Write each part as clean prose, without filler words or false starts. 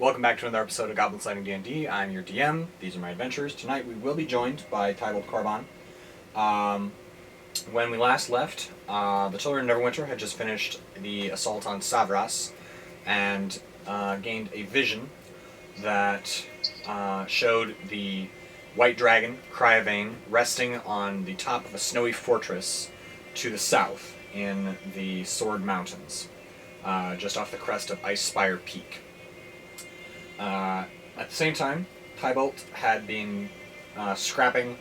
Welcome back to another episode of Goblin-Sighting D&D. I'm your DM. These are my adventures. Tonight we will be joined by Thibelth Korbohn. When we last left, the Children of Neverwinter had just finished the assault on Savras and gained a vision that showed the white dragon, Cryovane, resting on the top of a snowy fortress to the south in the Sword Mountains, just off the crest of Ice Spire Peak. At the same time, Thibelth had been scrapping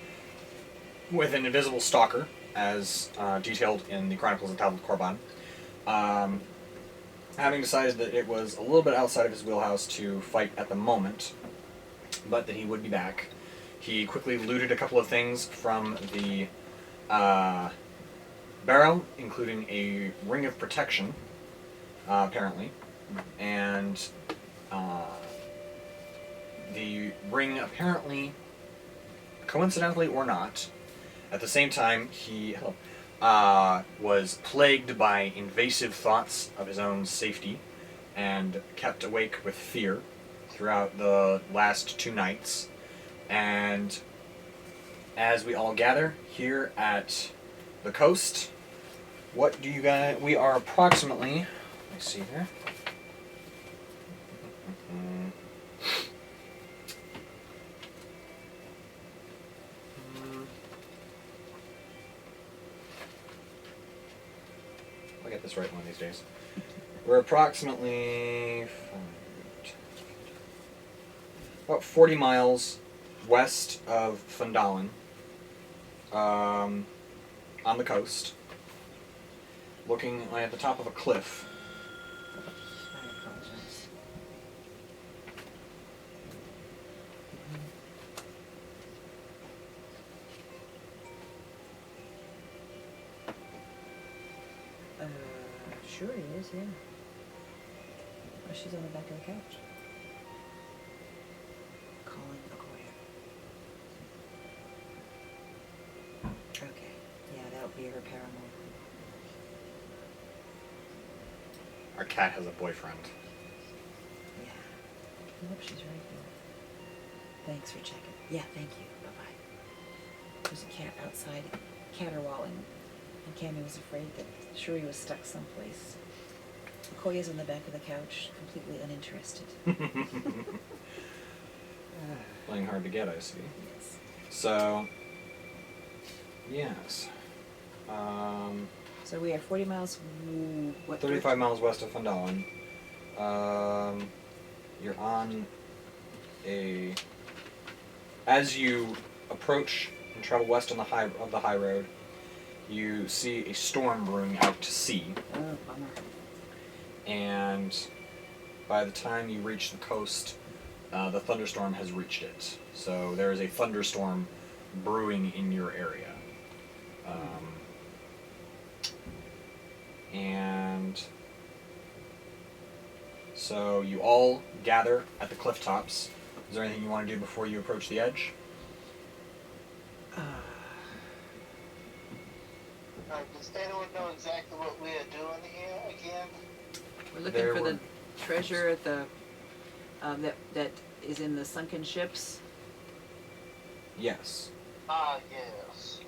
with an invisible stalker, as detailed in the Chronicles of Thibelth Korbohn, having decided that it was a little bit outside of his wheelhouse to fight at the moment, but that he would be back. He quickly looted a couple of things from the barrel, including a ring of protection, apparently, and the ring apparently, coincidentally or not, at the same time he was plagued by invasive thoughts of his own safety and kept awake with fear throughout the last 2 nights. And as we all gather here at the coast, what do you guys... We are approximately... Let me see here. I'll get this right one of these days. We're approximately about 40 miles west of Fundalen, on the coast, looking at the top of a cliff. I apologize. Sure he is, yeah. Oh, she's on the back of the couch. Calling Akoya. Okay, yeah, that would be her paramour. Our cat has a boyfriend. Yeah. Nope, she's right there. Thanks for checking. Yeah, thank you. Bye-bye. There's a cat outside caterwauling, and Cammy was afraid that Shuri was stuck someplace. Koya's on the back of the couch, completely uninterested. Playing hard to get, I see. Yes. So, yes. So we are 40 miles... What? 35 miles west of Fundalen. You're on a... As you approach and travel west on the high road, you see a storm brewing out to sea. Oh, bummer. And by the time you reach the coast, the thunderstorm has reached it. So there is a thunderstorm brewing in your area. And so you all gather at the cliff tops. Is there anything you want to do before you approach the edge? Does anyone know exactly what we are doing here again? We're looking for the treasure at the that is in the sunken ships. Yes. Ah, yes.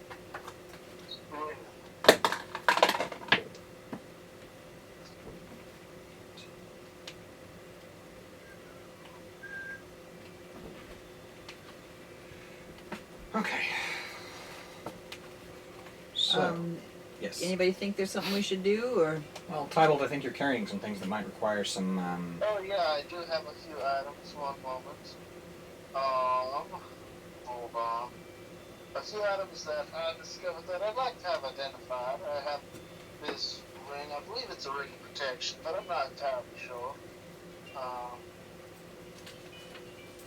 Okay. So, yes. Anybody think there's something we should do, or? Well, Thibelth, I think you're carrying some things that might require some, Oh yeah, I do have a few items. One moment. Hold on. A few items that I discovered that I'd like to have identified. I have this ring. I believe it's a ring of protection, but I'm not entirely sure.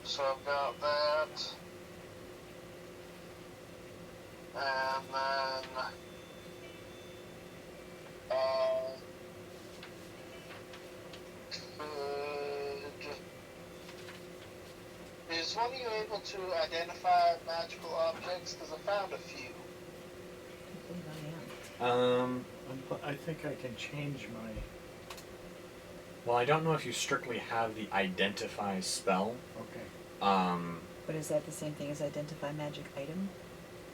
So I've got that. And then, is one of you able to identify magical objects? Because I found a few. I am. I think I can change my Well, I don't know if you strictly have the identify spell. Okay. But is that the same thing as identify magic item?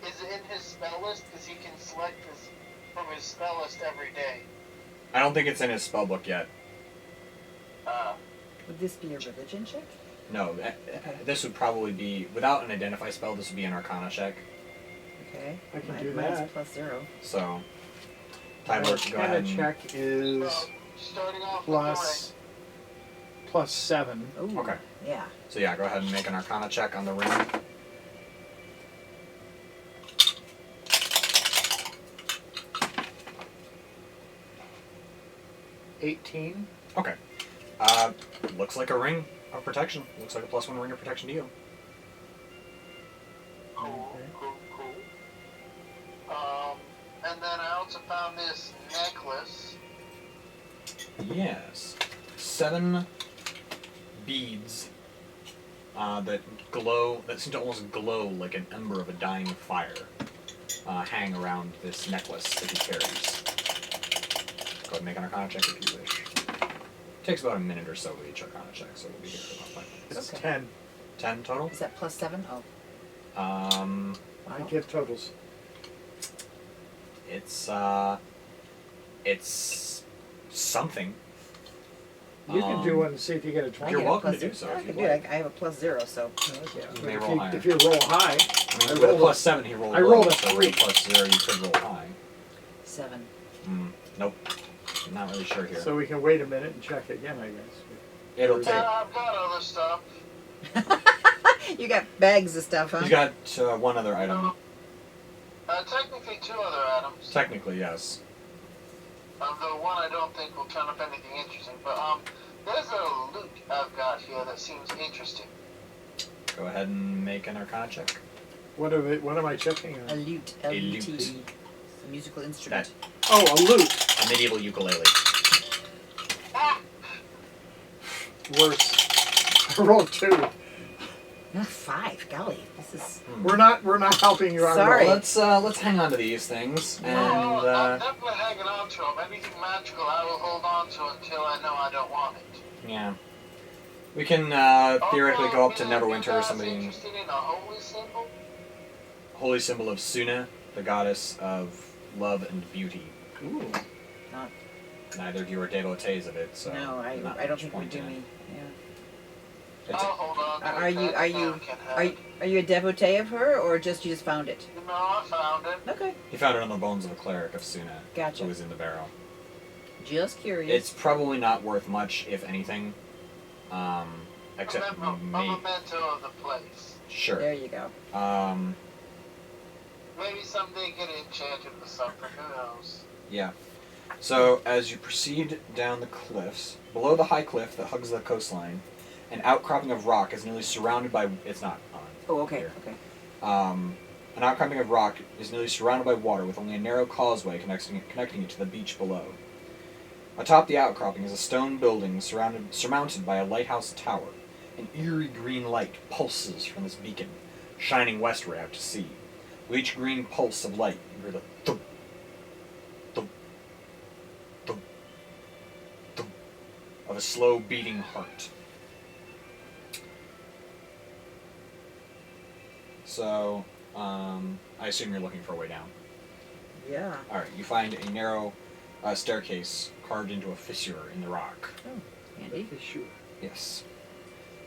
Is it in his spell list? Because he can select this from his spell list every day. I don't think it's in his spell book yet. Would this be a religion check? No, this would probably be, without an identify spell, this would be an arcana check. Okay. I can do Mine's that. +0. So, Tyler, go ahead and... check is Starting off plus +7. Ooh. Okay. Yeah. So yeah, go ahead and make an arcana check on the ring. $18. Okay. Looks like a ring of protection. Looks like a +1 ring of protection to you. Cool, Okay. cool. And then I also found this necklace. Yes. 7 beads that glow, that seem to almost glow like an ember of a dying fire, hang around this necklace that he carries. Go ahead and make an arcana check if you wish. Takes about a minute or so to each arcana check, so we'll be here for about 5 minutes. It's Okay. 10. 10 total? Is that +7? Oh. I Wow. give totals. It's something. You can do one and see if you get a 20. You're I get a welcome to +0. do so I if can you'd do it. like. I have a +0, so. Yeah. You may If roll higher. if you roll high, I I mean, with a rolled a- +7, he rolled I rolled low, a so with 3. +0, you could roll high. 7. Nope. I'm not really sure here. so we can wait a minute and check again, I guess. It'll And take. I've got other stuff. You got bags of stuff, huh? He's got one other item. Technically 2 other items. Technically, yes. The one I don't think will turn up anything interesting. But there's a loot I've got here that seems interesting. Go ahead and make an arcana check. What am I checking A on? lute. A L-U-T-E. lute. It's a musical instrument. Oh, a lute. A medieval ukulele. Ah! Worse. I rolled 2. 5. Golly, this is. We're not helping you out Sorry. at all. Let's hang on to these things and Well, I'm definitely hanging on to them. Anything magical I will hold on to until I know I don't want it. yeah. We can theoretically go up to Neverwinter or somebody. Interested in a holy symbol? Holy symbol of Suna, the goddess of love and beauty. Ooh. Not. Neither of you are devotees of it, so No, I not don't much think would point do in it. me. Yeah. I'll It's hold on to Are it. you- That's are you- now can have it. Are you a devotee of her, or just you just found it? No, I found it. Okay. He found it on the bones of a cleric of Suna, Gotcha. who was in the barrel. Just curious. It's probably not worth much, if anything. Except A maybe. memento of the place. Sure. There you go. Maybe someday get enchanted with something. Who knows? Yeah. So, as you proceed down the cliffs, below the high cliff that hugs the coastline, an outcropping of rock is nearly surrounded by... It's not on. Oh, okay. Here. Okay. An outcropping of rock is nearly surrounded by water with only a narrow causeway connecting it to the beach below. Atop the outcropping is a stone building surmounted by a lighthouse tower. An eerie green light pulses from this beacon, shining westward out to sea. With each green pulse of light, you hear the thump, thump, thump, thump of a slow beating heart. So, I assume you're looking for a way down. Yeah. Alright, you find a narrow staircase carved into a fissure in the rock. Oh, handy. Sure. Yes.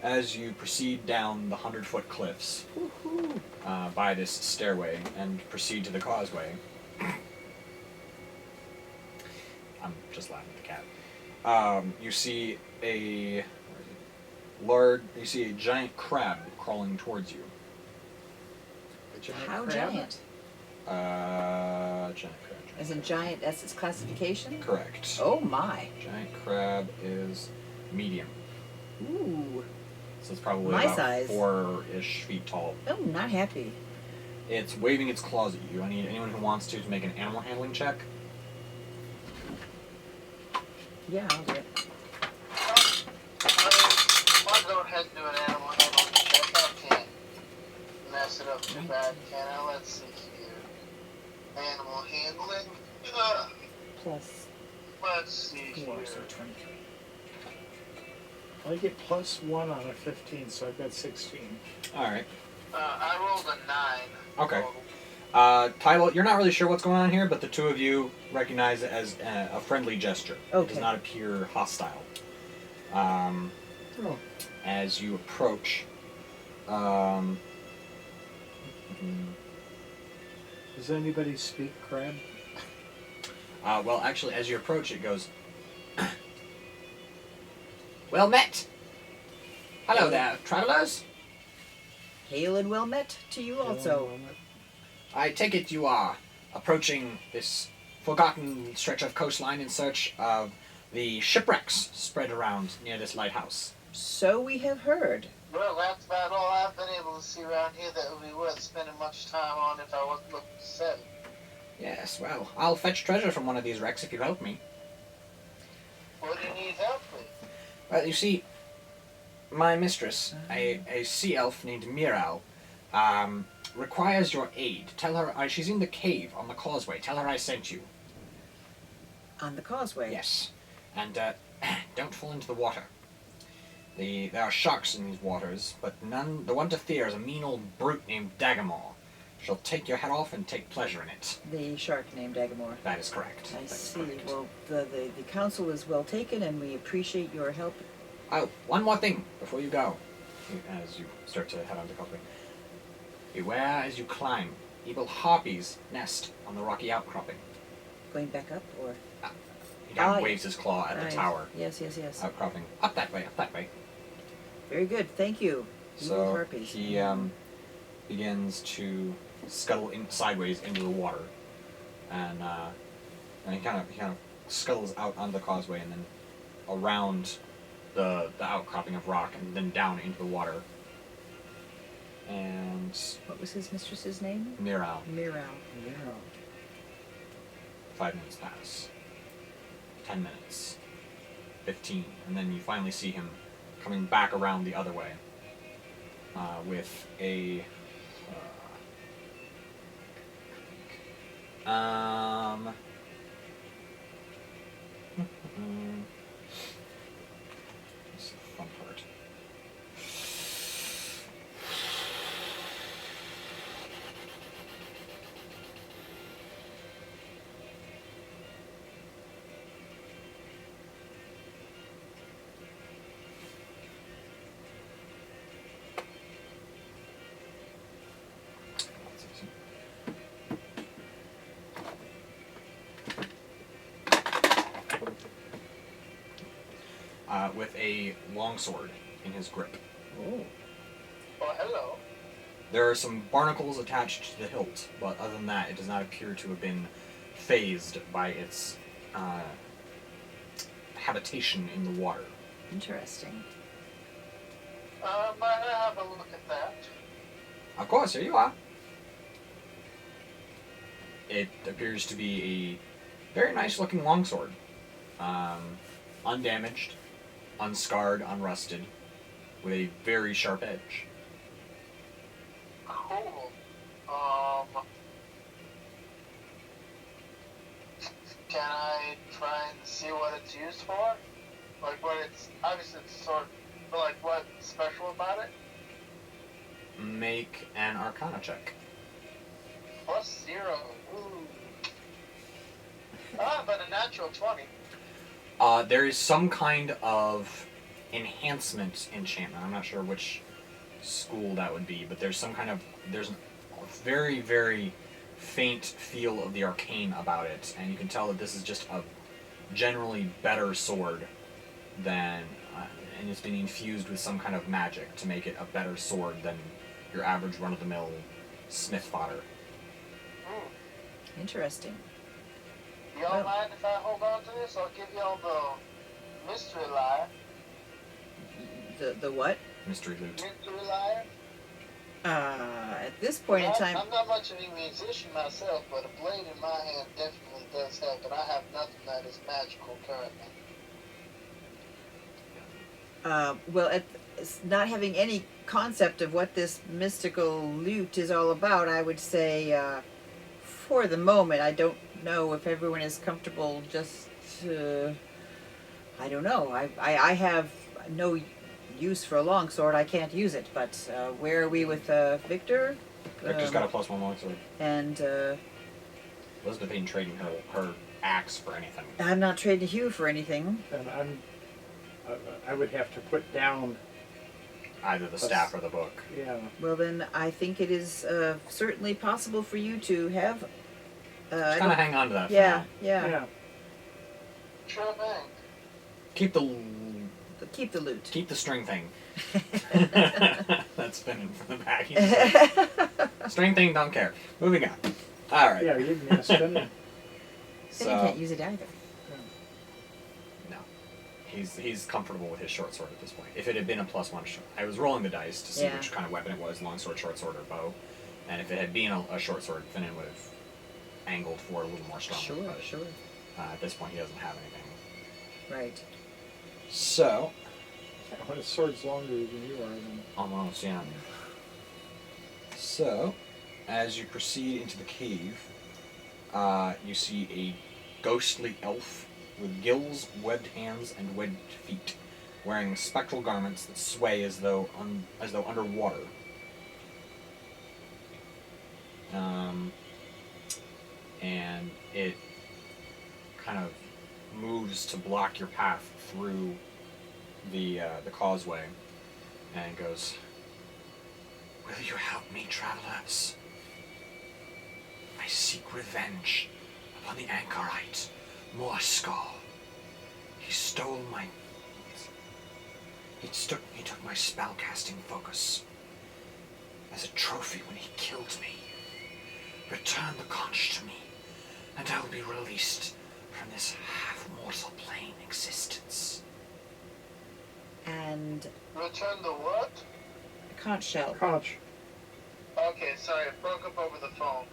As you proceed down the 100-foot cliffs Woohoo. by this stairway and proceed to the causeway, I'm just laughing at the cat. You see a giant crab crawling towards you. A giant How crab? giant? Giant crab. As in giant, that's its classification? Correct. Oh my. Giant crab is medium. Ooh. So it's probably My about size. 4-ish feet tall. Oh, not happy. It's waving its claws at you. I need anyone who wants to make an animal handling check. Yeah, I'll do it. I'll go ahead and do an animal handling check. I can't mess it up too bad, can I? Let's see here. Animal handling. Plus Let's see 4, here. so 23. I get +1 on a 15, so I've got 16. All right. I rolled a 9. Okay. total. Thibelth, you're not really sure what's going on here, but the two of you recognize it as a friendly gesture. It Okay. does not appear hostile. Oh, As you approach, does anybody speak crab? well, actually, as you approach, it goes, well met. Hello there, travelers. Hail and well met to you also. I take it you are approaching this forgotten stretch of coastline in search of the shipwrecks spread around near this lighthouse. So we have heard. Well, that's about all I've been able to see around here that would be worth spending much time on if I wasn't looking to sell it. Yes, well, I'll fetch treasure from one of these wrecks if you help me. What do you need help with? Well, you see, my mistress, a sea elf named Miral, requires your aid. Tell her she's in the cave on the causeway. Tell her I sent you. On the causeway. Yes, and don't fall into the water. There are sharks in these waters, but none. The one to fear is a mean old brute named Dagamore. She'll take your head off and take pleasure in it. The shark named Agamor. That is correct. I That is see. correct. Well, the counsel is well taken, and we appreciate your help. Oh, one more thing before you go. As you start to head on the causeway. Beware as you climb. Evil harpies nest on the rocky outcropping. Going back up, or? He kind Ah, of waves his claw at Nice. the tower. Yes, yes, yes. Outcropping. Up that way, up that way. Very good. Thank you. Evil So harpies. he begins to scuttle sideways into the water, and he kind of scuttles out on the causeway and then around the outcropping of rock and then down into the water. And What was his mistress's name? Miral. Miral. Yeah. 5 minutes pass. 10 minutes. 15. And then you finally see him coming back around the other way with a this is the fun part. With a longsword in his grip. Oh. Oh, hello. There are some barnacles attached to the hilt, but other than that, it does not appear to have been phased by its habitation in the water. Interesting. Might I have a look at that? Of course, here you are. It appears to be a very nice looking longsword. Undamaged, unscarred, unrusted, with a very sharp edge. Cool. Can I try and see what it's used for? Like what it's obviously it's sword, but like what's special about it? Make an Arcana check. +0. Ooh. But a natural 20. There is some kind of enhancement enchantment. I'm not sure which school that would be, but there's a very, very faint feel of the arcane about it, and you can tell that this is just a generally better sword than, and it's been infused with some kind of magic to make it a better sword than your average run-of-the-mill smith fodder. Interesting. Y'all Well- mind if I hold on to this? I'll give y'all the mystery lyre. The what? Mystery loot. Mystery lyre. At this point in time, I'm not much of a musician myself, but a blade in my hand definitely does help, and I have nothing that is magical currently. well, not having any concept of what this mystical lute is all about, I would say, for the moment, I don't know if everyone is comfortable just, I don't know. I have no use for a longsword, I can't use it. But where are we with Victor? Victor's got a +1 longsword. And Elizabeth ain't trading her axe for anything. I'm not trading Hugh for anything. And I would have to put down. Either the staff or the book. Yeah. Well, then I think it is certainly possible for you to have. Just kind of hang on to that. Yeah, For now. yeah. Sure thing. Keep the loot. Keep the string thing. That's spinning from the back. String thing, don't care. Moving on. All right. Yeah, you can spin it. Then you can't use it either. No. He's comfortable with his short sword at this point. If it had been a +1 I was rolling the dice to see which kind of weapon it was, longsword, short sword, or bow. And if it had been a short sword, Finnan would have angled for a little more strongly. Sure, but, sure. at this point, he doesn't have anything. Right. So, When his sword's longer than you are, then. almost, yeah. So, as you proceed into the cave, you see a ghostly elf with gills, webbed hands, and webbed feet, wearing spectral garments that sway as though underwater. And it kind of moves to block your path through the causeway, and goes, "Will you help me, travelers? I seek revenge upon the anchorite, Morskol. He stole my... He took my spellcasting focus as a trophy when he killed me. Return the conch to me, and I will be released from this half-mortal plane existence." And Return the what? a conch shell. Conch. Okay, sorry, it broke up over the phone.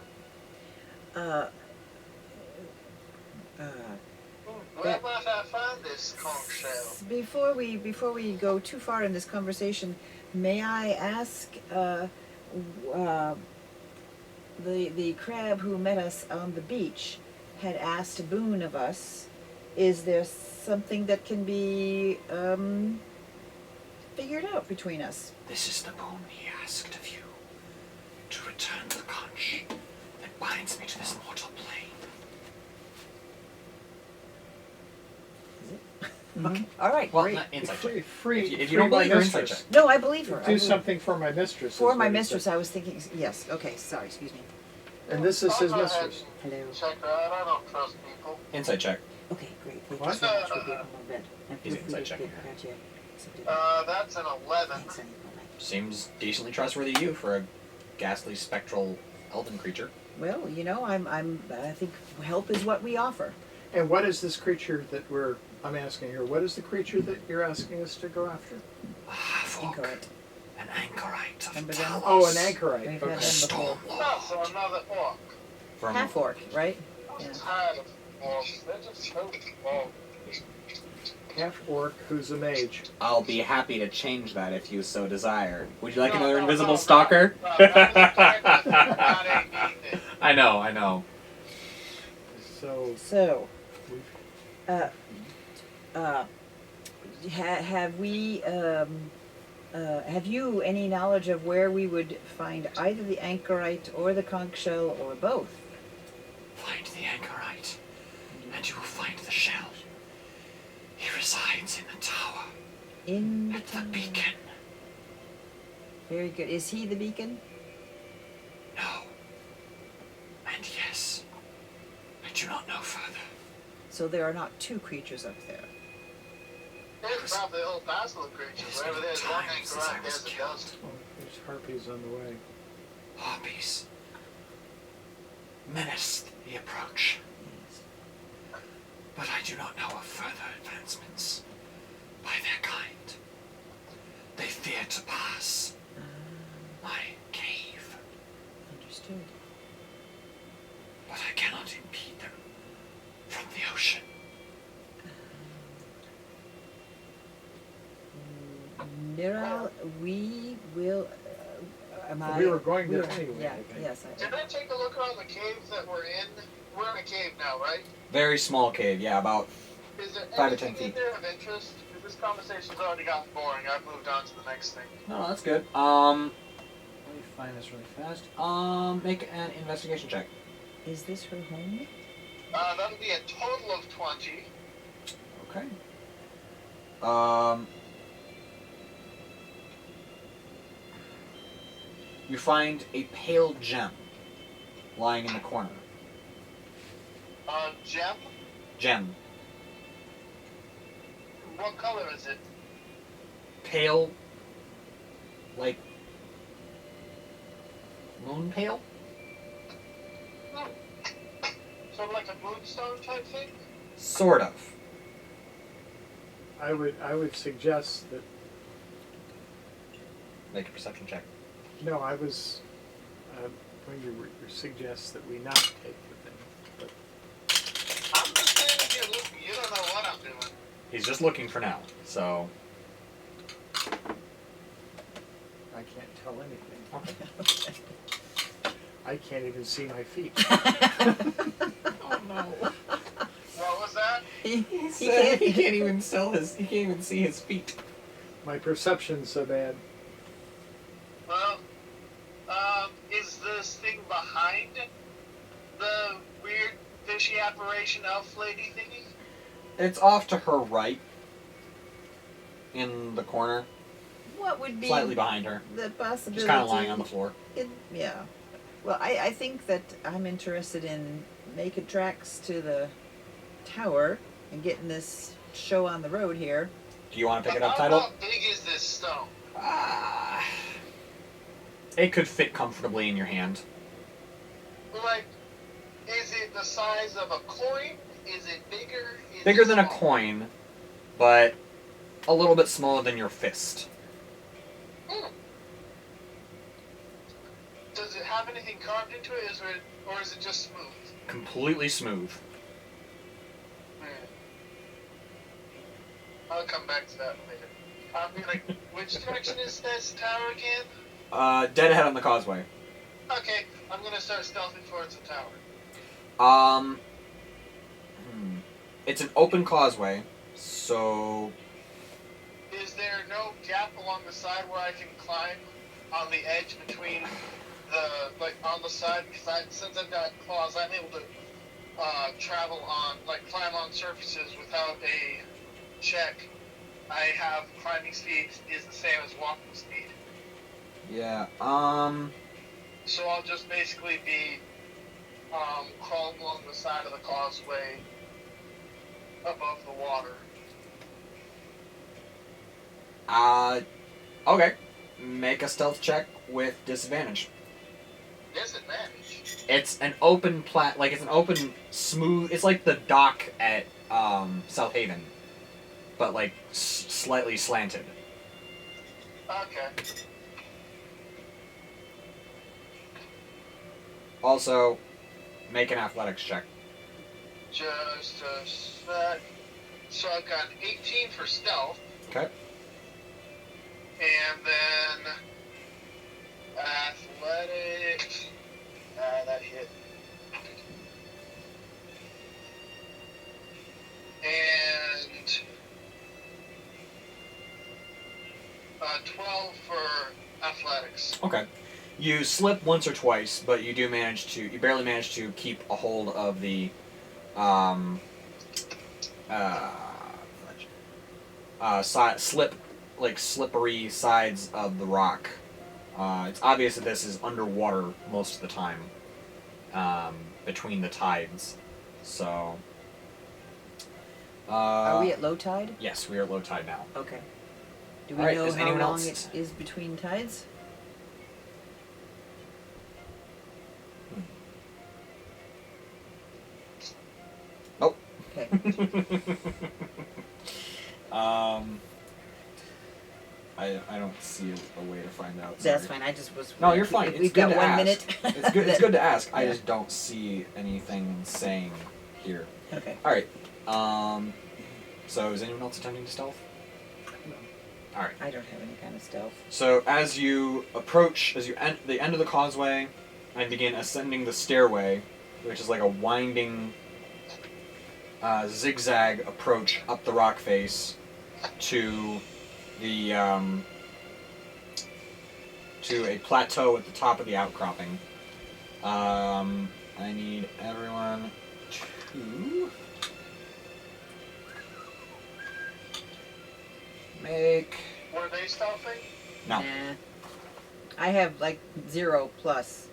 Where might I find this conch shell? Before we go too far in this conversation, may I ask the crab who met us on the beach had asked a boon of us. Is there something that can be figured out between us? This is the boon he asked of you, to return the conch that binds me to this mortal plane. Is it? Okay. All right. Well, great. not insight Free, check. free, If you don't my believe your insight mistress. check. No, I believe her. I Do believe- something for my mistress. For is my what he mistress, said. I was thinking. Yes. Okay. Sorry. Excuse me. And this is I'll his go ahead mistress. and Hello. Check her out. I don't trust people. Insight check. Okay. Great. Thank What? you so much for being on my bed. And He's feel free inside to checking get her. out yet. Accepted. That's an 11. Thanks, honey. Bye-bye. Seems decently trustworthy to you for a ghastly spectral elven creature. Well, you know, I think help is what we offer. And what is this creature that I'm asking here? What is the creature that you're asking us to go after? A half-orc. Incorrect. An anchorite of Remember them? Talos. Oh, an anchorite. We've had Okay. them A Storm before. Oh, so Lord. another orc. From Half orc, right? I'm Yeah. tired of orcs. They're just so small. Half orc who's a mage. I'll be happy to change that if you so desire. Would you like No, another no, invisible no, stalker? no, no, not a anything. I know. So So, we've have we? Have you any knowledge of where we would find either the anchorite or the conch shell or both? Find the anchorite, and you will find the shell. He resides in the tower, In at the beacon. Very good. Is he the beacon? No. And yes. I do not know further. So there are not two creatures up there. There's probably a whole basilisk It creature. has Wherever been there's one times since I anchorite, was there's a killed. dozen. there's harpies on the way. Harpies menace the approach, Yes. but I do not know of further advancements by their kind. They fear to pass my cave, Understood. but I cannot impede them from the ocean. Niral, we will. We were going to we were- anyway, Yeah. I think. Yes. Did I take a look around the caves that we're in? We're in a cave now, right? Very small cave, yeah, about Is there 5 to 10 anything in feet. there of interest this conversation's already gotten boring. I've moved on to the next thing. No, that's good. Let me find this really fast. Make an investigation check. Is this her home? That'll be a total of 20. Okay. You find a pale gem lying in the corner. Gem? Gem. What color is it? Pale, like moon pale? Sort of like a moonstone type thing? Sort of. I would suggest that. Make a perception check. No, I was going to suggest that we not take the thing. But I'm just standing here looking. You don't know what I'm doing. He's just looking for now, so. I can't tell anything. Okay. I can't even see my feet. Oh no. What was that? He can't even see his feet. My perception's so bad. Well, is this thing behind the weird fishy apparition elf lady thingy? It's off to her right. In the corner. What would be Slightly behind her. the possibility? Just kind of lying on the floor. Yeah. Well, I think that I'm interested in making tracks to the tower and getting this show on the road here. Do you want to pick it up, How Title? big is this stone? It could fit comfortably in your hand. Like, is it the size of a coin? Is it bigger? Is Bigger it than a smaller? coin, but a little bit smaller than your fist. Does it have anything carved into it, or is it just smooth? Completely smooth. I'll come back to that later. I'll be like, which direction is this tower again? Dead ahead on the causeway. Okay, I'm gonna start stealthing towards the tower. It's an open causeway, so Is there no gap along the side where I can climb on the edge between on the side? Because since I've got claws, I'm able to climb on surfaces without a check. I have climbing speed is the same as walking speed. yeah. So I'll just basically be crawling along the side of the causeway above the water. Okay. Make a stealth check with disadvantage. Disadvantage. It's an open it's an open smooth. It's like the dock at South Haven, but like slightly slanted. Okay. Also, make an athletics check. Just a sec. So I've got 18 for stealth, Okay. and then athletics. That hit. And 12 for athletics. Okay. You slip once or twice, but you barely manage to keep a hold of the slippery sides of the rock. It's obvious that this is underwater most of the time, between the tides. So. Are we at low tide? Yes, we are at low tide now. Okay. Do we All right, know is how anyone long else- it is between tides? Nope. Okay. I don't see a way to find out. That's sorry. fine. I just was. No, you're fine. If It's we've good got to 1 ask. minute. It's good. It's good to ask. I Yeah. just don't see anything saying here. Okay. All right. So is anyone else attempting to stealth? No. All right. I don't have any kind of stealth. So as you approach, as you end the end of the causeway, and begin ascending the stairway, which is like a winding, zigzag approach up the rock face, to the to a plateau at the top of the outcropping. I need everyone to make. Were they stealthing? No. Nah. I have like 0 plus.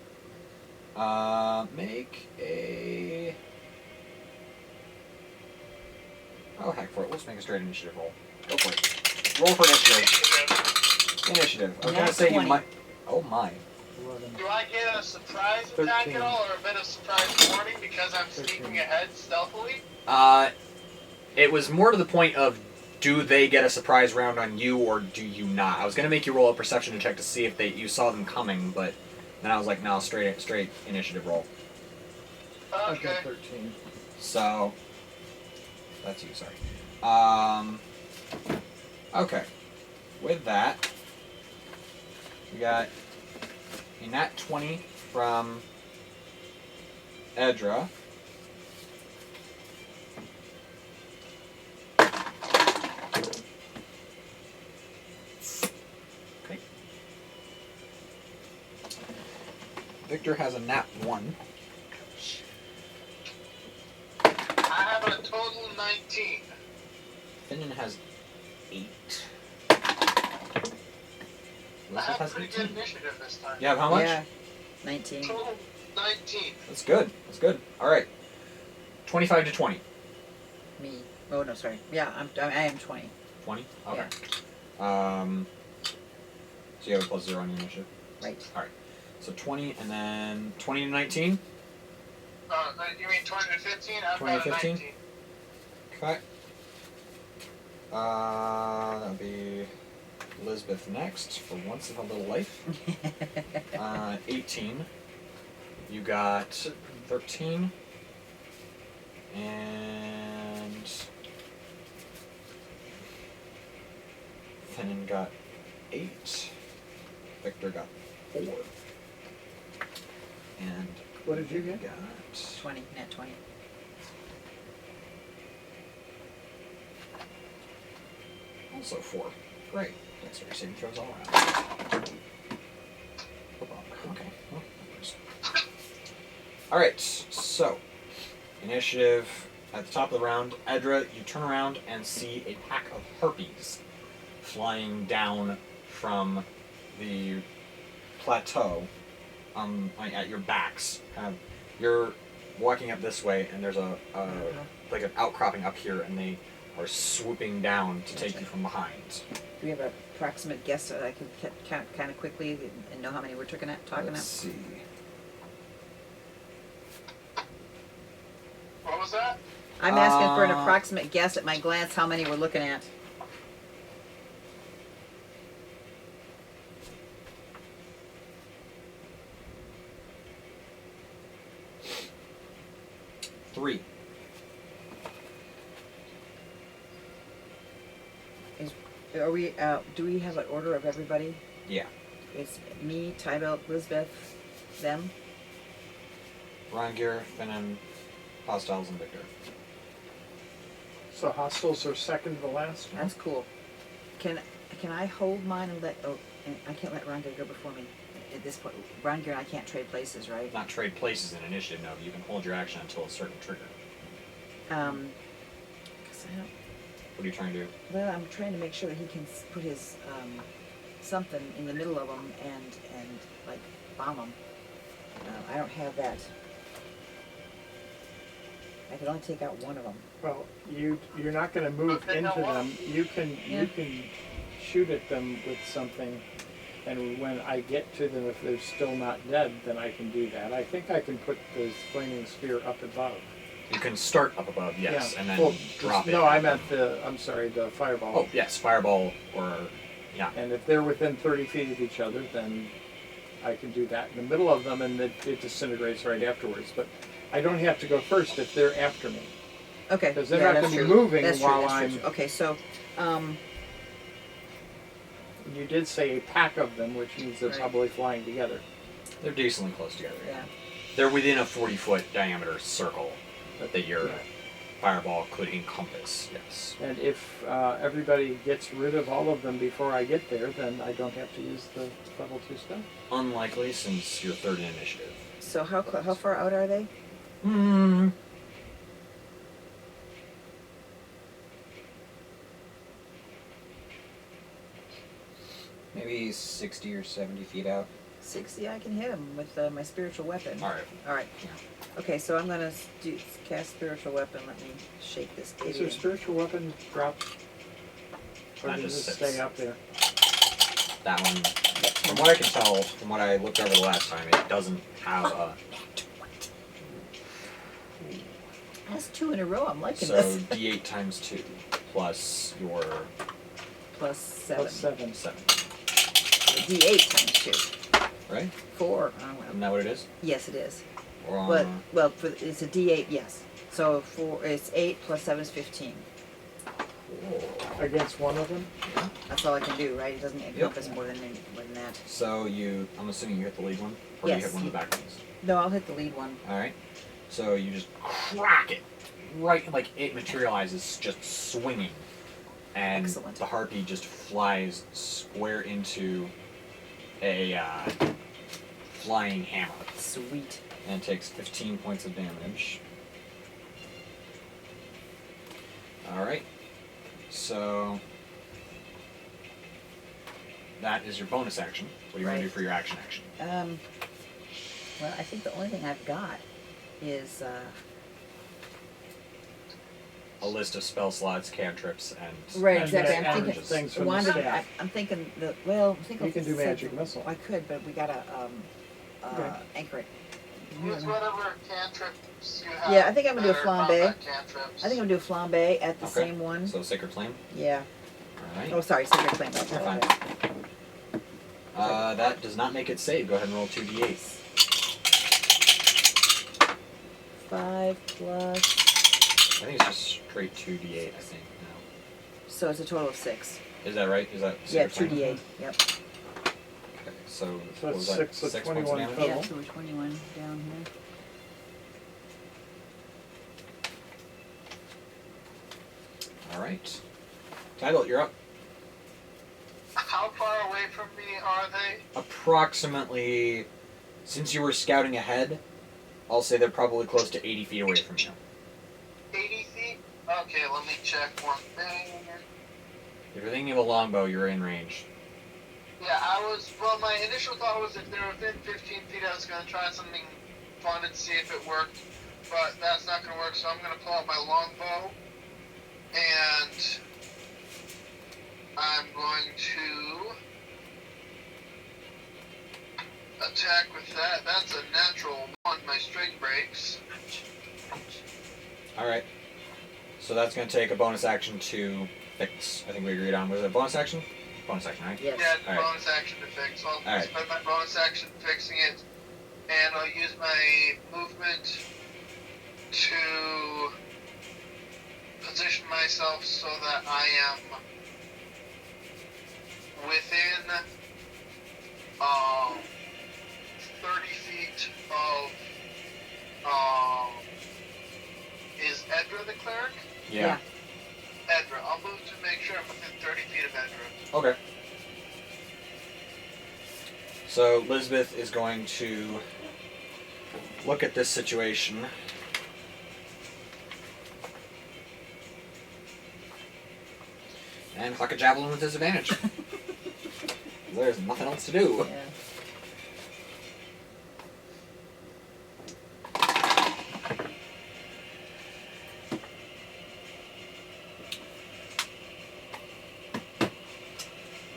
Make a. Oh heck for it! Let's make a straight initiative roll. Go for it. Roll for initiative. Initiative. I was gonna Nat say you 20. might. Oh my. 11. Do I get a surprise attack 13. at all, or a bit of surprise warning because I'm 13. sneaking ahead stealthily? It was more to the point of, do they get a surprise round on you or do you not? I was gonna make you roll a perception check to see if you saw them coming, but then I was like, no, straight initiative roll. I've got Okay. 13. So that's you, sorry. Okay. With that, we got a nat 20 from Edra. Okay. Victor has a nat 1. I have a total 19. Finnan has 8. I Elizabeth have has pretty 18. good initiative this time. You have how much? Yeah. 19. Total 19. That's good. That's good. All right. 25 to 20. Me. Oh no, sorry. Yeah, I am 20. 20? Okay. So you have a plus 0 on your initiative. Right. So 20 and then 20 to 19. You mean 20 to 15? I've 20 got to a 15? 19. Okay. That'll be Elizabeth next for once in a little life. 18. You got 13. And Finnan got 8. Victor got 4. And What did you get? got 20. Net 20. also 4. Great. Dexterity saving throws all around. Okay. Well, that works. Alright, so initiative at the top of the round. Edra, you turn around and see a pack of harpies flying down from the plateau at your backs. You're walking up this way, and there's like an outcropping up here, and they are swooping down to take you from behind. Do we have an approximate guess that I can count kind of quickly and know how many we're talking Let's about? see. What was that? I'm asking for an approximate guess at my glance how many we're looking at. Three. Are we? Do we have an order of everybody? Yeah. It's me, Thibelth, Lisbeth, them. Rangir, Finnan, Hostiles, and Victor. So hostiles are second to the last one? That's cool. Can I hold mine and let? Oh, and I can't let Rangir go before me. At this point, Rangir and I can't trade places, right? Not trade places in initiative, no. You can hold your action until a certain trigger. Cause I don't. What are you trying to do? Well, I'm trying to make sure that he can put his something in the middle of them and like bomb them. I don't have that. I can only take out one of them. Well, you're not going to move Okay, into now them. You can shoot at them with something, and when I get to them, if they're still not dead, then I can do that. I think I can put the flaming spear up above. You can start up above, yes, Yeah. and then Well, drop it. No, I meant the fireball. Oh, yes, fireball or yeah. And if they're within 30 feet of each other, then I can do that in the middle of them, and it disintegrates right afterwards. But I don't have to go first if they're after me. Okay. Because they're not that's going to be true. moving That's while true, that's I'm... true. Okay, so, You did say a pack of them, which means they're Right. probably flying together. They're decently close together. yeah. They're within a 40-foot diameter circle that you're. Yeah. fireball could encompass. Yes. And if everybody gets rid of all of them before I get there, then I don't have to use the level 2 stuff. Unlikely, since you're third in initiative. So how far out are they? Maybe 60 or 70 feet out. 60. I can hit them with my spiritual weapon. All right. All right. Okay, so I'm gonna cast spiritual weapon. Let me shake this Is baby. your spiritual weapon drop? Or That does just it sits. stay up there? That one, from what I can tell, from what I looked over the last time, it doesn't have a. That's 2 in a row. I'm liking So this. D8 times 2 plus your Plus 7. Plus 7. 7, D8 times 2. right? 4. Isn't that what it is? Yes, it is. Or, But it's a D8. Yes. So it's 8 plus 7 is 15. Against one of them? That's all I can do, right? It doesn't encompass more than that. So I'm assuming you hit the lead one, or do you Yes. hit one of the back ones? No, I'll hit the lead one. All right. So you just crack it, right? Like it materializes, just swinging, and Excellent. the harpy just flies square into a flying hammer, Sweet. and takes 15 points of damage. All right. So that is your bonus action. What do you want to do Right. for your action? Well, I think the only thing I've got is A list of spell slots, cantrips, and right. And Exactly. I'm and thinking things from the wand of, staff. I'm thinking I'm thinking You can do said- magic missile. I could, but we gotta Okay. anchor it. Use whatever cantrips you have. Yeah, I think I'm gonna do a that are flambe. combat cantrips. I think I'm gonna do a flambe at the Okay. same one. So sacred flame. Yeah. All right. Oh, sorry, secret flame. I You're fine. apologize. That does not make it save. Go ahead and roll 2d8s. 5 plus. I think it's just straight 2d8. I think now. So it's a total of 6. Is that right? Is that Yeah, sacred flame? 2d8. Yep. Okay. So So what that's was that? 6 of 6 points 21 of damage. total. Yeah, so we're 21 down here. All right. Thibelth, you're up. How far away from me are they? Approximately, since you were scouting ahead, I'll say they're probably close to 80 feet away from you. 80 feet? Okay, let me check one thing. If you're thinking of a longbow, you're in range. Yeah, my initial thought was if they were within 15 feet, I was going to try something fun and see if it worked. But that's not going to work, so I'm going to pull out my longbow. And I'm going to attack with that. That's a natural 1. My strength breaks. All right. So that's going to take a bonus action to fix. I think we agreed on. Was it a bonus action? Bonus action, right? Yes. Yeah, Alright. bonus action to fix. So I'll Alright. spend my bonus action fixing it, and I'll use my movement to position myself so that I am within 30 feet of is Edra the cleric? Yeah. Edra. I'll move to make sure I'm within 30 feet of Edra. Okay. So Elizabeth is going to look at this situation. And huck a javelin with disadvantage. There's nothing else to do. Yeah.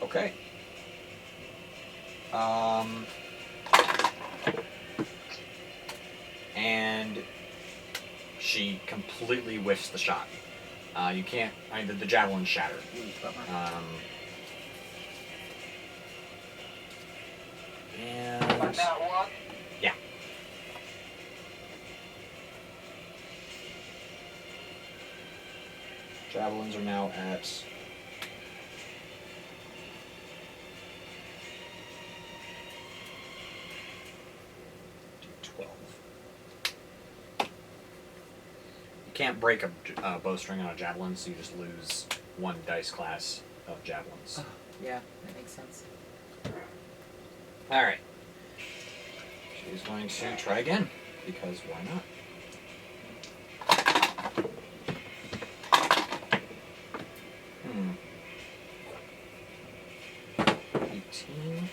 Okay. And she completely whiffs the shot. You can't. The javelin's shattered. And That one? yeah. Javelins are now at 12. can't break a bowstring on a javelin, so you just lose 1 dice class of javelins. Oh, yeah, that makes sense. All right. She's going to try again because why not? Hmm. 18.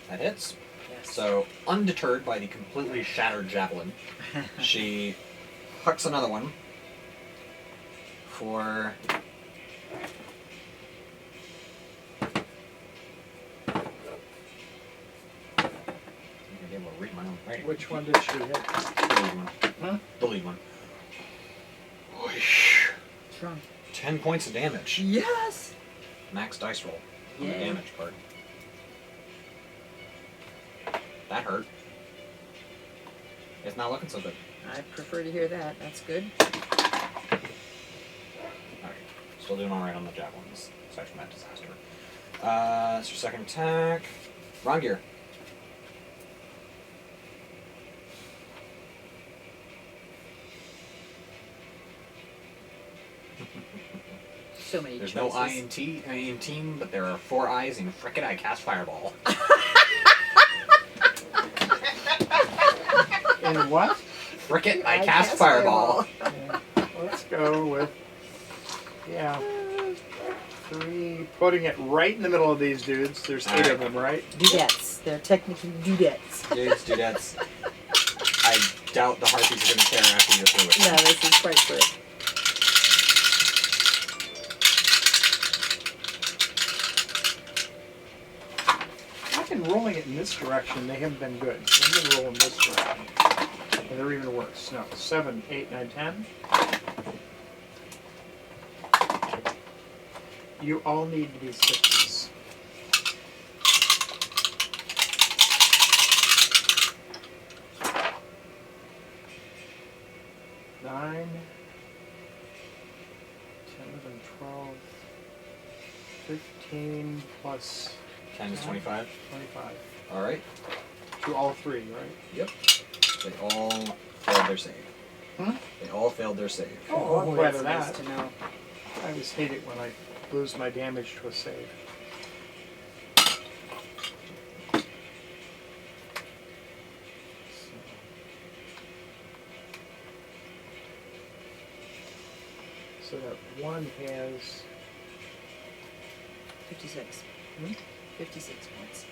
That hits. Yes. So, undeterred by the completely shattered javelin, she hucks another one for... I'm gonna be able to read my own writing. Which one did she hit? The lead one. Huh? The lead one. Whoosh. Strong. 10 points of damage. Yes! Max dice roll on the Yay. damage part. That hurt. It's not looking so good. I prefer to hear that. That's good. Alright. Still doing alright on the javelins, aside from that disaster. That's your second attack. Wrong gear. So many There's choices. no I in team, but there are 4 eyes in frickin' I cast Fireball. In what? Frickin' I cast Fireball. Yeah. Let's go with, yeah, 3. Putting it right in the middle of these dudes. There's 8 of them, right? Dudettes. They're technically dudettes. Dudes, dudettes. I doubt the harpies are gonna care after you're through it. No, this is quite true. I've been rolling it in this direction. They haven't been good. I've been rolling this direction. And they're even worse. No, 7, 8, 9, 10. You all need to be 6s. Nine, 10, 11, 12, 15 plus 10 is 25. 25. Alright. To all 3, right? Yep. They all failed their save. Hmm? They all failed their save. Oh, I'm glad that's of nice that. to know. I always hate it when I lose my damage to a save. So that one has 56. Hmm? 56 points.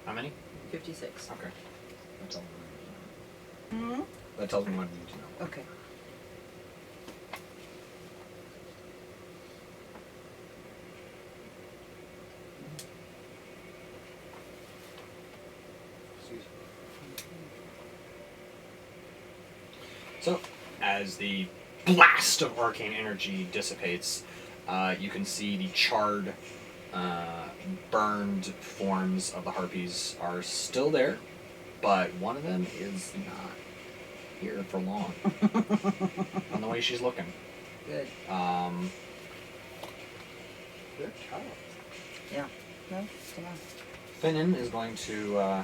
How many? 56. Okay. That's all. Hmm? That tells me what I need to know. Okay. So, as the blast of arcane energy dissipates, you can see the charred, burned forms of the harpies are still there, but one of them is not here for long. On the way she's looking. Good. they're tough. Yeah. No, come on. Finnan is going to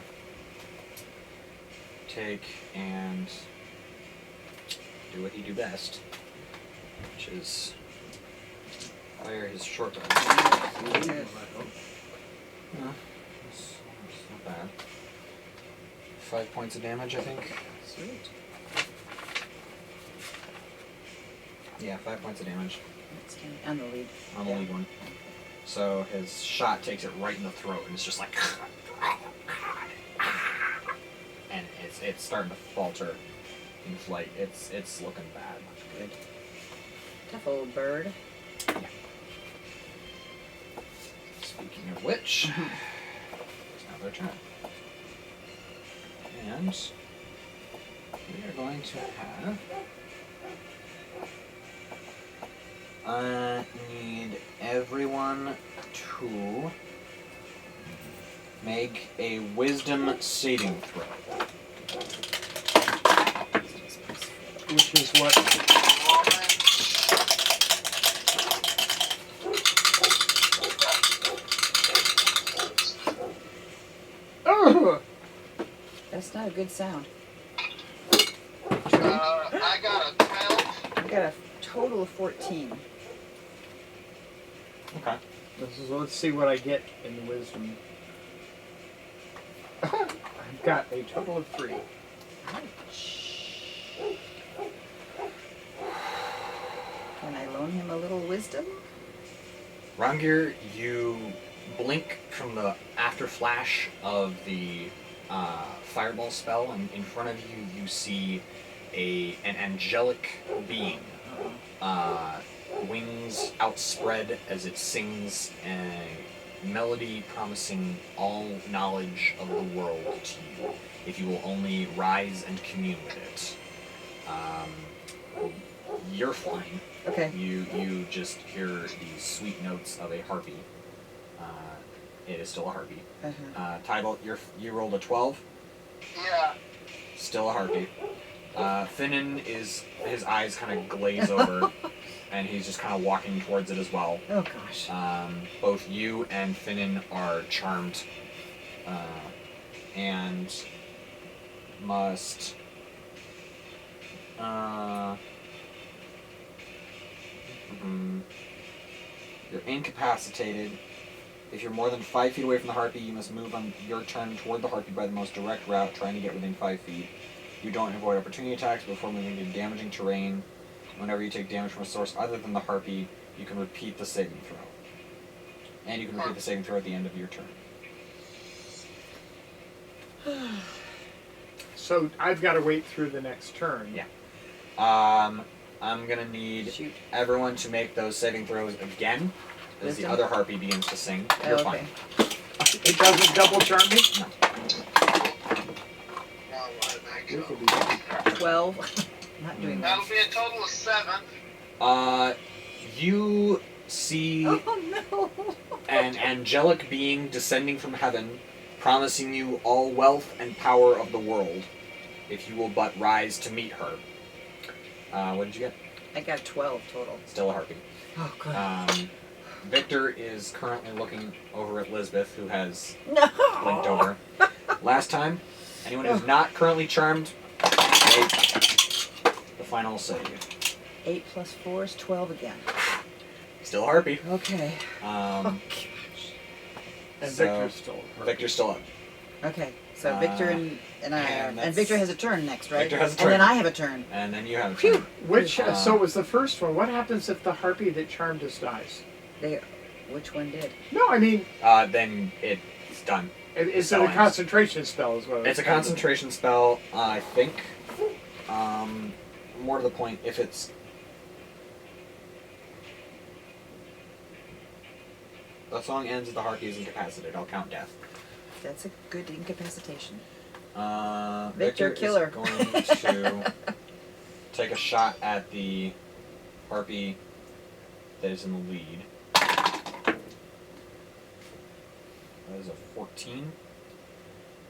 take and do what he do best, which is fire his short bow. Good. No, it's not bad. 5 points of damage, I think. Sweet. Yeah, 5 points of damage That's good. On the lead. on the Yeah. lead one. So his shot takes it right in the throat, and it's just like, and it's starting to falter in flight. It's looking bad. Good. Tough old bird. Speaking of which, it's now their turn. And we are going to have. I need everyone to make a wisdom saving throw. Which is what? Oh! That's not a good sound. I got a 12. I got a total of 14. Okay. Let's see what I get in the wisdom. I've got a total of 3. Can I loan him a little wisdom? Rangir, you blink from the after flash of the fireball spell, and in front of you, you see an angelic being. Wings outspread as it sings a melody promising all knowledge of the world to you, if you will only rise and commune with it. You're flying. Okay. You just hear these sweet notes of a harpy. It is still a harpy. Uh-huh. Thibelth, you rolled a 12. Yeah. Still a harpy. Finnan his eyes kind of glaze over, and he's just kind of walking towards it as well. Oh gosh. Both you and Finnan are charmed, and must. You're incapacitated. If you're more than 5 feet away from the harpy, you must move on your turn toward the harpy by the most direct route, trying to get within 5 feet. You don't avoid opportunity attacks before moving to damaging terrain. Whenever you take damage from a source other than the harpy, you can repeat the saving throw. And you can repeat the saving throw at the end of your turn. So I've got to wait through the next turn. Yeah. I'm gonna need Shoot. everyone to make those saving throws again as the Wisdom? other harpy begins to sing. You're Oh, fine. okay. It doesn't double charm me? No. Now, where did that This go? will be 12. Not doing That'll well. be a total of 7. You see Oh no. an angelic being descending from heaven, promising you all wealth and power of the world, if you will but rise to meet her. What did you get? I got 12 total. Still a harpy. Oh god. Victor is currently looking over at Lisbeth, who has No. blinked over. Last time, anyone who's not currently charmed, make the final save. 8 plus 4 is 12 again. Still a harpy. Okay. Oh Um, gosh. And so- Victor's still. Victor's still up. Okay. So Victor and I and and Victor has a turn next, right? Victor has a And turn. then I have a turn. And then you have a Phew. turn. Which, Uh, so it was the first one. What happens if the harpy that charmed us dies? Which one did? No, I mean, Then it's done. it's Spell a ends. concentration spell as well. It's a concentration spell, I think. More to the point, if it's... The song ends with the harpy is incapacitated. I'll count death. That's a good incapacitation. Victor Victor, killer. is going to take a shot at the harpy that is in the lead. That is a 14.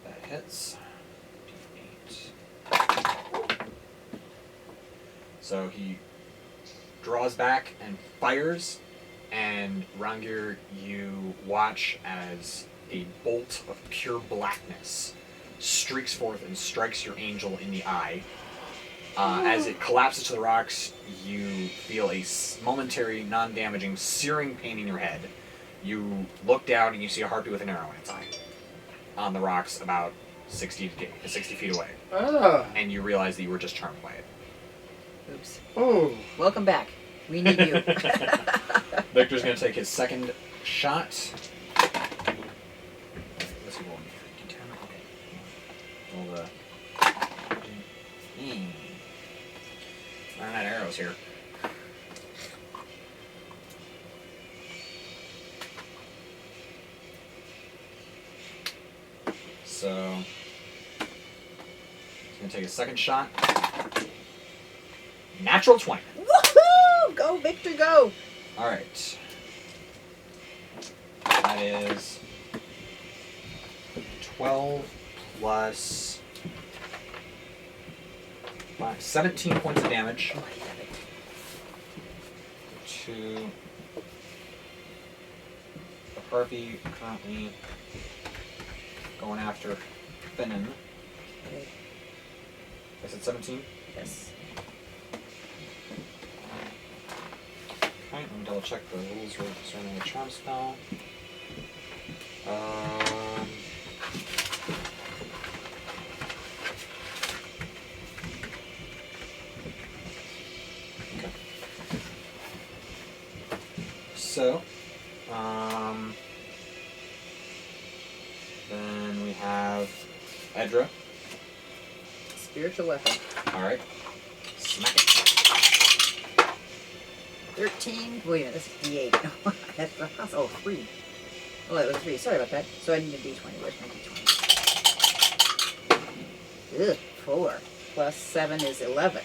That hits. D8. So he draws back and fires, and Rangir, you watch as a bolt of pure blackness streaks forth and strikes your angel in the eye. As it collapses to the rocks, you feel a momentary, non-damaging, searing pain in your head. You look down and you see a harpy with an arrow in its eye on the rocks about 60 feet away. And you realize that you were just charmed by it. Oops. Oh. Welcome back. We need you. Victor's going to take his second shot. Let's see, roll D10. Okay. Roll the... Running out of arrows here. So... he's going to take a second shot. Natural 20. Woohoo! Go, Victor, go! Alright. That is 12 plus 17 points of damage Oh, I have it. to the harpy currently going after Finnan. Okay. I said 17? Yes. Alright, let me double check the rules concerning the charm spell. Okay. So, then we have Edra. Spiritual weapon. Alright. Smack it. 13. Wait a minute, this is D8. Oh, 3. Oh, that was 3. Sorry about that. So I need a D20. Where's my D20? Ugh, 4. Plus 7 is 11.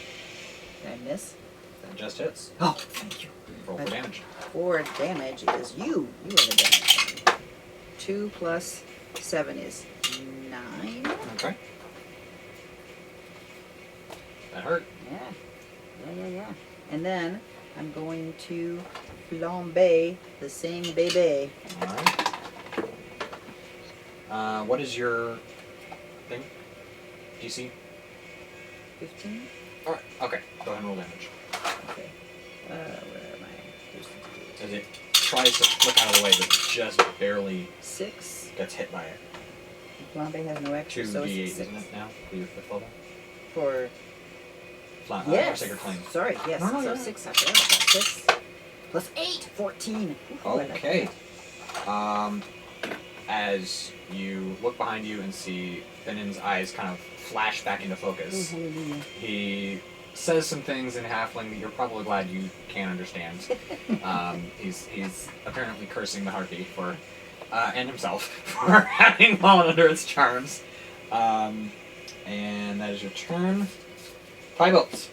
Did I miss? That just hits. Oh, thank you. Roll for damage. 4 damage is you. You are the damage. 2 plus 7 is 9. Okay. That hurt. Yeah. And then I'm going to flambe the same bebe. Alright. What is your thing? DC? 15? Alright, okay. Go ahead and roll damage. Okay. Where am I? As it tries to flick out of the way, but just barely 6. gets hit by it. Flambe has no extra, 2d8, so it's 6. isn't it now? For your 5th level? For Yes. Sacred Flame. Sorry, yes. No, So yeah. 6 after that. 6 plus 8, 14. Ooh, I like Okay. that. As you look behind you and see Finnan's eyes kind of flash back into focus, Oh, hallelujah. he says some things in Halfling that you're probably glad you can't understand. He's apparently cursing the harpy for, and himself, for having fallen under its charms. And that is your turn. Thibelth,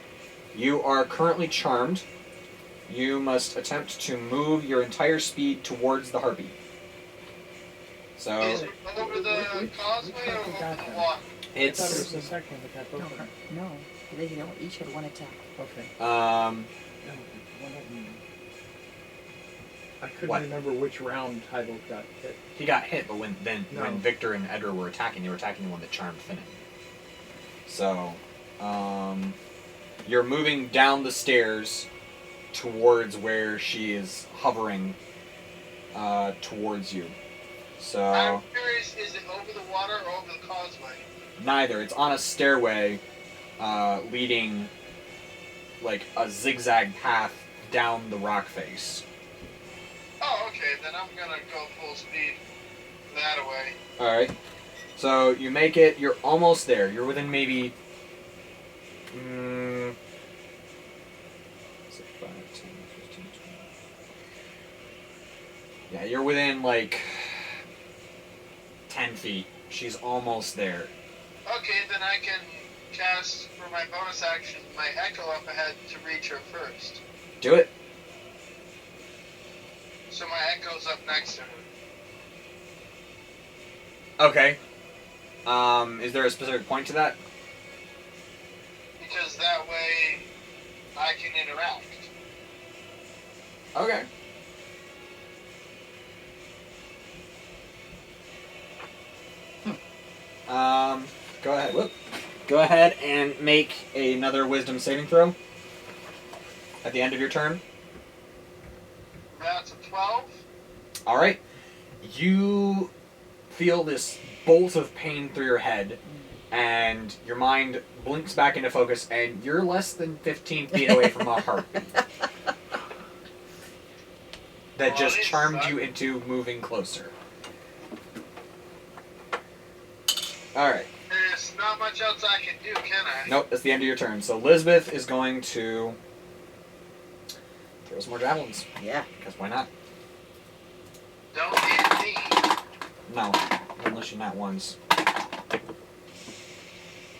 you are currently charmed. You must attempt to move your entire speed towards the harpy. So Is it over the causeway or over the water? I thought it was it's the second one that got both of them. No. They each had 1 attack. Okay. um No, one of them. I couldn't What? remember which round Tidal got hit. he got hit, but when No. Victor and Edgar were attacking, they were attacking the one that charmed Finnan. So you're moving down the stairs towards where she is hovering towards you. So I'm curious, is it over the water or over the causeway? neither. It's on a stairway leading like a zigzag path down the rock face. Oh, okay, then I'm gonna go full speed that way. Alright. So you make it, you're almost there. You're within maybe 6, 5, 10, 15, 20. Yeah, you're within like 10 feet. She's almost there. Okay, then I can cast for my bonus action my echo up ahead to reach her first. Do it. So my echo's up next to her. Okay. Is there a specific point to that? Because that way I can interact. Okay. Go ahead. Whoop. Go ahead and make another Wisdom saving throw at the end of your turn. That's a 12. All right. You feel this bolt of pain through your head, and your mind blinks back into focus, and you're less than 15 feet away from a heartbeat that Oh, just this charmed sucks. you into moving closer. All right. There's not much else I can do, can I? Nope, that's the end of your turn. So Lisbeth is going to throw some more javelins, Yeah. because why not? Don't hit me. No, unless you're not ones.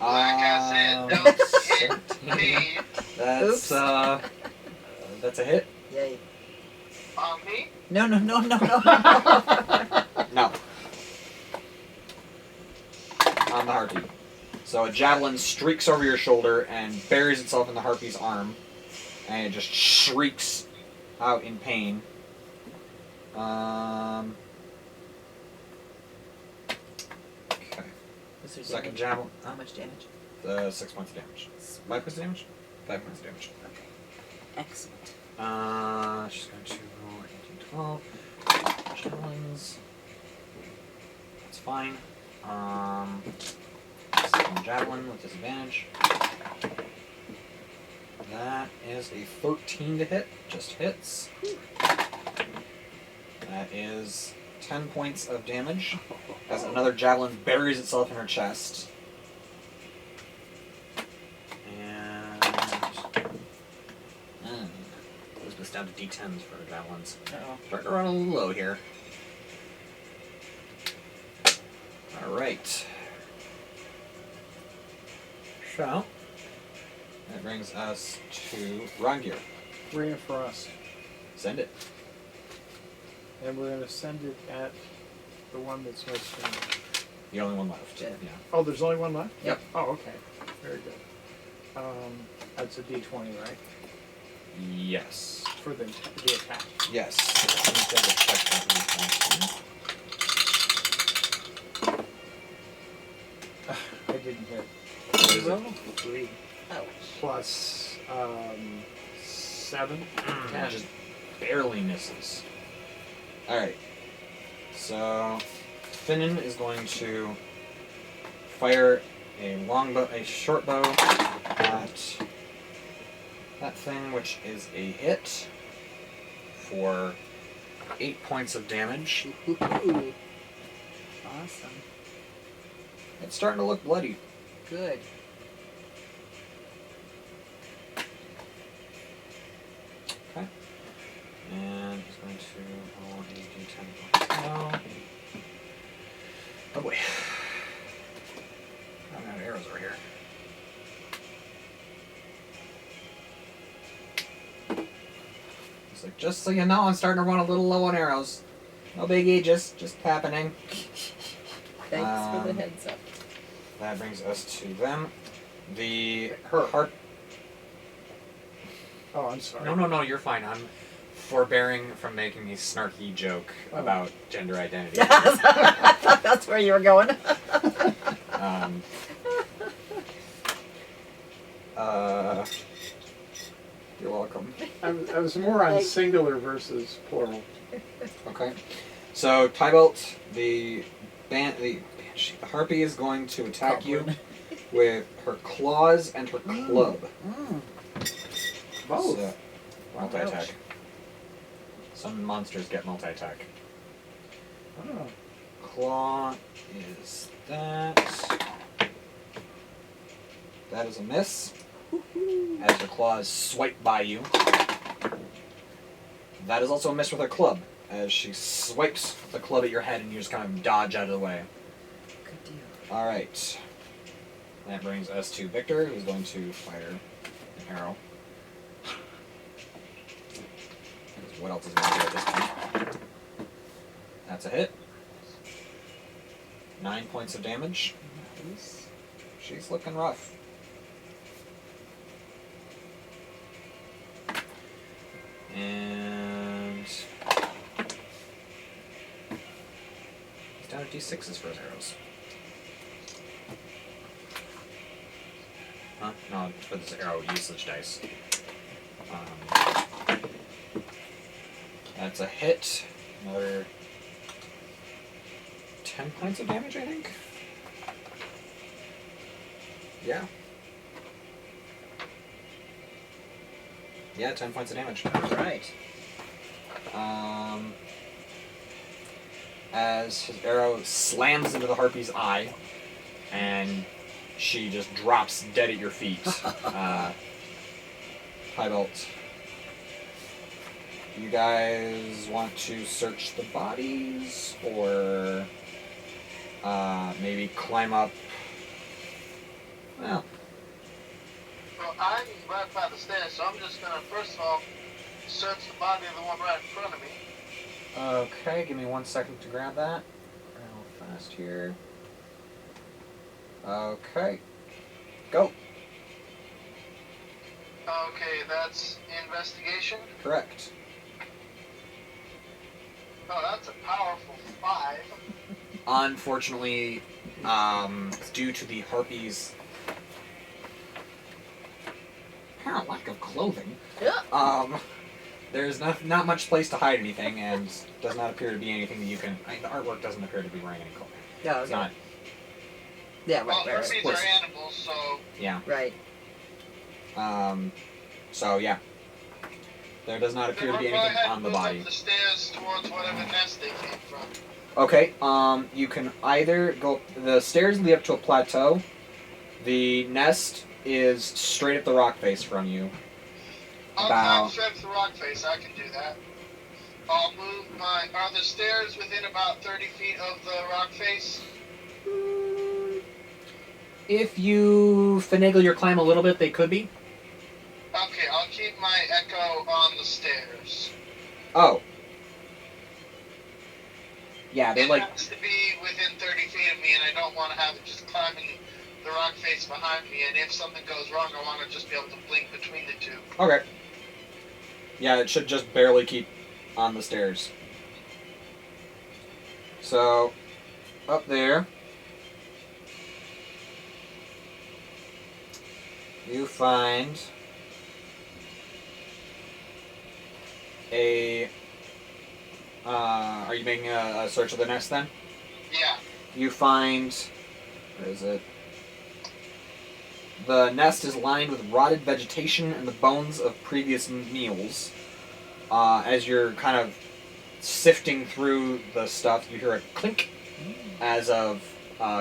Like I said, don't hit me. That's Oops. that's a hit. Yay. On me? No. No. On the harpy. So a javelin streaks over your shoulder and buries itself in the harpy's arm, and it just shrieks out in pain. Okay. Was there Second damage? javelin. How much damage? 6 points of damage. 5 points of damage? 5 points of damage. Okay. Excellent. She's going to roll 18, 12. Javelins. That's fine. Second javelin with disadvantage. That is a 13 to hit. Just hits. That is 10 points of damage as another javelin buries itself in her chest. And goes this down to d10s for the javelins. Uh-oh. Starting to run a little low here. Alright. So, that brings us to Rangir. Bring it for us. Send it. And we're going to send it at the one that's most damaged. The only one left. Yeah. Yeah. Oh, there's only one left? Yep. Oh, okay. Very good. That's a d20, right? Yes. For the attack. Yes. Let me double check that I didn't hit. one. 0, 3, Ouch. plus 7, 10. It just barely misses. Alright. So, Finnan is going to fire a short bow at that thing, which is a hit for 8 points of damage. Ooh. Awesome. It's starting to look bloody. Good. Okay. And he's going to roll a d10 plus 12. Oh boy. I don't have arrows over here. He's like, just so you know, I'm starting to run a little low on arrows. No biggie, just happening. Thanks for the heads up. That brings us to them. Her heart. Oh, I'm sorry. No, you're fine. I'm forbearing from making a snarky joke about gender identity. I thought that's where you were going. Um, you're welcome. I was more on singular versus plural. Okay. So, Thibelth, the harpy is going to attack you with her claws and her club. Both. So, multi-attack. Some monsters get multi-attack. Oh. Claw is that. That is a miss. As her claws swipe by you. That is also a miss with her club, as she swipes the club at your head and you just kind of dodge out of the way. Good deal. Alright. That brings us to Victor, who's going to fire an arrow. Because what else is going to do at this point? That's a hit. 9 points of damage. Nice. She's looking rough. And he's down to d6s for his arrows. Huh? No, for this arrow usage dice. That's a hit. Another 10 points of damage, I think. Yeah. Yeah, 10 points of damage. Right. As his arrow slams into the harpy's eye, and she just drops dead at your feet. Thibelth, you guys want to search the bodies, or maybe climb up? Well, I'm right by the stairs, so I'm just gonna first of all search the body of the one right in front of me. okay, give me 1 second to grab that. Real fast here. Okay, Go. Okay, that's investigation. Correct. Oh, that's a powerful 5. Unfortunately, due to the harpies' apparent lack of clothing, there's not much place to hide anything, and does not appear to be anything that you can. The artwork doesn't appear to be wearing any clothing. Yeah, It's not. Yeah, Well, right. herpes are animals, so Yeah. Right. So yeah, there does not appear to be Then we'll go anything ahead on and the move body. up the stairs towards whatever nest they came from. Okay. You can either go. The stairs lead up to a plateau. The nest is straight at the rock face from you. I'll About- climb straight up the rock face. I can do that. I'll move my. Are the stairs within about 30 feet of the rock face? If you finagle your climb a little bit, they could be. Okay, I'll keep my echo on the stairs. Oh. Yeah, they're It like. has to be within 30 feet of me, and I don't want to have it just climbing the rock face behind me. And if something goes wrong, I want to just be able to blink between the two. Okay. Yeah, it should just barely keep on the stairs. So, up there, you find a. Are you making a search of the nest then? Yeah. You find. Where is it? The nest is lined with rotted vegetation and the bones of previous meals. As you're kind of sifting through the stuff, you hear a clink as of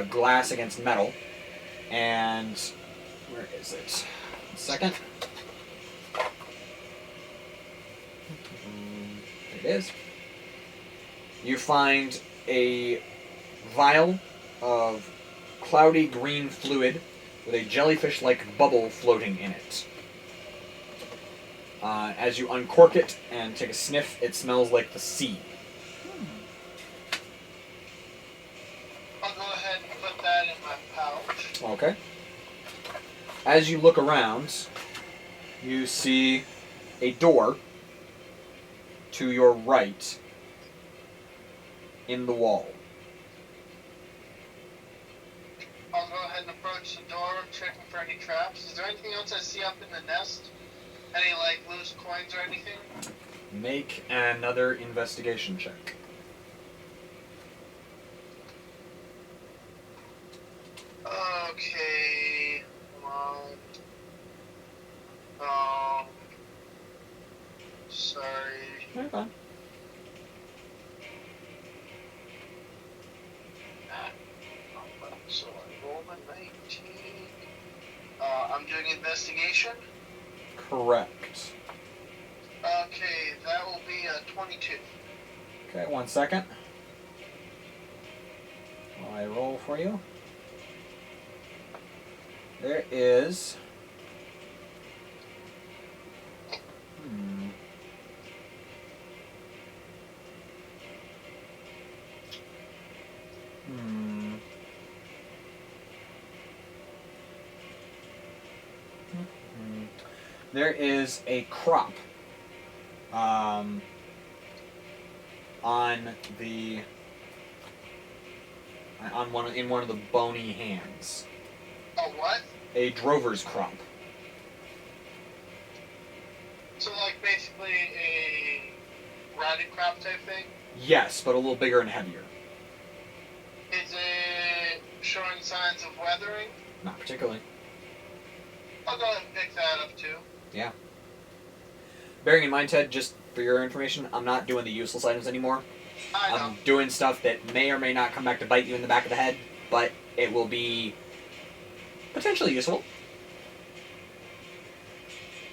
glass against metal. And where is it? A second. There it is. You find a vial of cloudy green fluid with a jellyfish-like bubble floating in it. As you uncork it and take a sniff, it smells like the sea. I'll go ahead and put that in my pouch. Okay. As you look around, you see a door to your right in the wall. I'll go ahead and approach the door, checking for any traps. Is there anything else I see up in the nest? Any, like, loose coins or anything? Make another investigation check. Okay. Come on. Sorry. Very fine. So I rolled a 19. I'm doing investigation. Correct. Okay, that will be a 22. Okay, 1 second. While I roll for you. There is. Hmm. Hmm. Hmm. There is a crop on the in one of the bony hands. Oh, what? A drover's crop. So, like, basically a riding crop type thing? Yes, but a little bigger and heavier. Is it showing signs of weathering? Not particularly. I'll go ahead and pick that up too. Yeah. Bearing in mind, Ted, just for your information, I'm not doing the useless items anymore. I know. I'm doing stuff that may or may not come back to bite you in the back of the head, but it will be potentially useful.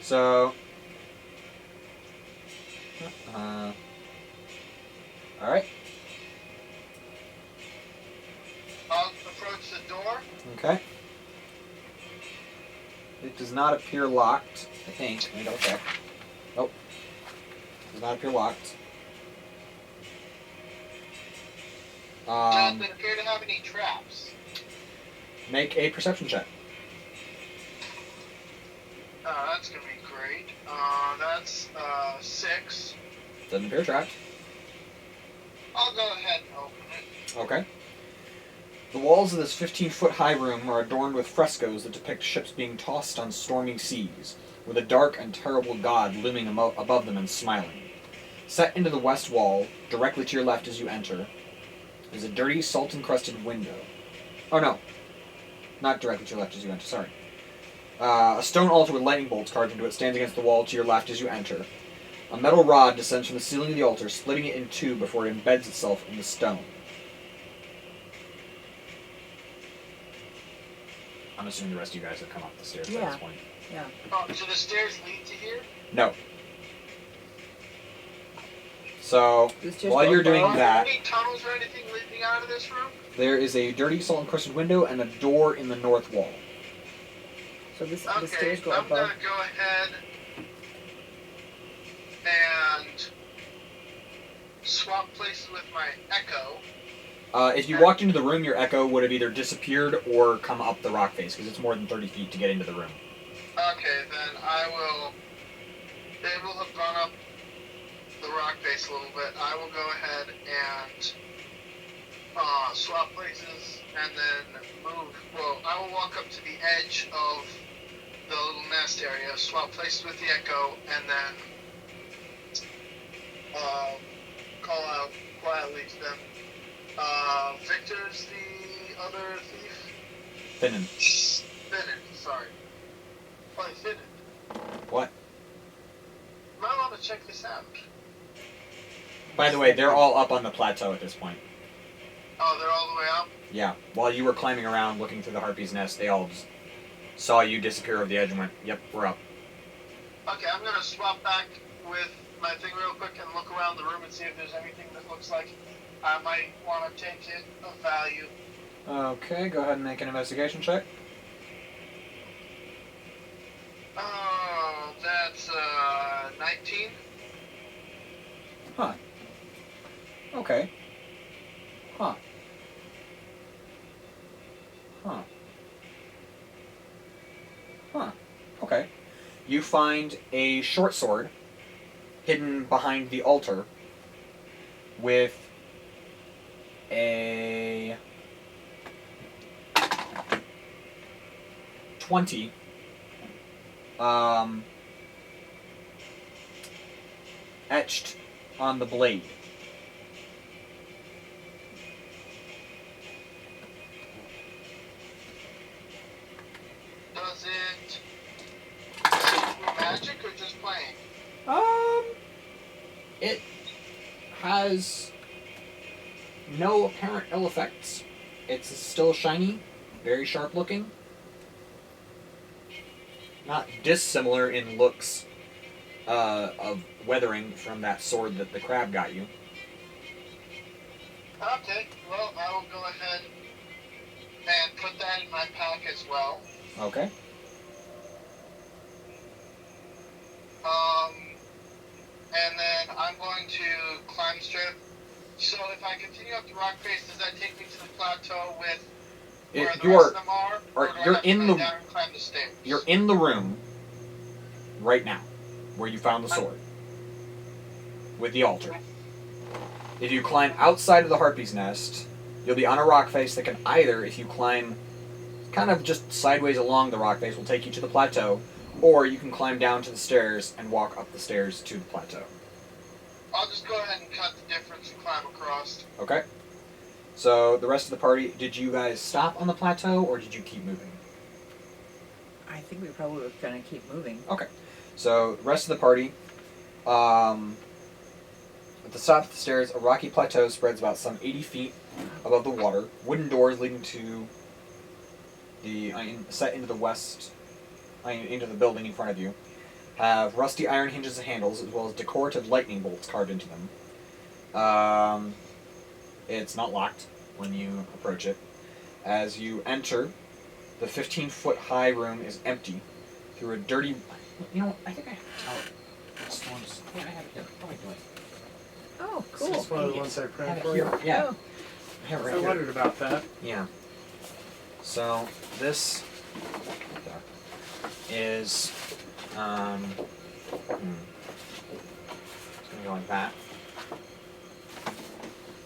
So, all right. I'll approach the door. Okay. It does not appear locked, I think. Let me double check. Nope. Does not appear locked. Does it appear to have any traps? Make a perception check. That's gonna be great. That's 6. Doesn't appear trapped. I'll go ahead and open it. Okay. The walls of this 15-foot high room are adorned with frescoes that depict ships being tossed on stormy seas, with a dark and terrible god looming above them and smiling. Set into the west wall, directly to your left as you enter, is a dirty, salt-encrusted window. Oh no. Not directly to your left as you enter, sorry. A stone altar with lightning bolts carved into it stands against the wall to your left as you enter. A metal rod descends from the ceiling of the altar, splitting it in two before it embeds itself in the stone. I'm assuming the rest of you guys have come up the stairs at this point. Yeah. Oh, so the stairs lead to here? No. So, It's just while you're doing Are that, there any tunnels or anything leading out of this room? there is a dirty, salt-encrusted window and a door in the north wall. So the Okay, stairs go I'm above. gonna go ahead and swap places with my Echo. If you walked into the room, your echo would have either disappeared or come up the rock face, because it's more than 30 feet to get into the room. Okay, then I will. They will have gone up the rock face a little bit. I will go ahead and swap places and then move. Well, I will walk up to the edge of the little nest area, swap places with the Echo, and then call out quietly to them. Victor's the other thief? Finnan. Finnan, sorry. Oh, Finnan. What? Am I allowed to check this out? By the way, they're all up on the plateau at this point. Oh, they're all the way up? Yeah. While you were climbing around looking through the harpy's nest, they all just saw you disappear over the edge and went, yep, we're up. Okay, I'm gonna swap back with my thing real quick and look around the room and see if there's anything that looks like I might want to take it of value. Okay, go ahead and make an investigation check. Oh, that's 19. Huh. Okay. Huh. Huh. Huh. Okay. You find a short sword hidden behind the altar with a 20 etched on the blade. Does it do magic or just plain? It has no apparent ill effects. It's still shiny, very sharp looking. Not dissimilar in looks of weathering from that sword that the crab got you. Okay, well, I will go ahead and put that in my pack as well. Okay. And then I'm going to climb straight up. So if I continue up the rock face, does that take me to the plateau with where the rest of them are? Or do I you're have to in lay the down and climb the stairs? You're in the room right now where you found the sword with the altar. If you climb outside of the harpy's nest, you'll be on a rock face that can either, if you climb kind of just sideways along the rock face, will take you to the plateau, or you can climb down to the stairs and walk up the stairs to the plateau. I'll just go ahead and cut the difference and climb across. Okay? So, the rest of the party, did you guys stop on the plateau, or did you keep moving? I think we probably were gonna keep moving. Okay. So, the rest of the party, at the top of the stairs, a rocky plateau spreads about some 80 feet above the water. Wooden doors leading to the set into the west, into the building in front of you, have rusty iron hinges and handles, as well as decorative lightning bolts carved into them. It's not locked when you approach it. As you enter, the 15-foot high room is empty. Through a dirty... You know, I think I have to tell it. Storms. Yeah, I have it here. Oh, wait, wait. Oh, cool. This is one of the ones I I have printed it for you. here. Yeah. Oh. I have it right I here. wondered about that. Yeah. So this is It's gonna go like that.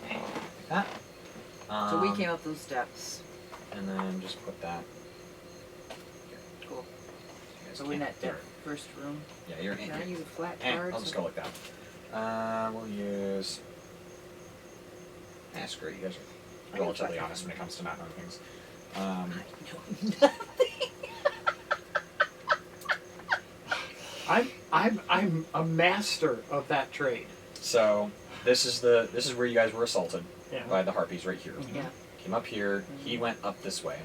Like that. So we came up those steps. And then just put that. Cool. You guys So we're in can't that hear it. first room. Yeah, you're in. Can I use a flat And card? I'll just go like that. We'll use. Screw it, you guys are relatively honest when it comes to not knowing things. I know nothing. I'm a master of that trade. So this is where you guys were assaulted Yeah. by the harpies right here. Yeah. Came up here. He went up this way.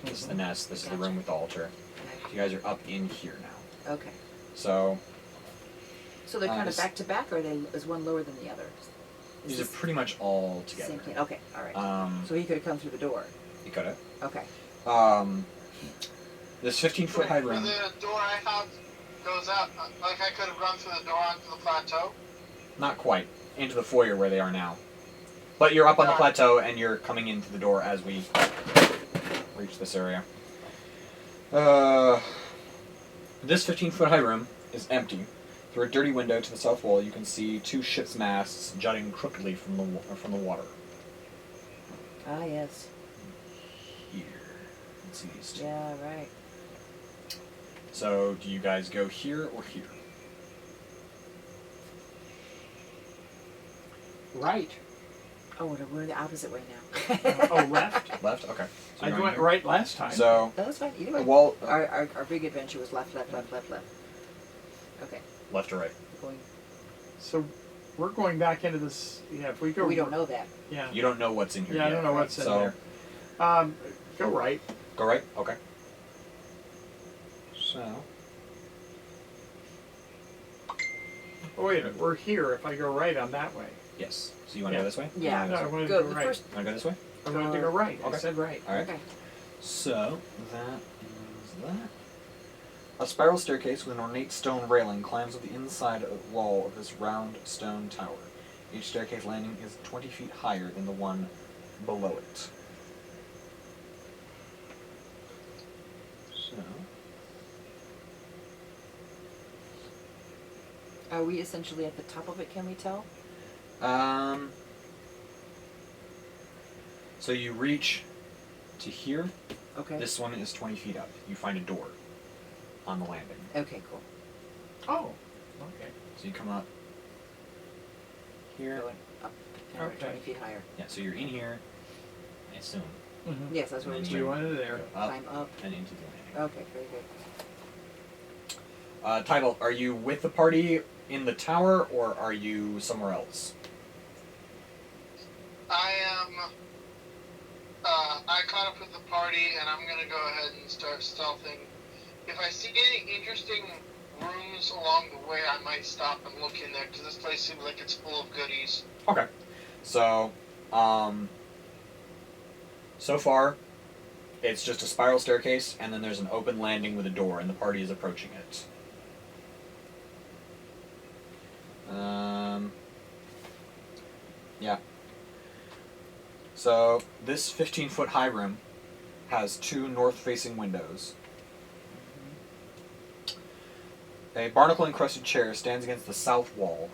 This is the nest. This is the room with the altar. You guys are up in here now. Okay. So So they're kind of this- back to back, or is one lower than the other? Is these are this pretty much all the together. same thing? Okay. All right. So So he could have come through the door. you could have. Okay. This 15-foot high Where room. the door I have goes out, like I could have run through the door onto the plateau. Not quite into the foyer where they are now, but you're up on the plateau and you're coming into the door as we reach this area. This 15-foot high room is empty. Through a dirty window to the south wall, you can see two ship's masts jutting crookedly from the water. Ah, yes. Here, let's see these two. Yeah. Right. So, do you guys go here or here? Right. Oh, we're the opposite way now. Oh, left. Left. Okay. So I you're going went here. right last time. So, No, that's fine. Either way. well, Our big adventure was left. Okay. left or right? We're going. So we're going back into this. Yeah, if we go. We don't know that. Yeah. You don't know what's in here Yeah, yet. I don't know what's in So- there. Go right. Go right? Okay. So, Oh, wait a minute. We're here. If I go right, I'm that way. yes. So you want to Yeah. go this way? Yeah. No, I wanted to Go go the right. first. Want to go this way? I wanted to go right. I Okay. said right. All right. Okay. So, that is that. A spiral staircase with an ornate stone railing climbs up the inside wall of this round stone tower. Each staircase landing is 20 feet higher than the one below it. So, Are we essentially at the top of it? Can we tell? so you reach to here. Okay. This one is 20 feet up. You find a door on the landing. Okay. Cool. Oh. Okay. So you come up here. Going up. And we're Okay. 20 feet higher. Yeah, so you're in here, I assume. Mm-hmm. Yes, that's what And we then You do. wanted there. Go up Climb up. and into the landing. Okay. Very good. Thibelth, are you with the party in the tower, or are you somewhere else? I am. I caught up with the party, and I'm gonna go ahead and start stealthing. If I see any interesting rooms along the way, I might stop and look in there because this place seems like it's full of goodies. Okay. So, so far, it's just a spiral staircase, and then there's an open landing with a door, and the party is approaching it. Yeah. So, this 15-foot high room has two north-facing windows. A barnacle-encrusted chair stands against the south wall.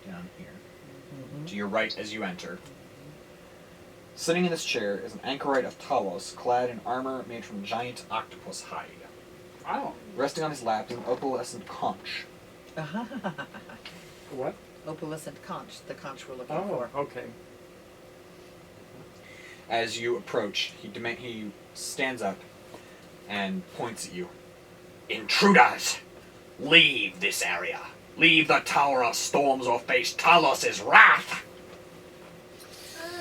Down here. To your right as you enter. Sitting in this chair is an anchorite of Talos, clad in armor made from giant octopus hide. Wow. Resting on his lap is an opalescent conch. What? Opalescent conch. The conch we're looking Oh. for. Okay. As you approach, he stands up and points at you. Intruders! Leave this area! Leave the Tower of Storms or face Talos' wrath!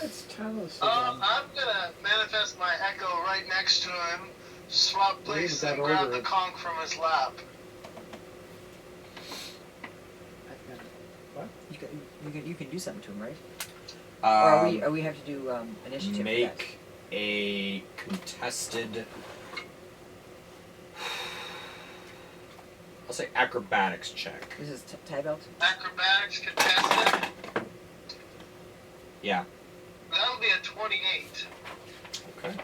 It's Talos I'm again. gonna manifest my echo right next to him, swap places, that and grab order. the conch from his lap. I've got it. What? You can do something to him, right? Um, Or we have to do initiative? for that? Make a contested... I'll say acrobatics check. This is Thibelth. Acrobatics contested. Yeah. That'll be a 28. Okay.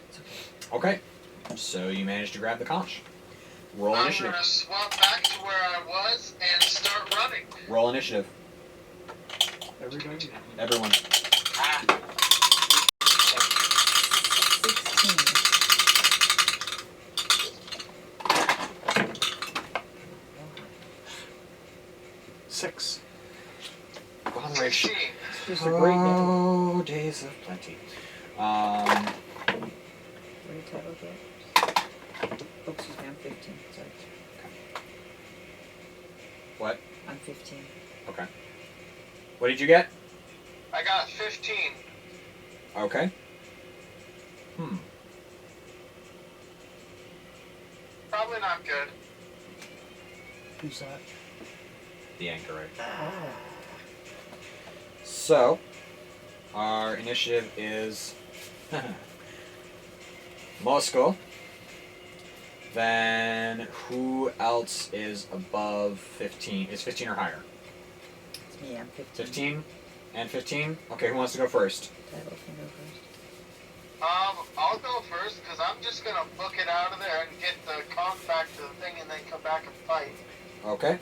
It's okay. Okay. So you managed to grab the conch. Roll I'm initiative. gonna swap back to where I was and start running. Roll initiative. Everybody. Everyone. Ah, 6. Botheration. 16. It's just a great day. Oh, days of plenty. What did Tyler get? Oh, excuse me, I'm 15. Sorry. What? I'm 15. Okay. What did you get? I got 15. Okay. Probably not good. Who's that? The anchorite. Oh. So, our initiative is Moscow. Then who else is above 15? Is 15 or higher? It's me, I'm 15. 15 and 15? Okay, who wants to go first? Tyler can go first. I'll go first because I'm just gonna book it out of there and get the conch back to the thing and then come back and fight. Okay.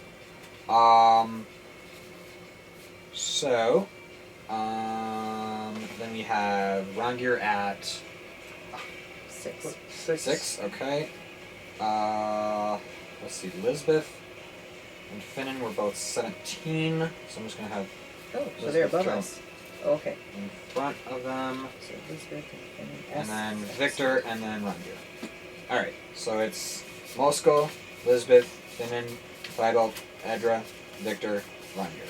So, then we have Rangir at 6. 6. Okay. Let's see. Lisbeth and Finnan were both 17. So I'm just gonna have Oh, so they're above go us. Oh, okay. in front of them, So Elizabeth and and then S. Victor, and then Rangir. All right. So it's Moscow, Lisbeth, Finnan, Thibelth, Edra, Victor, Rangir.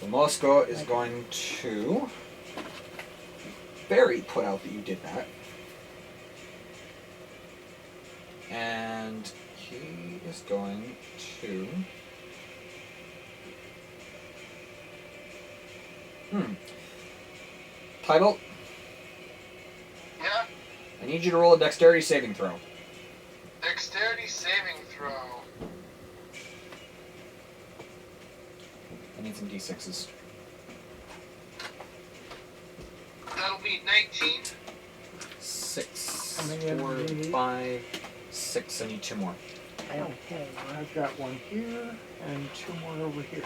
So Moscow is going to very put out that you did that. And he is going to Thibelth, Yeah? I need you to roll a dexterity saving throw. Dexterity saving throw. I need some d6s. That'll be 19. 6, How many of them 4, do you need? 5, 6. I need 2 more. I don't Okay, I've got one here and 2 more over here.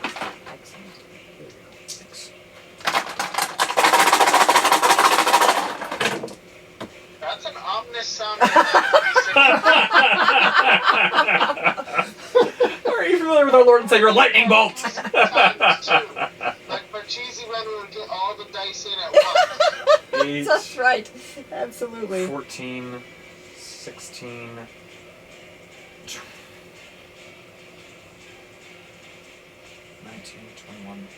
Excellent. There you go. 6. That's an ominous sounding. Are you familiar with our Lord and Savior, Lightning Bolt? Times 2. Like Marchese when we would get all the dice in at once. 8, That's right. Absolutely. 14, 16, 19, 21.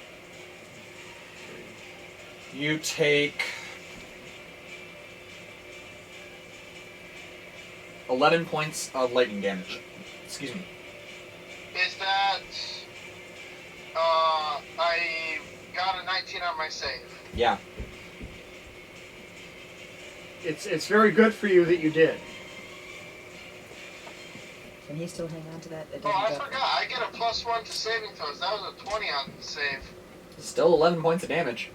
You take 11 points of lightning damage. Excuse me. Is that... I got a 19 on my save. Yeah. It's very good for you that you did. Can he still hang on to that? It Oh, I doesn't go- forgot. I get a +1 to saving throws. That was a 20 on the save. Still 11 points of damage.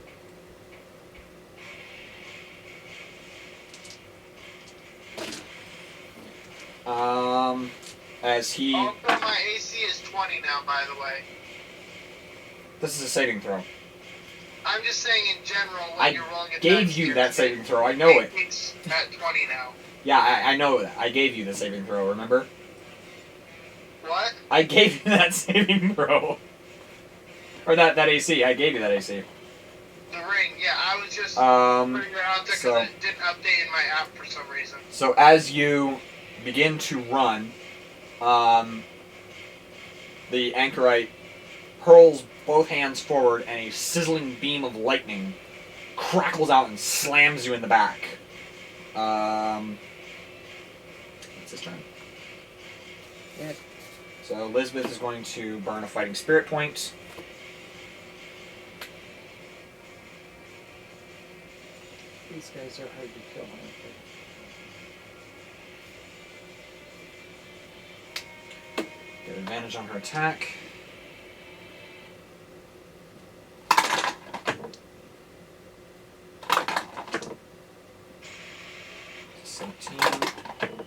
As he... Also, my AC is 20 now, by the way. This is a saving throw. I'm just saying in general when I you're rolling a gave dice, you your that saving throw. I know it. It's at 20 now. Yeah, I know that. I gave you the saving throw, remember? What? I gave you that saving throw. Or that AC. I gave you that AC. The ring, yeah, I was just putting it out there because so- it didn't update in my app for some reason. So as you begin to run, the anchorite hurls both hands forward and a sizzling beam of lightning crackles out and slams you in the back. It's his turn. Good. So Elizabeth is going to burn a fighting spirit point. These guys are hard to kill, aren't Get advantage on her attack. 17.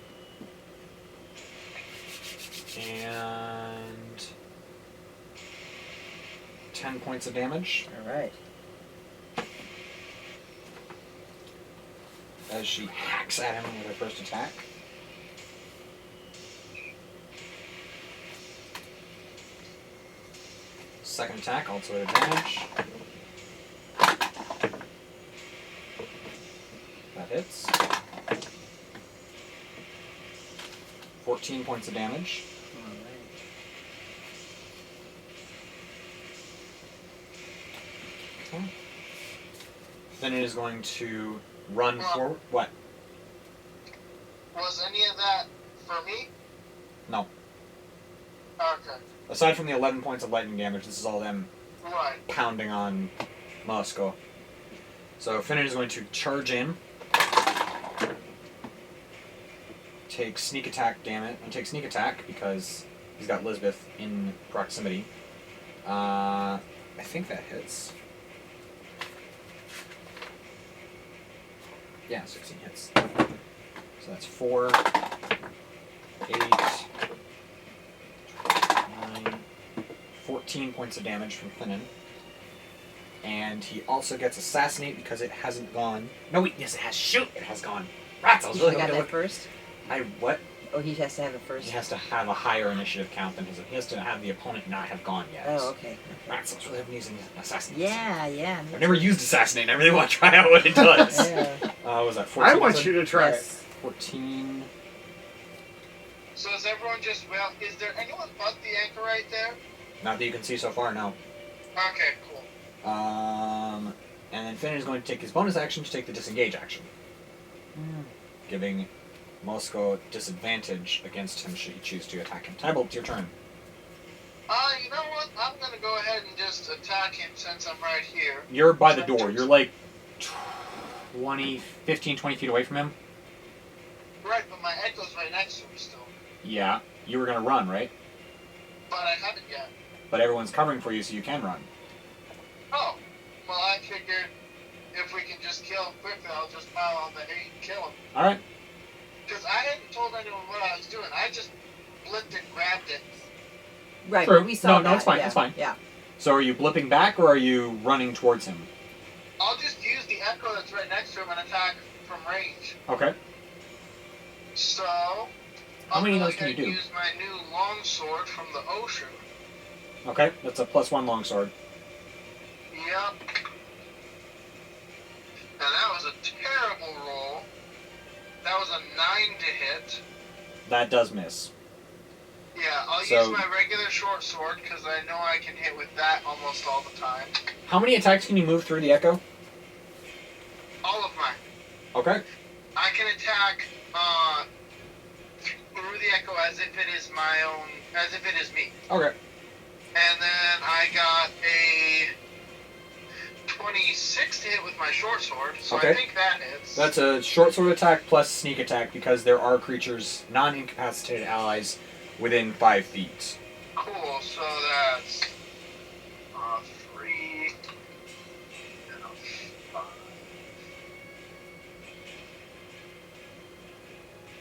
And 10 points of damage All right. as she hacks at him with her first attack. Second attack, also at advantage. That hits. 14 points of damage. All right. Okay. Then it is going to run forward. What? Was any of that for me? No. Okay. Aside from the 11 points of lightning damage, this is all them Right. pounding on Moscow. So Finnan is going to charge in. Take sneak attack damage. And take sneak attack because he's got Lisbeth in proximity. I think that hits. Yeah, 16 hits. So that's 4, 8, 9, 14 points of damage from Finnan. And he also gets Assassinate because it hasn't gone. No, wait, yes, it has. Shoot! It has gone. Rats, I was You really got going to that look. first? What? Oh, he has to have it first. He has to have a higher initiative count than his. He has to have the opponent not have gone yet. Oh, okay. Rats, I was really hoping using Assassinate. Yeah, yeah. I've never used Assassinate, and I really want to try out what it does. Yeah. What was that, 14? I want you to try it. Yes. 14. So is everyone just well? Is there anyone but the anchor right there? Not that you can see so far, no. Okay, cool. And then Finn is going to take his bonus action to take the disengage action, Mm. giving Moscow disadvantage against him should he choose to attack him. Thibelth, it's your turn. You know what? I'm gonna go ahead and just attack him since I'm right here. You're by the door. You're like 15, 20 feet away from him. Right, but my echo's right next to me still. Yeah. You were going to run, right? But I haven't yet. But everyone's covering for you, so you can run. Oh, well, I figured if we can just kill him quickly, I'll just pile on the 8 and kill him. Alright. Because I hadn't told anyone what I was doing. I just blipped and grabbed it. Right, True. we saw No, that. it's fine, Yeah. it's fine. Yeah. So are you blipping back, or are you running towards him? I'll just use the echo that's right next to him and attack from range. Okay. So, How many of I'll those can you do? use my new longsword from the ocean. Okay, that's a +1 longsword. Yep. And that was a terrible roll. That was a 9 to hit. That does miss. Yeah, I'll So- use my regular short sword because I know I can hit with that almost all the time. How many attacks can you move through the echo? All of mine. Okay. I can attack through the echo as if it is my own, as if it is me. Okay. And then I got a 26 to hit with my short sword, so Okay. I think that hits. That's a short sword attack plus sneak attack because there are creatures, non-incapacitated allies, within 5 feet. Cool, so that's 3 and a 5.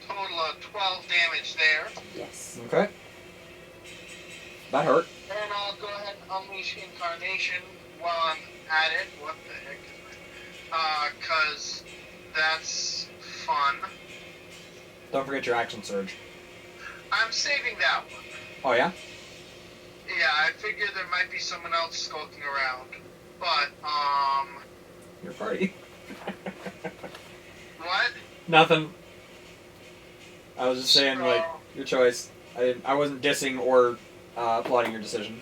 Total of 12 damage there. Yes. Okay. That hurt. And I'll go ahead and unleash Incarnation while I'm at it. What the heck is that? Because that's fun. Don't forget your action surge. I'm saving that one. Oh yeah? Yeah, I figured there might be someone else skulking around. But, Your party. what? Nothing. I was just saying, So- like, your choice. I wasn't dissing or applauding your decision.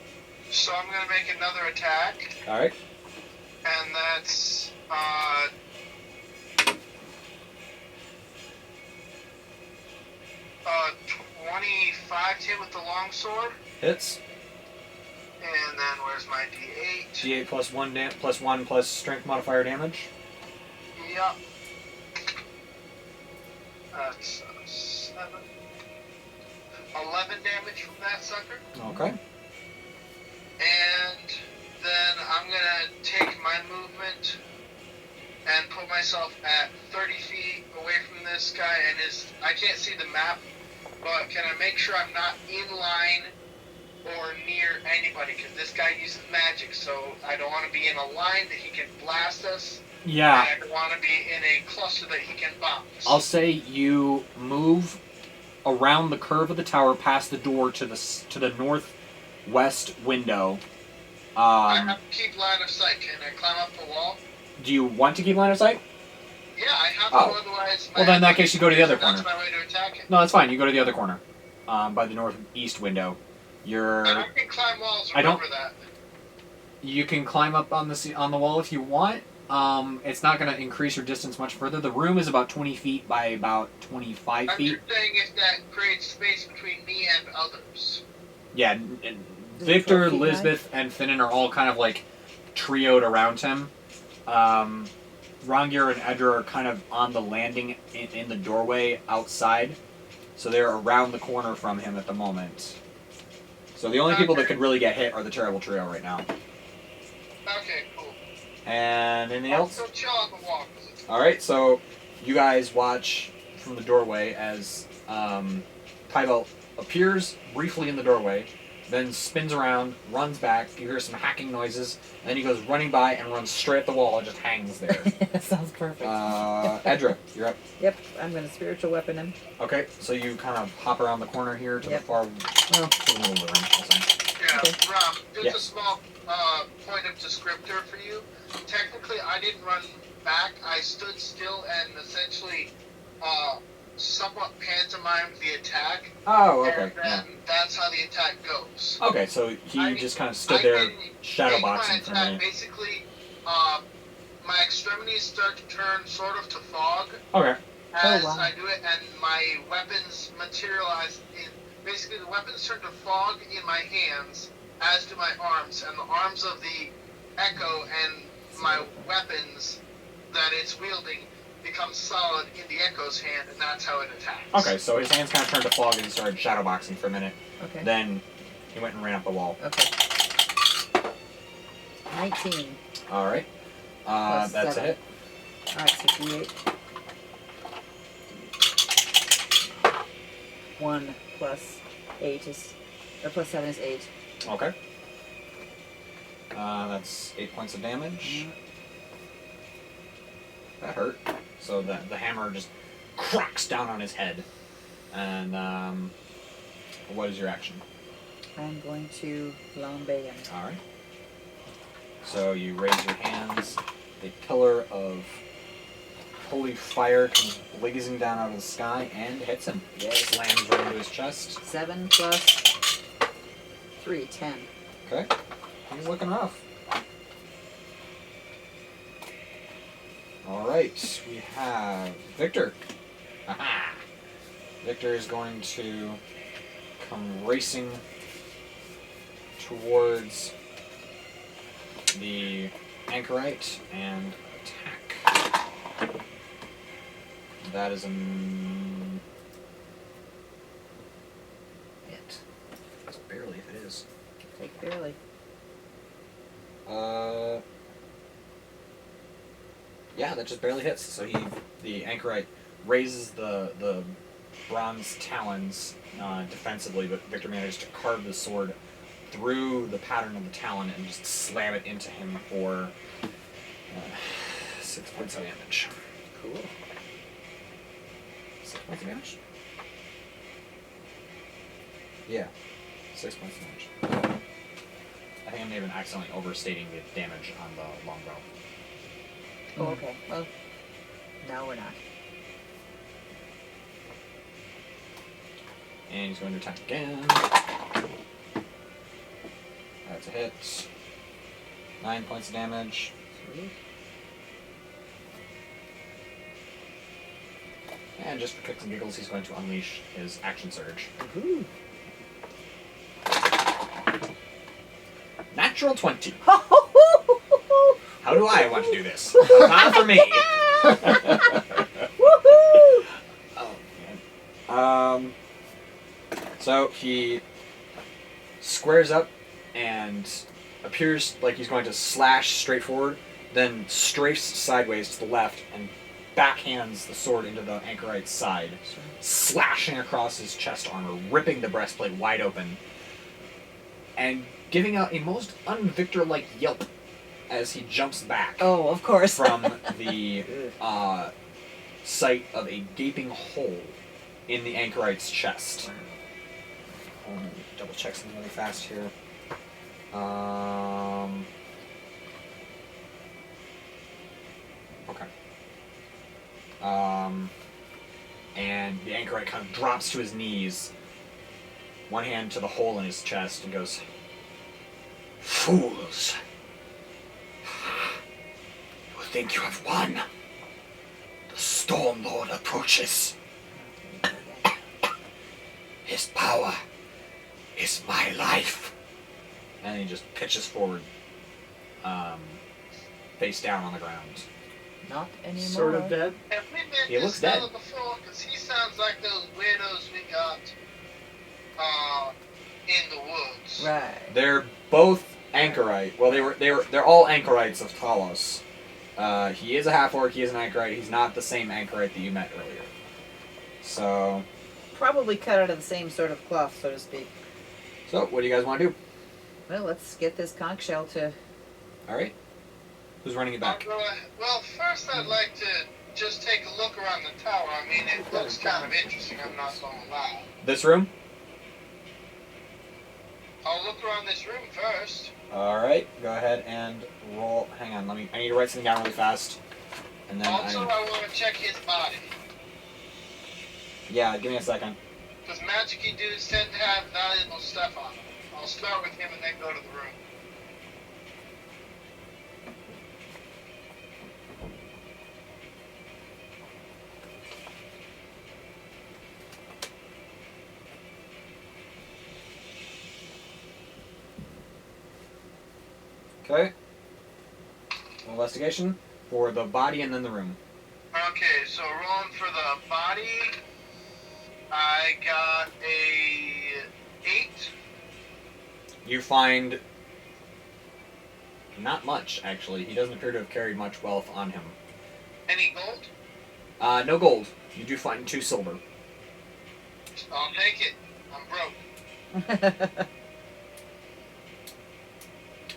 So I'm gonna make another attack, Alright. and that's, 25 to hit with the longsword. Hits. And then where's my D8? D8 plus 1 plus strength modifier damage. Yep. That's 7. 11 damage from that sucker. Okay. And then I'm gonna take my movement and put my myself at 30 feet away from this guy, and I can't see the map, but can I make sure I'm not in line or near anybody? Because this guy uses magic, so I don't want to be in a line that he can blast us. Yeah. And I don't want to be in a cluster that he can bounce. I'll say you move around the curve of the tower, past the door to the northwest window. I have to keep line of sight. Can I climb up the wall? Do you want to keep line of sight? Yeah, I have to. Oh. Otherwise, Well, then in that case, you go to the other corner. That's my way to attack it. No, that's fine. You go to the other corner, by the northeast window. And I can climb walls. I don't- Remember that. You can climb up on the wall if you want. It's not going to increase your distance much further. The room is about 20 feet by about 25 I'm feet. just saying if that creates space between me and others. Yeah, and Victor, 12 feet high? Lisbeth, and Finnan are all kind of like trioed around him. Rongir and Edra are kind of on the landing in the doorway outside, so they're around the corner from him at the moment. So the only people that could really get hit are the Terrible Trio right now. Okay, cool. And anything I'll else? still chill on the wall. Alright, so you guys watch from the doorway as Thibelth appears briefly in the doorway, then spins around, runs back, you hear some hacking noises, and then he goes running by and runs straight at the wall and just hangs there. That sounds perfect. Edra, you're up. Yep, I'm going to spiritual weapon him. Okay, so you kind of hop around the corner here to Yep. the far, well, to the middle of the room, I'll say. Yeah, Okay. Rob, just Yeah. a small point of descriptor for you. Technically, I didn't run back. I stood still and essentially somewhat pantomimed the attack. Oh, okay. And then that's how the attack goes. Yeah. Okay, so he I- just kind of stood I there can shadow make my boxing for a attack minute. basically, my extremities start to turn sort of to fog Okay. as wow. I do it, and my weapons materialize in. Basically, the weapons turn to fog in my hands, as do my arms, and the arms of the Echo and my weapons that it's wielding become solid in the Echo's hand, and that's how it attacks. Okay, so his hands kind of turned to fog and he started shadow boxing for a minute. Okay. Then he went and ran up the wall. Okay. 19. Alright. Plus That's a 7. hit. Alright, so D8. 1 plus 8 is, or plus 7 is 8. Okay. That's 8 points of damage. That hurt. So the hammer just cracks down on his head. And what is your action? I'm going to flambe him. Alright. So you raise your hands. A pillar of holy fire comes blazing down out of the sky and hits him. Slams right into his chest. 7 plus 3, 10. Okay. He's looking rough. Alright, we have Victor. Aha! Victor is going to come racing towards the anchorite and attack. That is a hit. That's barely if it is. Take barely. Yeah, that just barely hits. So the anchorite raises the bronze talons defensively, but Victor manages to carve the sword through the pattern of the talon and just slam it into him for 6 points of damage. Cool. 6 points of damage? Yeah, 6 points of damage. I think I may have been accidentally overstating the damage on the longbow. Oh, okay. Well, no, we're not. And he's going to attack again. That's a hit. 9 points of damage. Sweet. And just for kicks and giggles, he's going to unleash his action surge. Woohoo. Natural 20. How do I want to do this? Not for me. Woohoo! Oh, man. So he squares up and appears like he's going to slash straight forward, then strafes sideways to the left and backhands the sword into the anchorite's side, slashing across his chest armor, ripping the breastplate wide open, and giving out a most un-Victor-like yelp as he jumps back Oh, of course. from the sight of a gaping hole in the anchorite's chest. Hold on, let me double check something really fast here. Okay. And the anchorite kind of drops to his knees, one hand to the hole in his chest, and goes, "Fools! You think you have won? The Storm Lord approaches. His power is my life." And he just pitches forward, face down on the ground. Not anymore. Sort of dead. Have we met He looks this dead. fella before? Because he sounds like those weirdos we got in the woods. Right. They're both anchorite. Well, they're all anchorites of Talos. He is a half-orc. He is an anchorite. He's not the same anchorite that you met earlier. So, Probably cut out of the same sort of cloth, so to speak. what do you guys want to do? Well, let's get this conch shell to... All right. Who's running it back? Well, first I'd like to just take a look around the tower. I mean, it looks kind of interesting, I'm not going to lie. This room. I'll look around this room first. All right. Go ahead and roll. Hang on. I need to write something down really fast. And then Also, I want to check his body. Yeah. Give me a second. Because magic-y dudes tend to have valuable stuff on them. I'll start with him and then go to the room. Okay. Investigation for the body and then the room. Okay, so rolling for the body, I got a 8. You find not much, actually. He doesn't appear to have carried much wealth on him. Any gold? No gold. You do find 2 silver. I'll take it. I'm broke.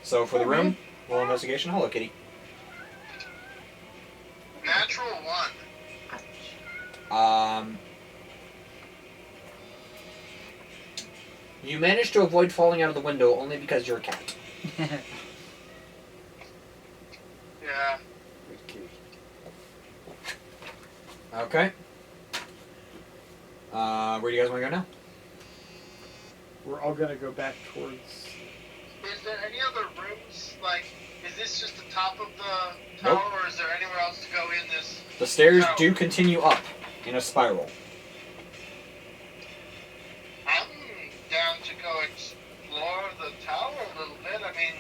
So for the room, roll investigation. Hello, kitty. Natural 1. You managed to avoid falling out of the window only because you're a cat. Yeah. Okay. Where do you guys want to go now? We're all gonna go back towards. Is there any other rooms? Like, is this just the top of the tower, Nope. or is there anywhere else to go in this? The stairs tower? do continue up in a spiral. I'm down to go explore the tower a little bit. I mean,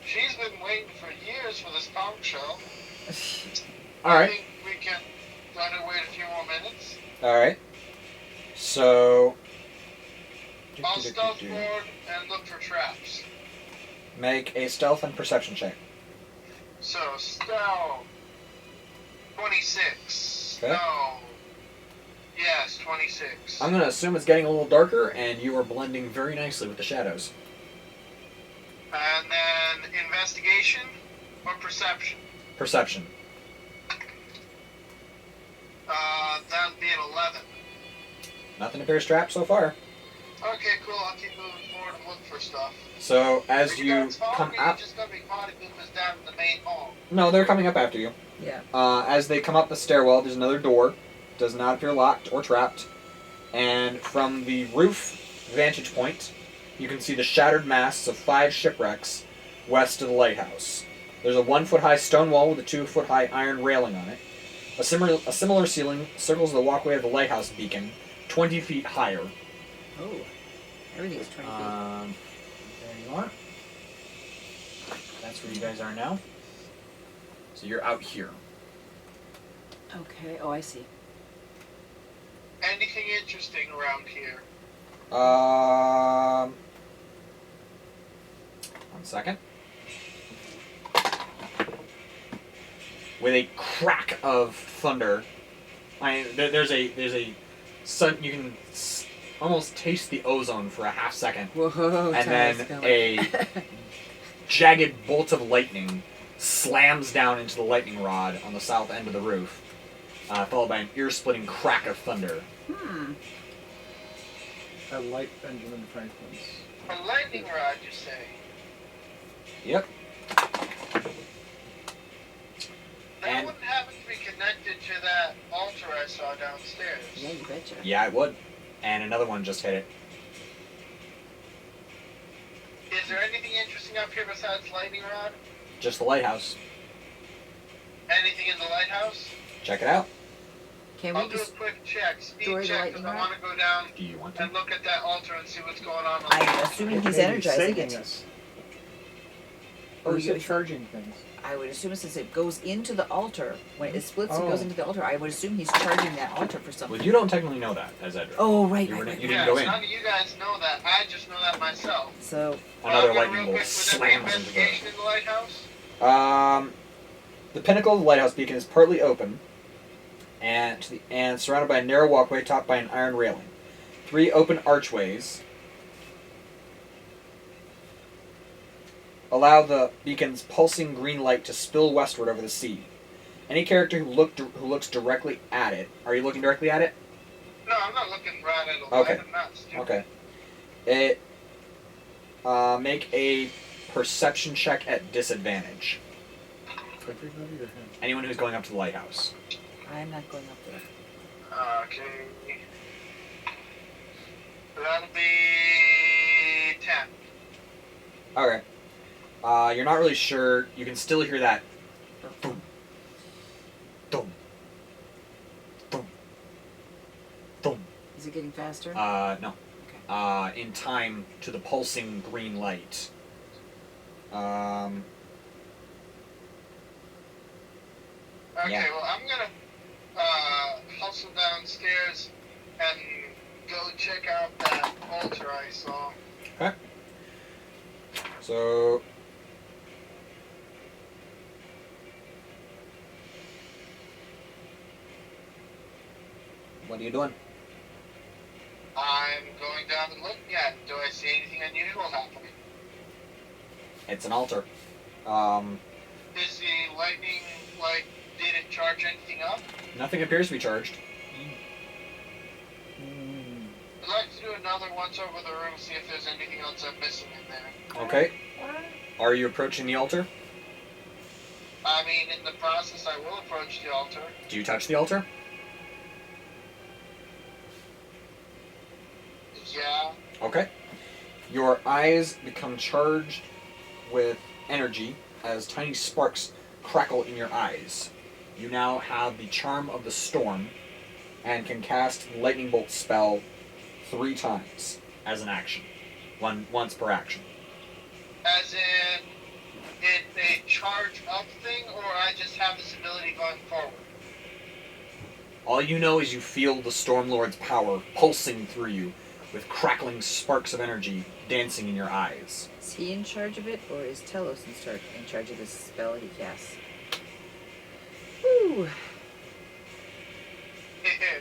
she's been waiting for years for this conch shell. All I right. think we can let her wait a few more minutes. All right. So. I'll stealth forward and look for traps. Make a stealth and perception check. So, stealth. 26. Okay. No. Yes, 26. I'm going to assume it's getting a little darker, and you are blending very nicely with the shadows. And then investigation or perception? Perception. That'd be an 11. Nothing appears trapped so far. Okay, cool. I'll keep moving forward and look for stuff. So as Are you guys come following me? up, Just gonna be body movements down in the main hall. no, they're coming up after you. Yeah. As they come up the stairwell, there's another door. Does not appear locked or trapped. And from the roof vantage point, you can see the shattered masts of 5 shipwrecks west of the lighthouse. There's a 1-foot-high stone wall with a 2-foot-high iron railing on it. A similar ceiling circles the walkway of the lighthouse beacon, 20 feet higher. Oh. Everything's 20 feet. There you are. That's where you guys are now. So you're out here. Okay. Oh, I see. Anything interesting around here? 1 second. with a crack of thunder. There's a sun. You can almost taste the ozone for a half second, Whoa, and then a jagged bolt of lightning slams down into the lightning rod on the south end of the roof, followed by an ear-splitting crack of thunder. I like Benjamin Franklin's. A lightning rod, you say? Yep. That And- wouldn't happen to be connected to that altar I saw downstairs. Yeah, you betcha. Yeah, I would. And another one just hit it. Is there anything interesting up here besides lightning rod? Just the lighthouse. Anything in the lighthouse? Check it out. Can we I'll do a just? quick check, speed destroy the check, lightning because I rod? want to go down Do you want to? and look at that altar and see what's going on. I'm assuming he's Maybe energizing saving it. us. Oh, Or is you- it charging things? I would assume since it goes into the altar, when it splits and goes Oh. into the altar, I would assume he's charging that altar for something. Well, you don't technically know that as Edric. Oh, right, You right, were- right. you right. didn't go in. None of you guys know that. I just know that myself. So, Another Well, lightning real bolt quick, would there be slams into investigation in the lighthouse? the pinnacle of the lighthouse beacon is partly open, and surrounded by a narrow walkway topped by an iron railing. 3 open archways allow the beacon's pulsing green light to spill westward over the sea. Any character who looks directly at it. Are you looking directly at it? No, I'm not looking right at a Okay. light. I'm not stupid. Okay. It make a perception check at disadvantage. Everybody or him? Anyone who's going up to the lighthouse. I'm not going up there. Okay. That'll be 10. Okay. You're not really sure. You can still hear that. Boom. Boom. Boom. Boom. Is it getting faster? No. Okay. In time to the pulsing green light. Okay, Yeah. well, I'm gonna hustle downstairs and go check out that altar I saw. So. What are you doing? I'm going down and looking at it. Do I see anything unusual happening? It's an altar. Is the lightning, did it charge anything up? Nothing appears to be charged. I'd like to do another once over the room, see if there's anything else I'm missing in there. Okay. Are you approaching the altar? I mean, in the process, I will approach the altar. Do you touch the altar? Yeah. Okay. Your eyes become charged with energy as tiny sparks crackle in your eyes. You now have the charm of the storm and can cast the lightning bolt spell 3 times as an action. Once per action. As in, it's a charge up thing, or I just have this ability going forward? All you know is you feel the Storm Lord's power pulsing through you with crackling sparks of energy dancing in your eyes. Is he in charge of it, or is Talos in charge of this spell he casts? Woo!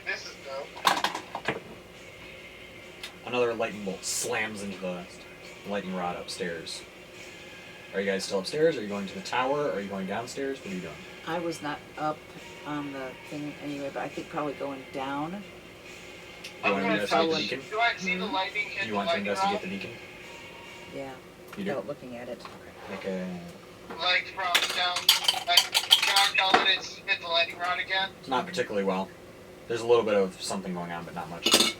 This is dope. Another lightning bolt slams into the lightning rod upstairs. Are you guys still upstairs? Are you going to the tower? Are you going downstairs? What are you doing? I was not up on the thing anyway, but I think probably going down. You want to investigate the follow- beacon? Do I see the lightning hit You the want to lightning investigate rod? the beacon? Yeah. You do? Without looking at it. Make a... Like from down, can I tell that it's hit the lightning rod again? Not particularly well. There's a little bit of something going on, but not much. Okay,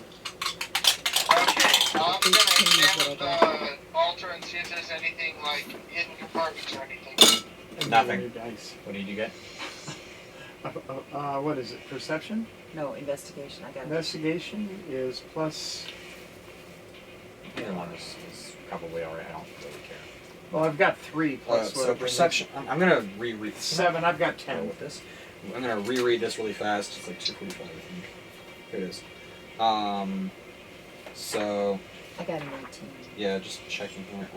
I'm gonna examine the altar and see if there's anything like hidden compartments or anything. And Nothing. your dice. What did you get? What is it? Perception? No, investigation. I got it. Investigation is plus. Either one is probably alright. I don't really care. Well, I've got 3 plus So whatever. perception. I'm gonna reread 7. I've got Go 10. with this. I'm gonna reread this really fast. It's like 245, I think. Here it is. So I got an 18. yeah, just checking here.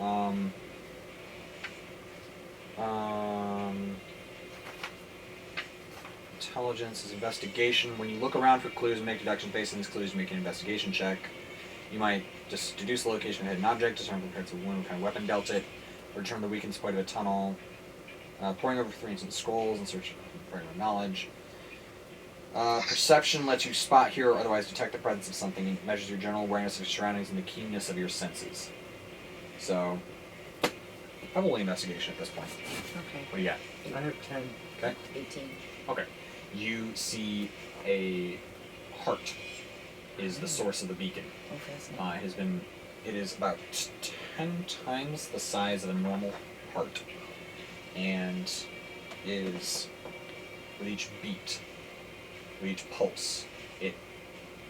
Intelligence is investigation. When you look around for clues and make deductions based on these clues, you make an investigation check. You might just deduce the location of a hidden object, determine the parts of one, what kind of weapon dealt it, or determine the weakened point of a tunnel. Poring over 3 ancient scrolls in search of fragment of knowledge. Perception lets you spot, hear, or otherwise detect the presence of something. It measures your general awareness of your surroundings and the keenness of your senses. So, probably investigation at this point. Okay. What do you got? I have 10. Okay. 18. Okay. You see a heart is the source of the beacon. Oh, fascinating. It is about 10 times the size of a normal heart, and is, with each beat, with each pulse, it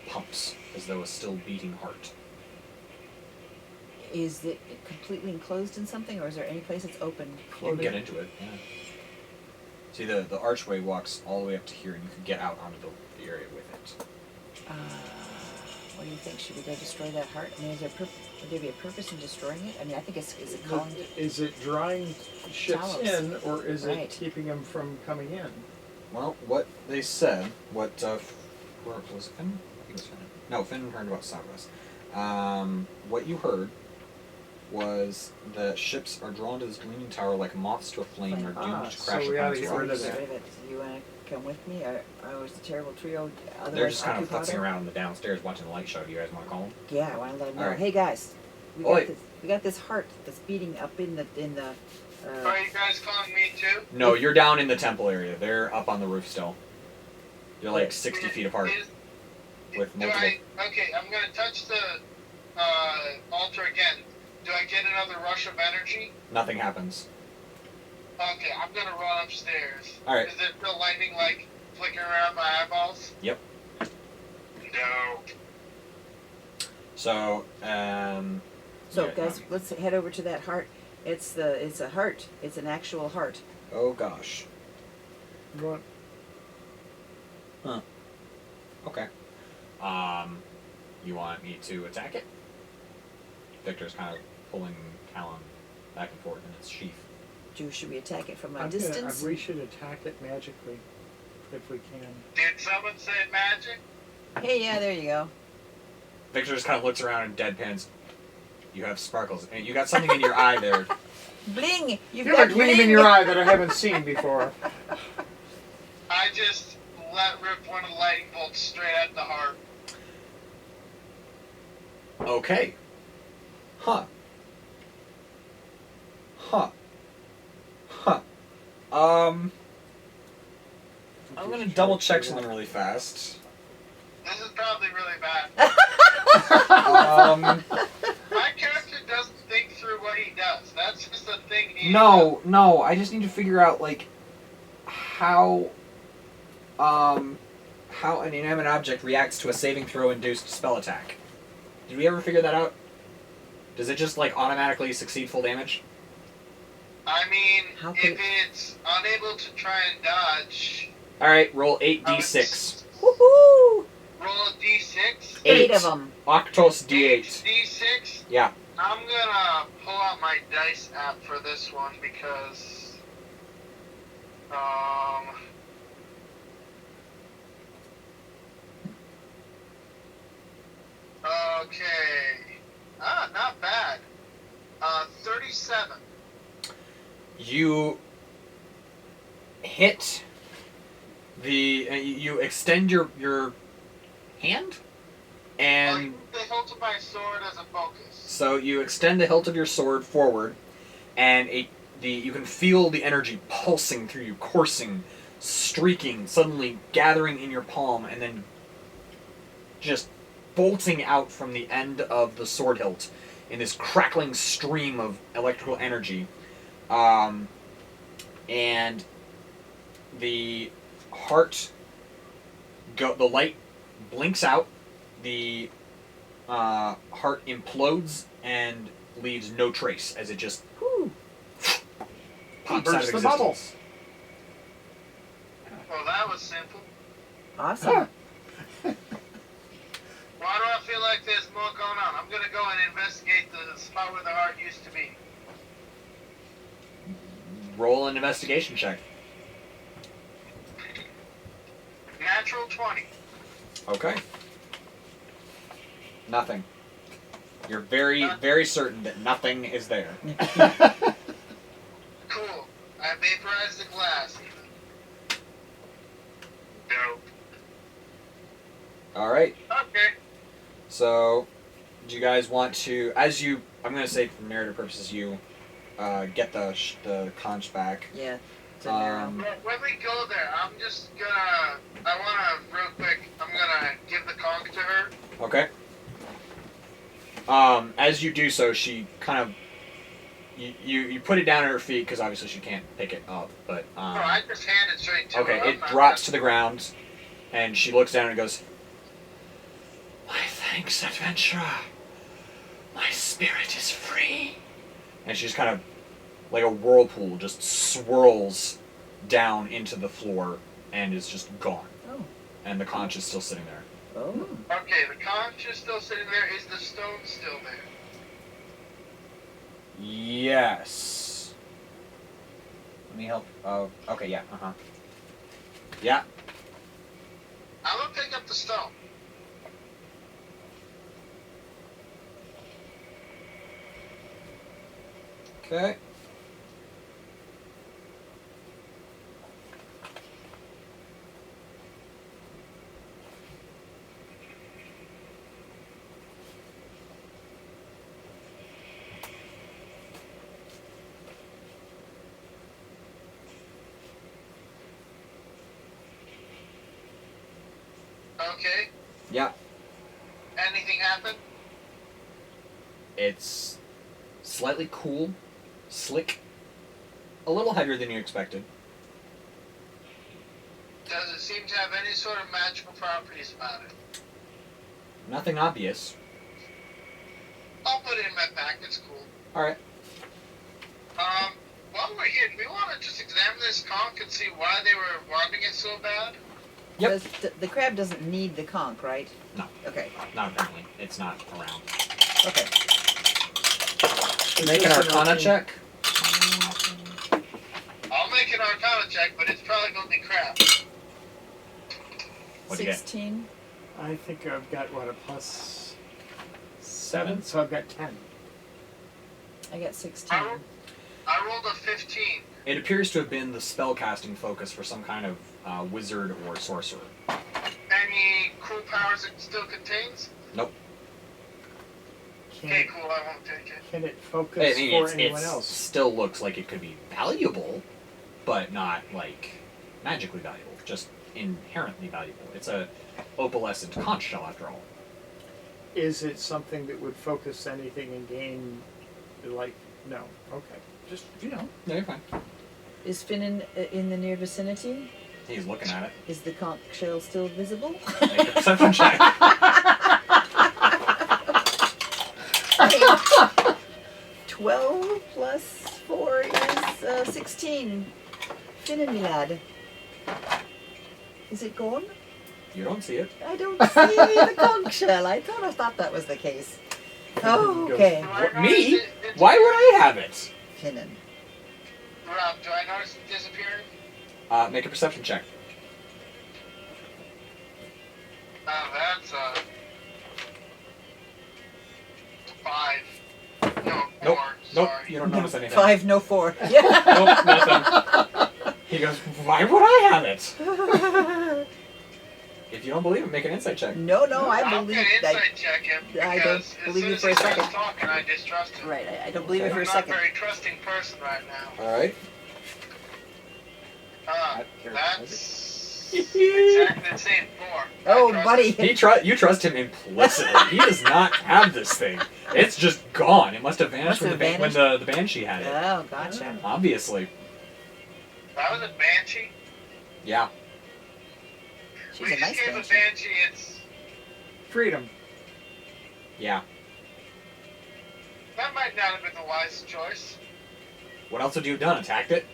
pumps as though a still beating heart. Is it completely enclosed in something, or is there any place it's open? You can Floating? get into it, yeah. See, the archway walks all the way up to here, and you can get out onto the area with it. What do you think? Should we go destroy that heart? I mean, would there be a purpose in destroying it? I mean, I think is it calling? Is it drawing ships Talos. in, or is Right. it keeping them from coming in? Well, what they said, where was it Finn? I think it was Finn. No, Finn heard about Savras. What you heard was that ships are drawn to this gleaming tower like moths to a flame and are doomed to so crash we upon ought its to get rock. rid of Get that. rid of it. You want to come with me? I was the terrible trio. Otherwise They're just kind of occupied? putzing around in the downstairs watching the light show. Do you guys want to call them? Yeah, I want to let them know. Alright. Hey guys, Oi. we got this heart that's beating up in the. Are you guys calling me too? No, you're down in the temple area. They're up on the roof still. You're like 60 feet apart. With multiple. Okay, I'm gonna touch the altar again. Do I get another rush of energy? Nothing happens. Okay, I'm gonna run upstairs. Alright. Is it still lightning like flickering around my eyeballs? Yep. No. So, So yeah, guys, let's head over to that heart. It's a heart. It's an actual heart. oh gosh. What? Okay. You want me to attack it? Victor's kind of pulling Callan back and forth in its sheath. Should we attack it from a distance? We should attack it magically, if we can. Did someone say magic? Hey, yeah, there you go. Victor just kind of looks around and deadpans. You have sparkles. And you got something in your eye there. Bling! You've You have got a gleam bling! in your eye that I haven't seen before. I just let rip one of the lightning bolts straight at the heart. Okay. Huh. Huh. Huh. I'm gonna double check something really fast. This is probably really bad. My character doesn't think through what he does. That's just a thing he No, I just need to figure out, like, how an inanimate object reacts to a saving throw induced spell attack. Did we ever figure that out? Does it just, like, automatically succeed full damage? I mean, How if could- it's unable to try and dodge, Alright, roll 8d6. Woohoo! roll a d6. 8 of them. Octos d8. D6. Yeah. I'm gonna pull out my dice app for this one because, okay. Not bad. 37. You hit the... you extend your hand, I'll and... use the hilt of my sword as a focus. So you extend the hilt of your sword forward, and you can feel the energy pulsing through you, coursing, streaking, suddenly gathering in your palm, and then just bolting out from the end of the sword hilt in this crackling stream of electrical energy. And the heart, the light blinks out, the heart implodes and leaves no trace as it just pops out of Burst the existence. bubbles. Well, that was simple. Awesome. Why do I feel like there's more going on? I'm gonna go and investigate the spot where the heart used to be. Roll an investigation check. natural 20. Okay. Nothing. You're very, very certain that nothing is there. Cool. I vaporized the glass even. Dope. Alright. Okay. So, do you guys want to, I'm going to say for narrative purposes, you get the conch back. Yeah. It's a narrow. When we go there, I'm just gonna, real quick, I'm gonna give the conch to her. Okay. As you do so, she kind of, you put it down at her feet, because obviously she can't pick it up, but, No, I just hand it straight to her. okay, I'm it not drops to the ground, and she looks down and goes, "My thanks, adventurer. My spirit is free." And she's kind of, like a whirlpool, just swirls down into the floor and is just gone. Oh. And the conch is still sitting there. Oh. Okay, the conch is still sitting there. Is the stone still there? Yes. Let me help. Oh, okay, yeah. Yeah. I'm gonna pick up the stone. Okay. Okay. Yeah. Anything happen? It's slightly cool, slick, a little heavier than you expected. Does it seem to have any sort of magical properties about it? Nothing obvious. I'll put it in my pack. It's cool. Alright. While we're here, do we want to just examine this conch and see why they were wanting it so bad? Yep. The crab doesn't need the conch, right? No. Okay. Not apparently. It's not around. Okay. Make an Arcana check. I'll make an Arcana check, but it's probably going to be crap. What'd you get? 16. I think I've got, what, a plus 7, so I've got 10. I got 16. I rolled a 15. It appears to have been the spellcasting focus for some kind of wizard or sorcerer. Any cool powers it still contains? Nope. Okay, cool. I won't take it. Can it focus I mean, for it's anyone else? still looks like it could be valuable, but not like magically valuable. Just inherently valuable. It's a opalescent conch shell, after all. Is it something that would focus anything and gain, like, no? Okay. Just, No, you're fine. Is Finn in the near vicinity? He's looking at it. Is the conch shell still visible? Make a perception check. 12 plus 4 is 16. Finn, me lad. Is it gone? You don't see it. I don't see the conch shell. I thought that was the case. Oh, okay. Do I notice Me? it Why would I have it? Finnan. Rob, do I notice it disappearing? Make a perception check. That's 5. No, 4. Nope. Nope. Sorry. You don't notice anything. 5, no 4. Yeah. Nope. Nothing. He goes, "Why would I have it?" If you don't believe it, make an insight check. No, I I'm believe. gonna insight check him I because don't as believe soon you as for he a starts second. talking, I distrust him. Right, I don't believe it Okay. for a I'm not a second. very trusting person right now. All right. That's exactly the same 4. Oh, I trust buddy. him. You trust him implicitly. He does not have this thing. It's just gone. It must have vanished Must when have when the banshee had it. Oh, gotcha. Obviously. That was a banshee. Yeah. She's We a just nice gave banshee. a banshee its. freedom. Yeah. That might not have been the wisest choice. What else would you have done? Attacked it?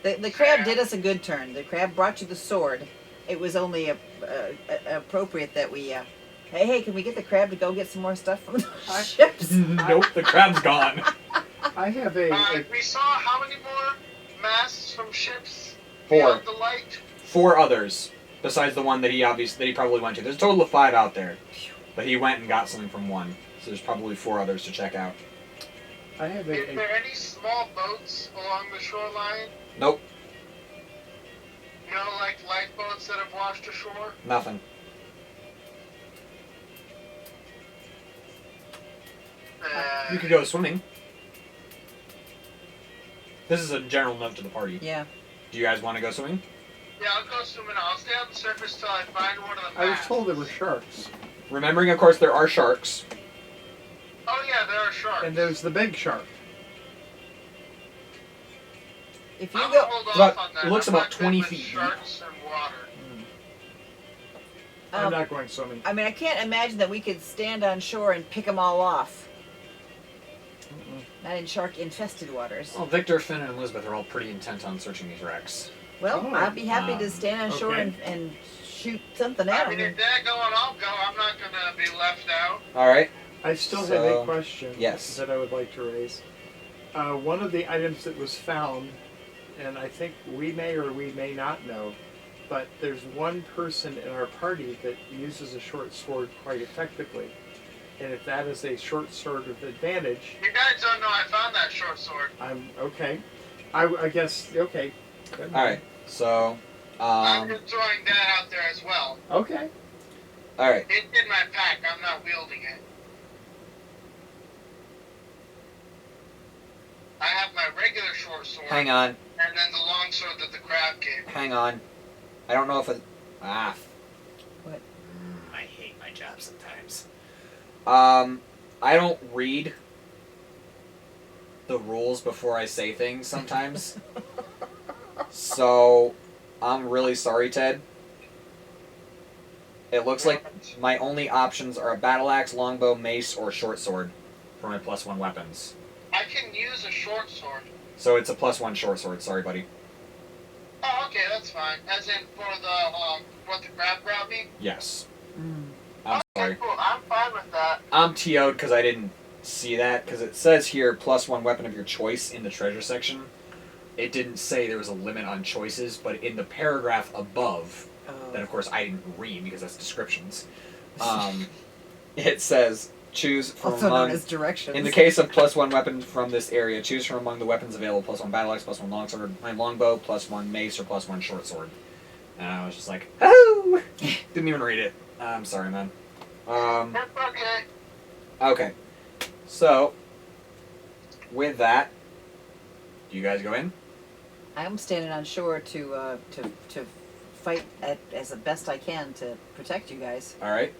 The crab did us a good turn. The crab brought you the sword. It was only appropriate that we. Hey, can we get the crab to go get some more stuff from the ships? Nope. The crab's gone. I have a We saw how many more masts from ships 4. beyond the light? 4 others. besides the one that he probably went to. There's a total of 5 out there, but he went and got something from one. So there's probably 4 others to check out. I have Is there any small boats along the shoreline? Nope, You know, like lifeboats that have washed ashore? nothing. You could go swimming. This is a general note to the party. Yeah. Do you guys want to go swimming? Yeah, I'll go swimming. I'll stay on the surface till I find one of the I was masts. told there were sharks, Remembering, of course, there are sharks. Oh yeah, there are sharks. and there's the big shark. If you I'm go, gonna hold About- off on that. it looks I'm about not good 20 with feet deep. Sharks and water. I'm um, not going swimming. I mean, I can't imagine that we could stand on shore and pick them all off. Not in shark-infested waters. Well, Victor, Finn, and Elizabeth are all pretty intent on searching these wrecks. Well, Oh, I'd be happy to stand on shore okay. and shoot something I at mean, them. if they're going, I'll go. I'm not gonna be left out. All right. I still have So, a question yes. that I would like to raise. One of the items that was found, and I think we may or we may not know, but there's one person in our party that uses a short sword quite effectively. And if that is a short sword of advantage, You guys don't know I found that short sword. I'm okay. I guess, okay. All right. So, I'm just throwing that out there as well. Okay. all right. It's in my pack. I'm not wielding it. I have my regular short sword. Hang on. And then the long sword that the crab gave. Hang on. I don't know if it. What? I hate my job sometimes. I don't read the rules before I say things sometimes. So, I'm really sorry, Ted. It looks like my only options are a battle axe, longbow, mace, or short sword for my +1 weapons. I can use a short sword. So it's a +1 short sword. Sorry, buddy. Oh, okay, that's fine. As in for the, what the crab grabbed me? Yes. Mm. I'm sorry. Okay, cool. I'm fine with that. I'm TO'd because I didn't see that, because it says here +1 weapon of your choice in the treasure section. It didn't say there was a limit on choices, but in the paragraph above, that of course I didn't read because that's descriptions, it says choose from Also known among, as directions. in the case of +1 weapon from this area, choose from among the weapons available: +1 battle axe, +1 longsword, my longbow, +1 mace, or +1 short sword. And I was just like, oh! Didn't even read it. I'm sorry, man. That's okay. Okay. So, with that, do you guys go in? I'm standing on shore to fight as the best I can to protect you guys. All right.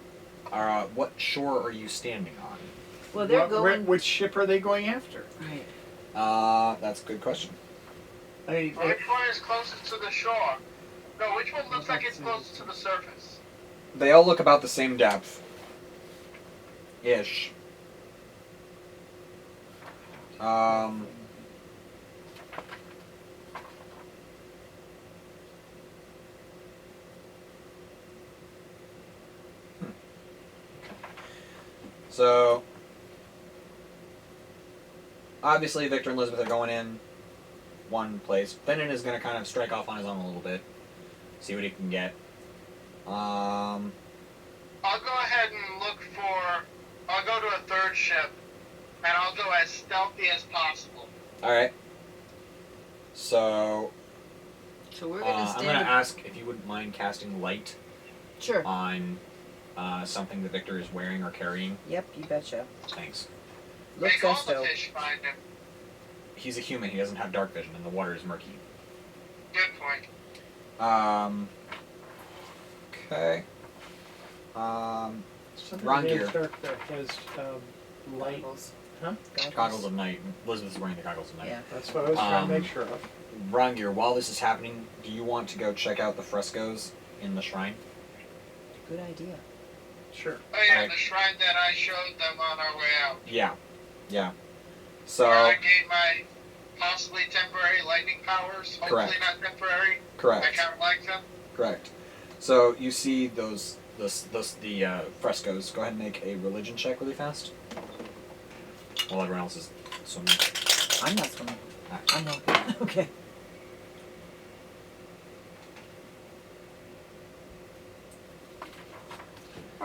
What shore are you standing on? Well, they're going. Which ship are they going after? Right. That's a good question. I mean, Which one is closest to the shore? No, which one looks like it's closest to the surface? They all look about the same depth. Ish. So, obviously Victor and Elizabeth are going in one place. Bennett is going to kind of strike off on his own a little bit, see what he can get. I'll go ahead and look for. I'll go to a third ship, and I'll go as stealthy as possible. Alright. So, So we're gonna I'm stand. going to ask if you wouldn't mind casting light Sure. on something that Victor is wearing or carrying. Yep, you betcha. Thanks. Looks Make all the gusto. fish find him. He's a human, he doesn't have dark vision, and the water is murky. Good point. Okay. something Ron in gear. Dark that has light. Goggles. Huh? Goggles of night. Elizabeth's wearing the goggles of night. Yeah. That's what I was trying to make sure of. Rangir, while this is happening, do you want to go check out the frescoes in the shrine? Good idea. Sure. Oh yeah, Alright. the shrine that I showed them on our way out. Yeah. Yeah. Where So, I gained my possibly temporary lightning powers. Hopefully Correct. not temporary. I correct. kind of like them. Correct. So, you see the frescoes. Go ahead and make a religion check really fast. While everyone else is swimming. I'm not swimming. Ah. I'm not. Okay.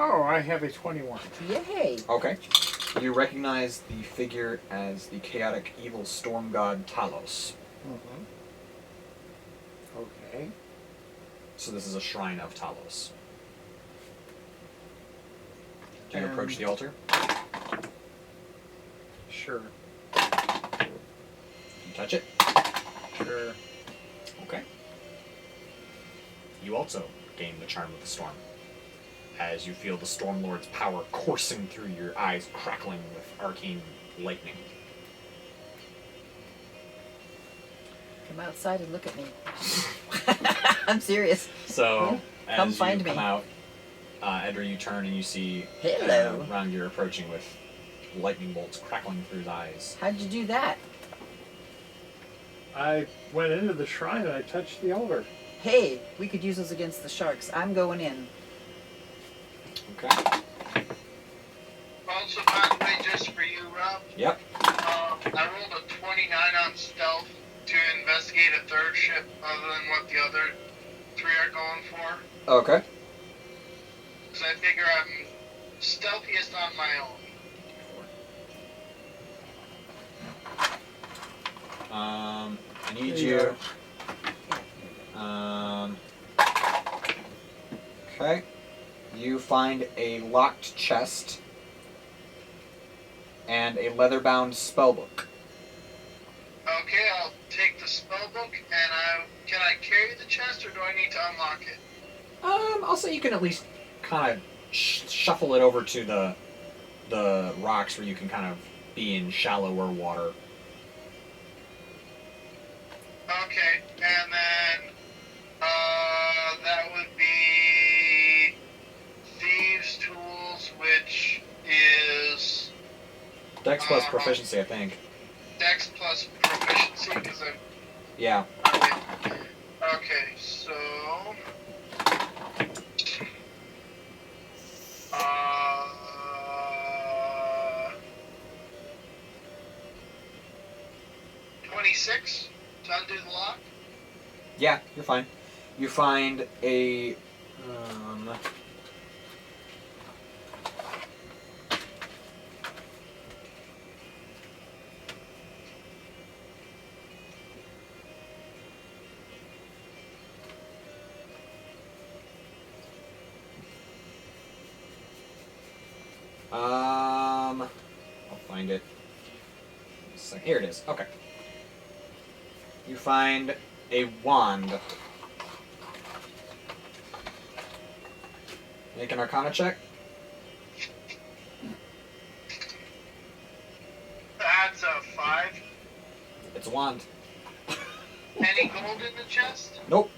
Oh, I have a 21. Yay! Okay. You recognize the figure as the chaotic evil storm god Talos. Mm-hmm. Okay. So this is a shrine of Talos. Do you And- approach the altar? Sure. You touch it? Sure. Okay. You also gain the charm of the storm, as you feel the Storm Lord's power coursing through your eyes, crackling with arcane lightning. Come outside and look at me. I'm serious. So, Come as find you come me. out, Edra, you turn and you see Hello. Rang, you're approaching with lightning bolts crackling through his eyes. How'd you do that? I went into the shrine and I touched the altar. Hey, we could use those against the sharks. I'm going in. Okay. Also, by the way, just for you, Rob, Yep. I rolled a 29 on stealth to investigate a third ship other than what the other three are going for. Okay. Because I figure I'm stealthiest on my own. I need There you you. Yeah. Okay. You find a locked chest and a leather-bound spellbook. Okay, I'll take the spellbook, and can I carry the chest, or do I need to unlock it? I'll say you can at least kind of shuffle it over to the rocks where you can kind of be in shallower water. Okay, and then that would be Thieves' Tools, which is Dex plus proficiency, I think. Dex plus proficiency, because I'm... Yeah. Okay, so... 26 to undo the lock. Yeah, you're fine. You find a I'll find it. So here it is. Okay. You find a wand. Make an Arcana check. That's a 5. It's a wand. Any gold in the chest? Nope,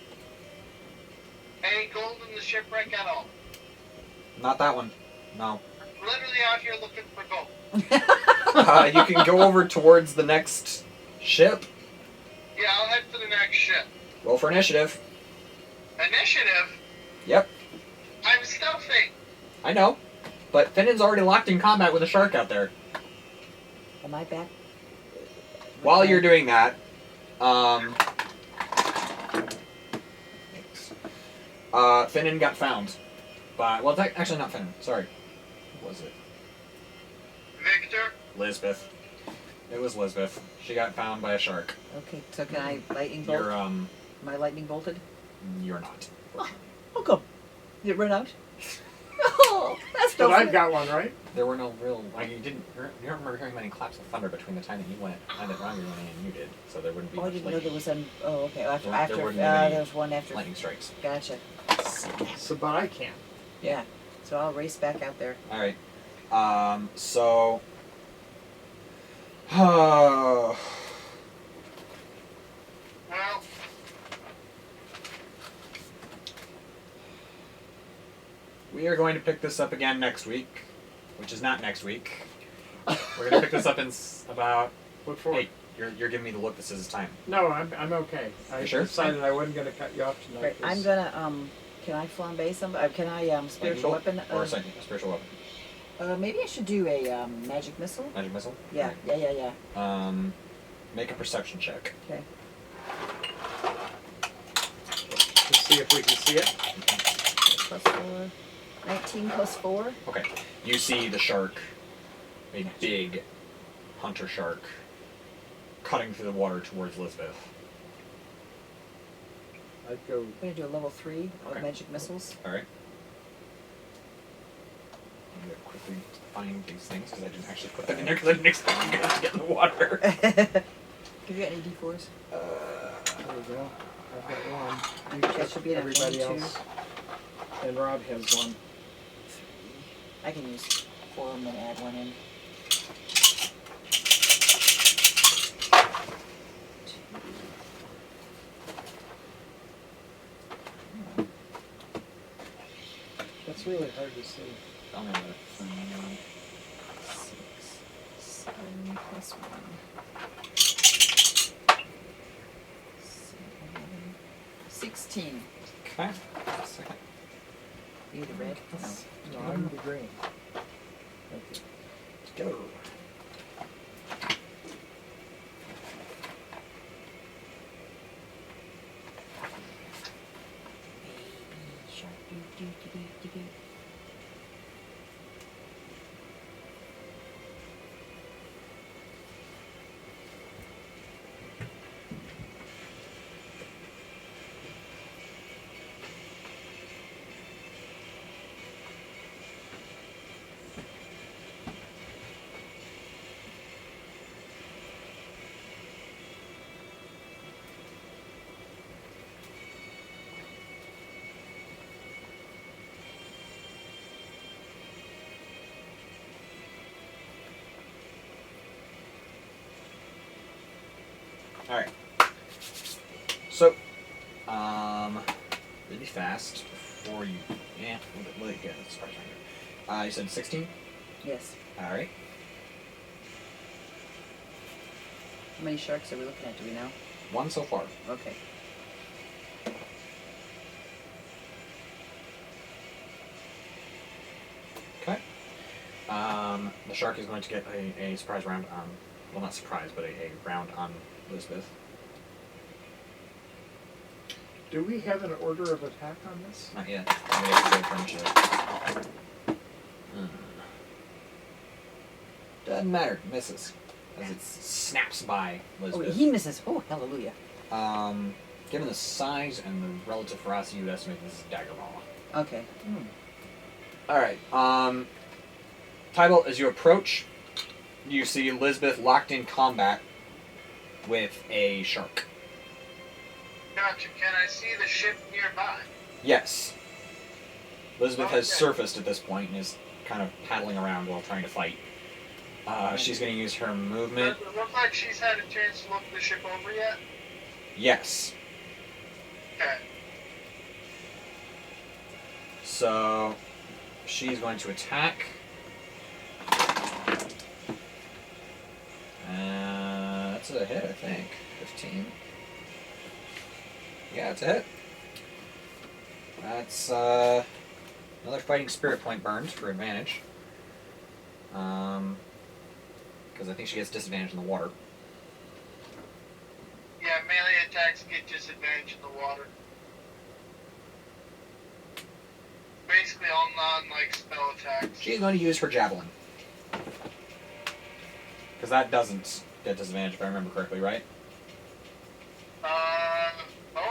Any gold in the shipwreck at all? not that one. No. Literally out here looking for gold. You can go over towards the next ship. Yeah, I'll head for the next ship. Roll for initiative. Initiative? Yep, I'm stealthy. I know. But Finnan's already locked in combat with a shark out there. Am I back? While you're doing that, Finnan got found. Well, actually not Finnan. Sorry. Who was it? Victor? Lisbeth. It was Lisbeth. She got found by a shark. Okay, so can I lightning bolt? You're Am I lightning bolted? you're not. Oh, come. Did it run out? Oh, that's no But I've fair. got one, right? There were no real. You don't remember hearing many claps of thunder between the time that you went and that Roger went in and you did. So there wouldn't be Oh, I much didn't know lightning, there was an. Oh, okay. After, There after wouldn't be many there was one after. lightning strikes. Gotcha. So, but I can. Yeah. So I'll race back out there. All right. So. Oh. Well, We are going to pick this up again next week, which is not next week. We're going to pick this up in about. What for? Hey, you're giving me the look that says it's time. No, I'm okay. I You sure? decided I wasn't going to cut you off tonight. Right. 'cause I'm gonna Can I flambe some? Can I spiritual Lightning bolt? weapon? Or a spiritual weapon. Maybe I should do a magic missile. Magic missile? Yeah. Yeah. Make a perception check. Okay. to see if we can see it. +4. 19 plus 4. Okay. You see the shark, a big hunter shark, cutting through the water towards Lisbeth. I'd go. I'm gonna do a level 3 of Okay. magic missiles. Alright. I'm going to quickly find these things because I didn't actually put them in there because I didn't expect you guys to get in the water. Have you got any d4s? There we go. I've got one. You That took should be enough. everybody 1, 2, else. And Rob has one. 3. I can use 4 and then add 1 in. 2. That's really hard to see. Tell me about it. 6, 7 plus 1. 7, 16. Okay. Just a second. You the red? No. No, I'm the green. Thank you. Let's go. Baby shark, do do do do do do. Alright. So, really fast before you. Yeah, we'll get it. Surprise right here. You said 16? Yes. Alright. How many sharks are we looking at? Do we know? 1 so far. Okay. Okay. The shark is going to get a surprise round on. Well, not surprise, but a round on Lisbeth. Do we have an order of attack on this? Not yet. I'm gonna have to go for initiative. Doesn't matter. Misses. As it snaps by Oh, Lisbeth. he misses. Oh, hallelujah. Given the size and the relative ferocity, you would estimate this is dagger maul. Okay. Alright, Thibelth, as you approach, you see Lisbeth locked in combat with a shark. Gotcha. Can I see the ship nearby? Yes. Lisbeth has Okay. surfaced at this point and is kind of paddling around while trying to fight. She's going to use her movement. Does it look like she's had a chance to look the ship over yet? Yes. Okay. So, she's going to attack. That's a hit, I think. 15. Yeah, it's a hit. That's another fighting spirit point burned for advantage. Because I think she gets disadvantage in the water. Yeah, melee attacks get disadvantage in the water. Basically all spell attacks. She's going to use her javelin. Because that doesn't get disadvantage if I remember correctly, right? Bow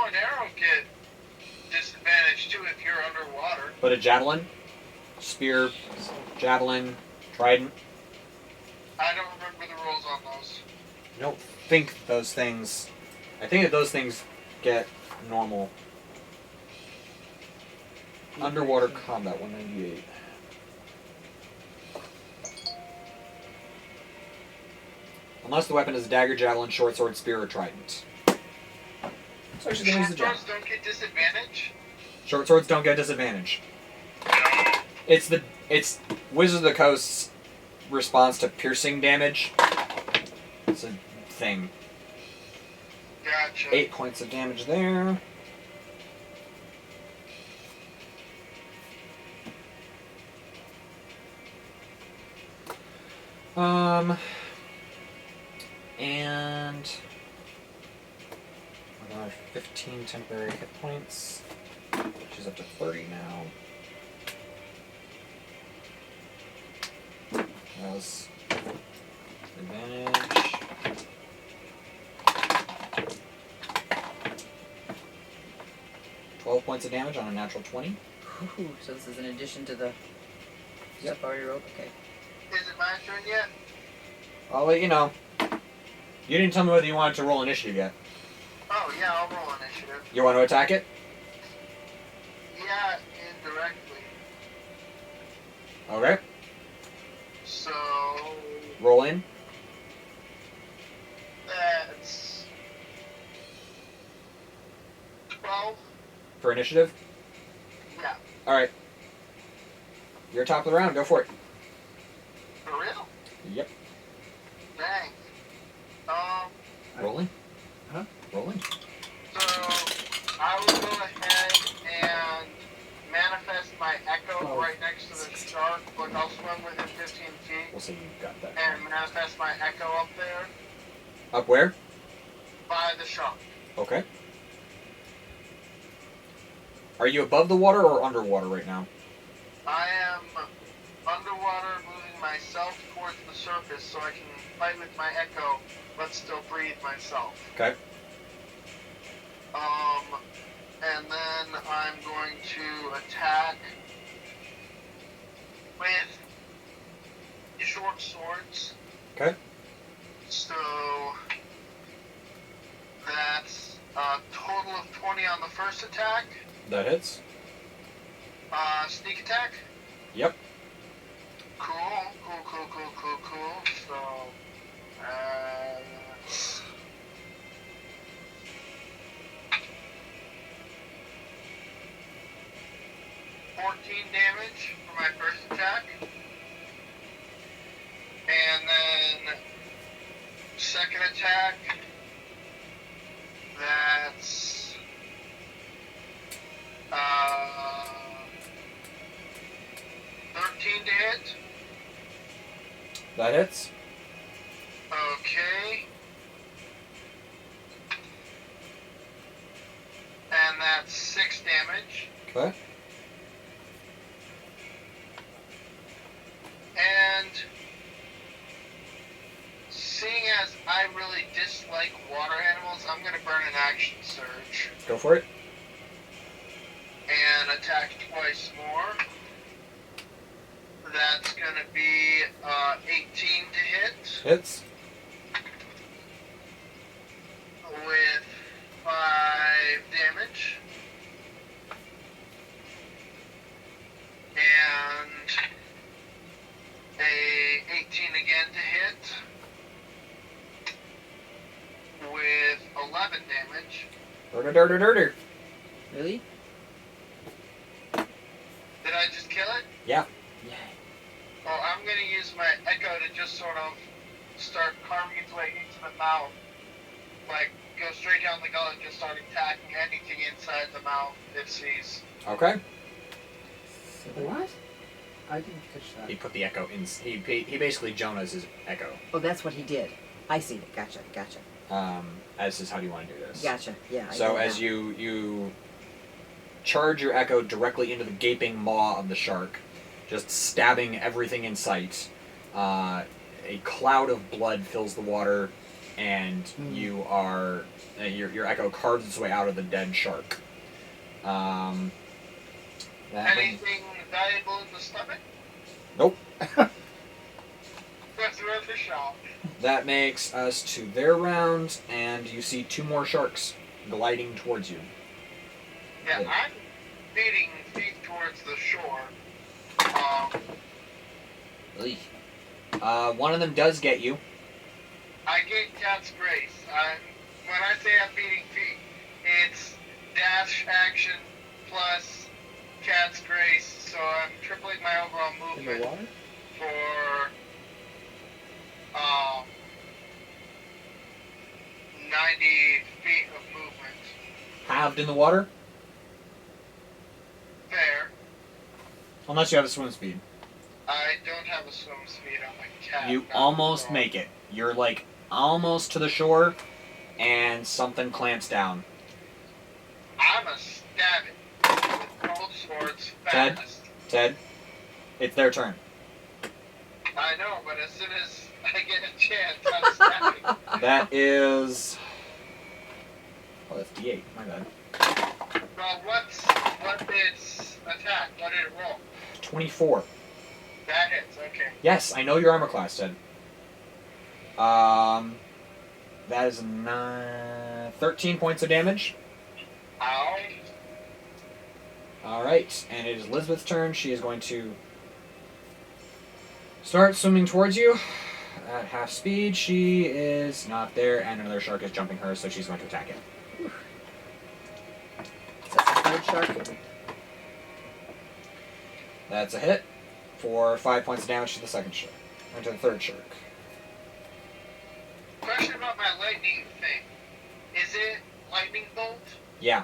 and arrow get disadvantage too if you're underwater. But a javelin, spear, javelin, trident. I don't remember the rules on those. I don't think those things. I think that those things get normal. Underwater combat 198. Unless the weapon is a dagger, javelin, short sword, spear, or trident. So she's gonna use the Short javelin. swords don't get disadvantage? Short swords don't get disadvantage. It's Wizard of the Coast's response to piercing damage. It's a thing. Gotcha. 8 points of damage there. And another 15 temporary hit points. She's up to 30 now. That was advantage. $12 points of damage on a natural 20. Ooh, so this is in addition to the stuff I already wrote? Okay. Is it my turn yet? I'll let you know. You didn't tell me whether you wanted to roll initiative yet. Oh, yeah, I'll roll initiative. You want to attack it? Yeah, indirectly. Okay. So, Roll in. that's 12. For initiative? Yeah. Alright. You're top of the round. Go for it. For real? Yep. Dang. Rolling. Huh? Rolling. So, I will go ahead and manifest my echo Oh. right next to the shark. Like, I'll swim within 15 feet We'll say you got that. and manifest my echo up there Up where? by the shark. Okay. Are you above the water or underwater right now? I am underwater, moving myself towards the surface so I can fight with my echo, but still breathe myself. Okay. And then I'm going to attack with short swords. Okay. So that's a total of 20 on the first attack. That hits. Sneak attack. Yep. Cool. So, 14 damage for my first attack. And then, second attack, that's, 13 to hit. That hits. Okay. And that's 6 damage. Okay. And seeing as I really dislike water animals, I'm going to burn an action surge Go for it. and attack twice more. That's going to be 18 to hit Hits. with 5 damage. And a 18 again to hit with 11 damage. Durder. Really? Did I just kill it? Yeah. Yay. Well, I'm going to use my echo to just sort of start carving its way into the mouth. Like, go straight down the gullet and just start attacking anything inside the mouth it sees. Okay. What? I didn't catch He that. put the echo in. He basically Jonah's his echo. Oh, that's what he did. I see. Gotcha. As is how do you want to do this? Gotcha. Yeah. I So get it as now. you charge your echo directly into the gaping maw of the shark, just stabbing everything in sight, a cloud of blood fills the water, and you are your echo carves its way out of the dead shark. That brings- Anything valuable in the stomach? Nope. That's worth a shot. That makes us to their round, and you see 2 more sharks gliding towards you. Yeah, Yeah. I'm beating feet towards the shore. One of them does get you. I get Cat's Grace. When I say I'm beating feet, it's dash action plus Cat's Grace, so I'm tripling my overall In the movement water? for 90 feet of movement. Halved in the water, Fair. unless you have a swim speed. I don't have a swim speed on my cat. You not almost at all. make it. You're like almost to the shore, and something clamps down. I'm a stab it with both swords Ted? fast. Ted, it's their turn. I know, but as soon as I get a chance, I'm snapping. That is. Oh, that's D8. My bad. Well, what its attack? What did it roll? 24. That hits, okay. Yes, I know your armor class, Ted. That is 13 points of damage. Ow. Alright, and it is Elizabeth's turn. She is going to start swimming towards you at half speed. She is not there, and another shark is jumping her, so she's going to attack it. That's a third shark. That's a hit for 5 points of damage to the second shark. Or to the third shark. Question about my lightning thing. Is it lightning bolt? Yeah.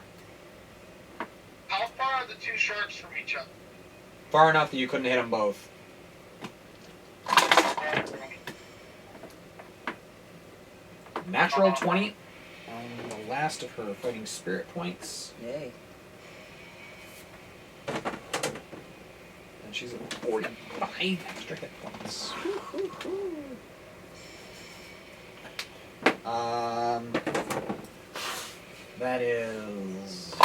How far are the two sharks from each other? Far enough that you couldn't hit them both. Natural 20 on the last of her fighting spirit points. Yay. And she's at 45 extra hit points. That is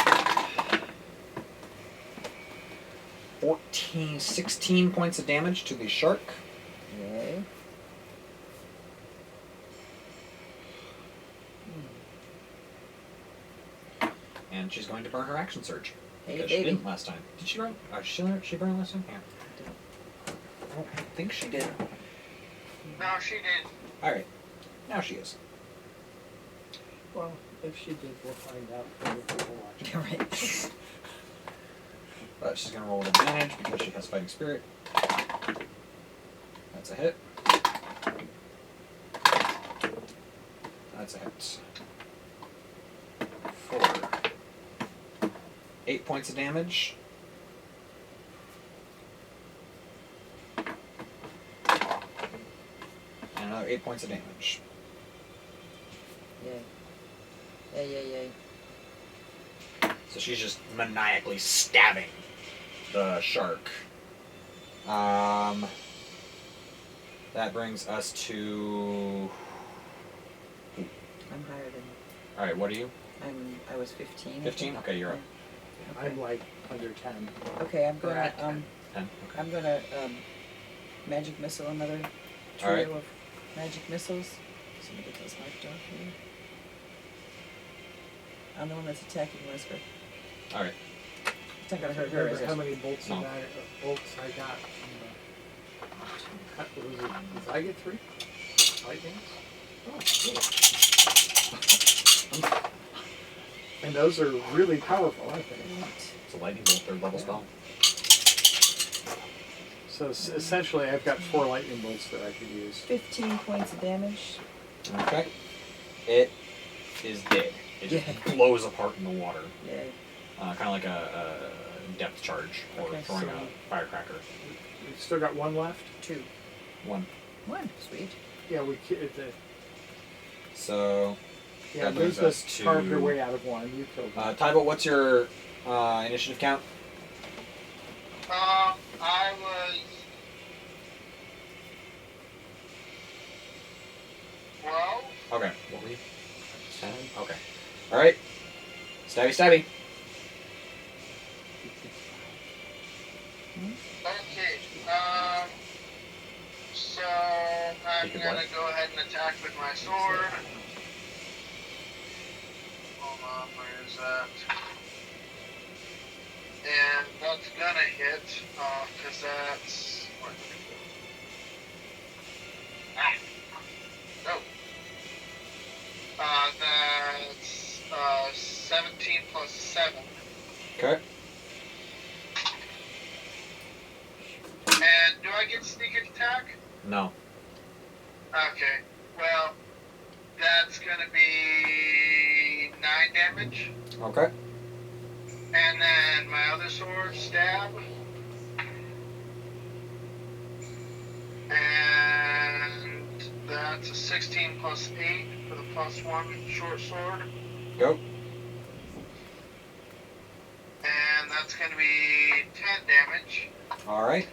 16 points of damage to the shark. Yay. And she's going to burn her action surge. Hey, Because she baby. didn't last time. Did she burn? She burned last time? Yeah. I don't think she did. No, she did. Alright. Now she is. Well, if she did, we'll find out from the people watching. All right. But she's going to roll with advantage because she has fighting spirit. That's a hit. That's a hit. 8 points of damage. And another 8 points of damage. Yay. Yay, yay, yay. So she's just maniacally stabbing the shark. That brings us to... I'm higher than Alright, what are you? I was 15. 15? Okay, you're up. I'm like under 10. Okay, I'm We're gonna at 10. 10. Okay. I'm gonna magic missile another trio Alright. of magic missiles. So let me get those marked off here. I'm the one that's attacking Elizabeth. Alright. It's not gonna hurt her, is Remember how it? many bolts No. I got from the... Did I get 3? Lightnings? Oh, cool. And those are really powerful, aren't they? It's a lightning bolt, third level spell. So essentially, I've got 4 lightning bolts that I could use. 15 points of damage. Okay. It is dead. It just Yeah. blows apart in the water. Yay. Kind of like a depth charge or Okay, throwing so- a firecracker. We've still got 1 left. 2. 1. 1. Sweet. Yeah, So, yeah, that brings Elizabeth us to... carved her way out of 1. You killed her. Tybalt, what's your initiative count? I was 12. Okay. What were you? 10? Okay. Alright. Stabby, stabby. Okay. So I'm Take your gonna blood. go ahead and attack with my sword. Hold on, where is that? And that's gonna hit, cause that's... where did it go? Ah! No. That's 17 plus 7. Okay. And do I get sneak attack? No. Okay. Well, that's gonna be 9 damage. Okay. And then my other sword, stab. And that's a 16 plus 8 for the plus 1 short sword. Go. And that's gonna be 10 damage. Alright.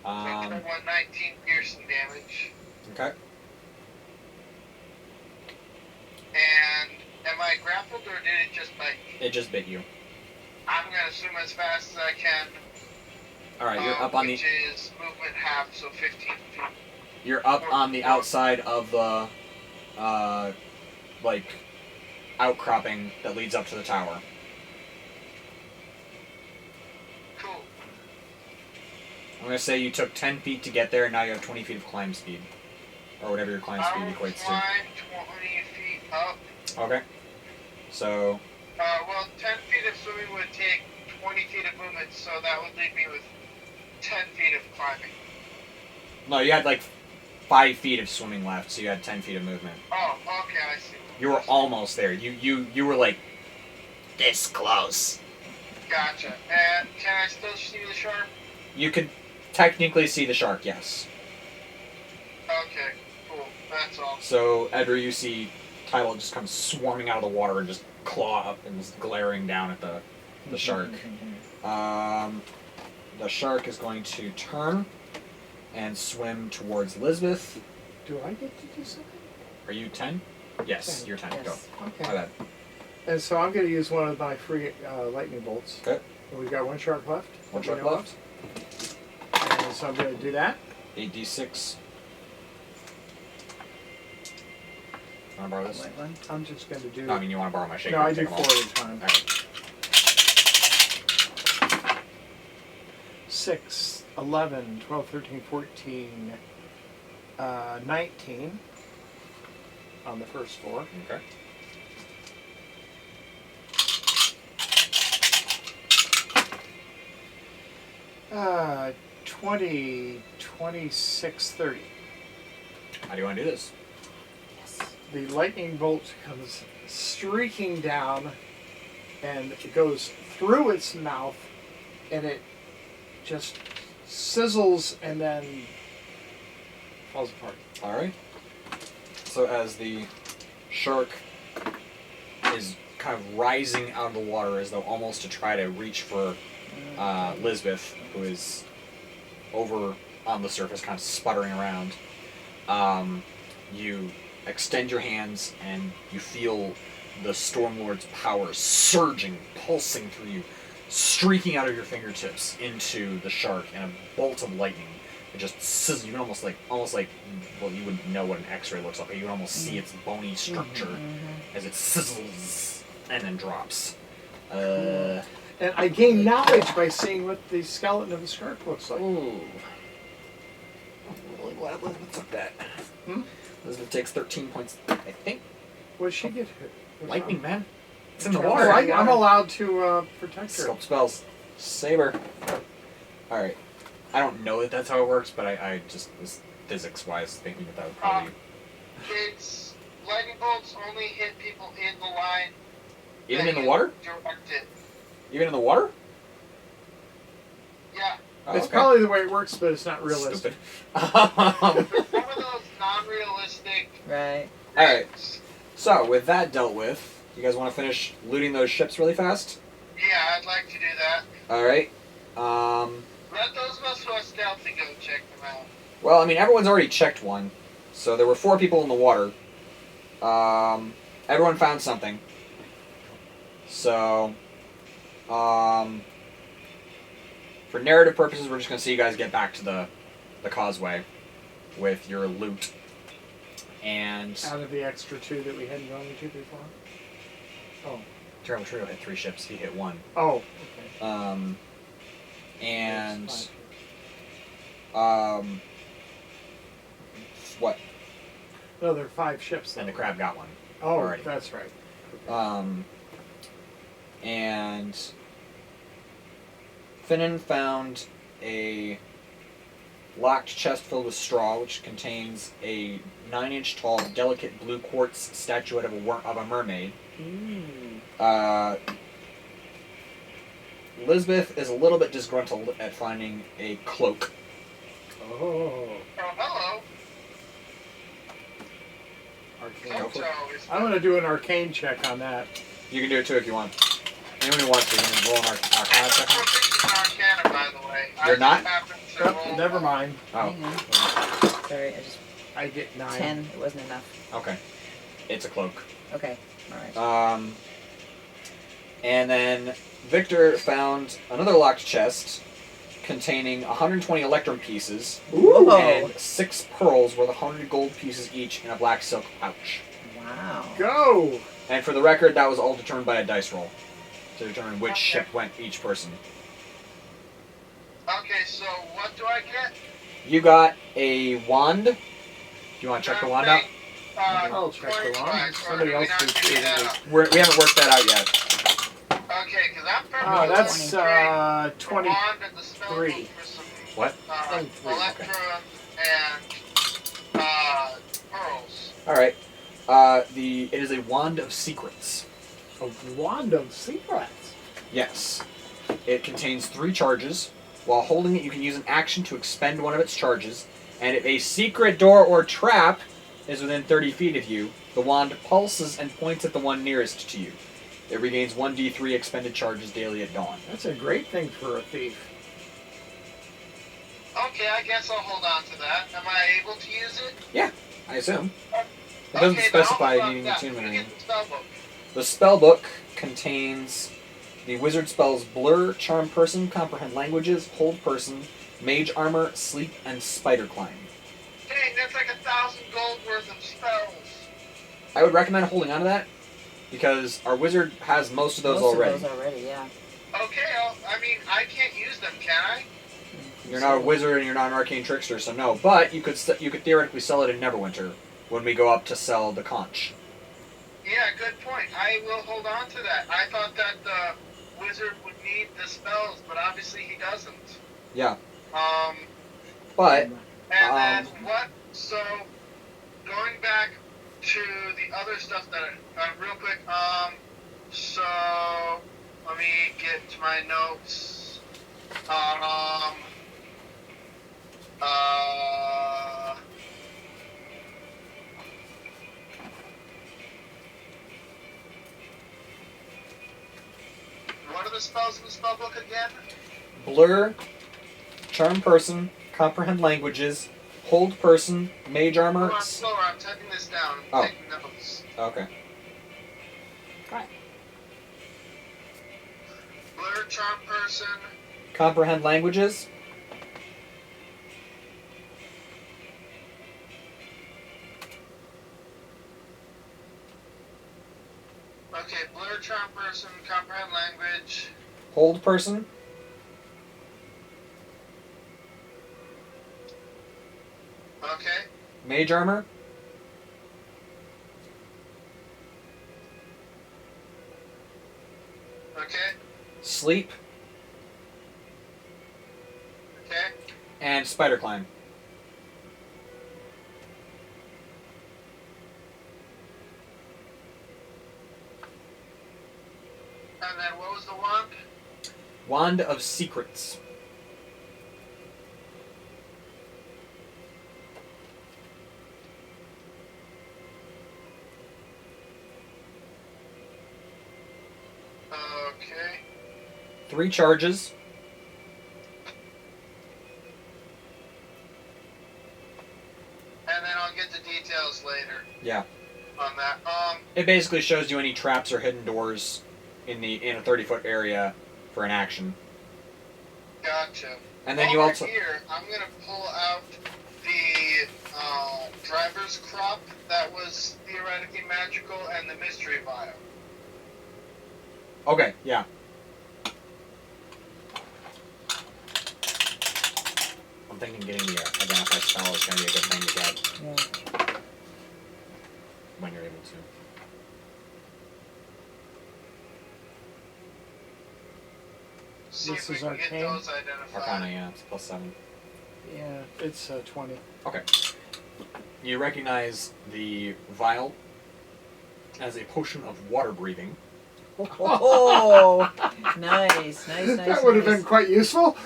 So 19 piercing damage. Okay. And am I grappled or did it just bite me? It just bit you. I'm gonna swim as fast as I can. Alright, you're up on the... which is movement half, so 15 feet. You're up on the outside of the, like, outcropping that leads up to the tower. Cool. I'm gonna say you took 10 feet to get there, and now you have 20 feet of climb speed. Or whatever your climb speed equates to. Climb 20 feet up. Okay. So... well, 10 feet of swimming would take 20 feet of movement, so that would leave me with 10 feet of climbing. No, you had like 5 feet of swimming left, so you had 10 feet of movement. Oh, okay, I see. You were almost there. You were like this close. Gotcha. And can I still see the shark? You could technically see the shark, yes. Okay, cool. That's all. So, Edgar, you see Tyler just comes swarming out of the water and just claw up and just glaring down at the shark. The shark is going to turn and swim towards Lisbeth. Do I get to do something? Are you 10? Yes, 10. you're 10. Yes. Go. Okay. My bad. And so I'm going to use one of my free lightning bolts. Okay. And we've got one shark left. One that we shark know left. of. And so I'm going to do that. 8d6. Want to borrow this? White one. I'm just going to do... No, I mean, you want to borrow my shaker? No, I and do take 4 them all. at a time. Alright. 6, 11, 12, 13, 14, 19 on the first floor. Okay. Uh, 20, 26, 30. How do you want to do this? Yes. The lightning bolt comes streaking down and it goes through its mouth and it just sizzles and then falls apart. Alright. So as the shark is kind of rising out of the water as though almost to try to reach for Lisbeth, who is over on the surface kind of sputtering around, you extend your hands and you feel the Storm Lord's power surging, pulsing through you, streaking out of your fingertips into the shark, and a bolt of lightning. It just sizzles. You can almost like, well, you wouldn't know what an X-ray looks like, but you can almost see its bony structure as it sizzles and then drops. And I gain knowledge by seeing what the skeleton of the shark looks like. Ooh. I'm really glad Elizabeth took that. Elizabeth takes 13 points, I think. What did she get? Lightning, man. It's in the Oh, water. I'm allowed to protect her. Scope spells. Saber. Alright. I don't know that that's how it works, but I just was physics-wise thinking that would probably... It's lightning bolts only hit people in the line. Even in the water? Direct it. Even in the water? Yeah. Oh, It's okay. probably the way it works, but it's not realistic. Stupid. It's one of those non-realistic Right. Alright. things. So, with that dealt with, you guys want to finish looting those ships really fast? Yeah, I'd like to do that. Alright. Let those of us who are stealthy go check them out. Well, I mean, everyone's already checked one. So there were 4 people in the water. Everyone found something. So, for narrative purposes, we're just going to see you guys get back to the causeway with your loot. And Out of the extra 2 that we hadn't gone into before. Oh. Terrible Trio hit 3 ships. He hit 1. Oh, okay. And That's what? No, there are 5 ships. And the though. crab got 1. Oh, already. that's right. Okay. And Finnan found a locked chest filled with straw, which contains a 9-inch tall, delicate blue quartz statuette of a mermaid. Lisbeth is a little bit disgruntled at finding a cloak. Oh. Oh, hello. Arcane. Go for it. I'm going to do an arcane check on that. You can do it too if you want. Anyone who wants to, you can roll an arcana check on it. cannon, by the way. You're not? just happened to Oh, roll never one. mind. Oh, Hang on. Sorry, I just I get 9. 10. It wasn't enough. okay. It's a cloak. Okay. All right. And then Victor found another locked chest containing 120 electrum pieces Whoa. and 6 pearls worth 100 gold pieces each in a black silk pouch. Wow. Go! And for the record, that was all determined by a dice roll to determine which ship went each person. Okay, so what do I get? You got a wand. Do you want to check the wand out? I'll check the wand. Somebody else not is doing doing that it. up? We haven't worked that out yet. Okay, because I'm Oh, perfectly that's willing to trade 20. the wand and the spell book 23. for some What? 23, Electra and pearls. All right. It is a wand of secrets. A wand of secrets. Yes. It contains 3 charges. While holding it, you can use an action to expend one of its charges. And if a secret door or trap is within 30 feet of you, the wand pulses and points at the one nearest to you. It regains 1d3 expended charges daily at dawn. That's a great thing for a thief. Okay, I guess I'll hold on to that. Am I able to use it? I assume. It doesn't Okay, specify then I'll hold needing on to attunement or that. You anything. get the spell book. The spellbook contains the wizard spells Blur, Charm Person, Comprehend Languages, Hold Person, Mage Armor, Sleep, and Spider Climb. Dang, that's like 1,000 gold worth of spells. I would recommend holding on to that because our wizard has most of those Most already. of those already, yeah. Okay, I mean, I can't use them, can I? You're not a wizard and you're not an arcane trickster, so no. But you could theoretically sell it in Neverwinter when we go up to sell the conch. Yeah, good point. I will hold on to that. I thought that the wizard would need the spells, but obviously he doesn't. Yeah, Um, but and then what? So, going back to the other stuff that, real quick, so, let me get to my notes. What are the spells in the spell book again? Blur, Charm Person, Comprehend Languages, Hold Person, Mage Armor. Hold on, slower. I'm typing this down. I'm Oh. taking notes. Okay. Blur, Charm Person. Comprehend Languages. Okay, Blur, Charm Person, Comprehend Language. Hold Person. Okay. Mage Armor. Okay. Sleep. Okay. And Spider Climb. And then what was the wand? Wand of Secrets. Okay. 3 charges. And then I'll get the details later Yeah. on that. It basically shows you any traps or hidden doors in a 30-foot area for an action. Gotcha. And then Over you also here, I'm gonna pull out the driver's crop that was theoretically magical and the mystery vial. Okay, yeah. I'm thinking getting the identify spell is going to be a good thing to get Yeah. when you're able to. See This if we is can get arcane? those identified. Arcana, yeah, it's +7. Yeah, it's 20. Okay. You recognize the vial as a potion of water breathing. Oh, nice. That would have been quite useful.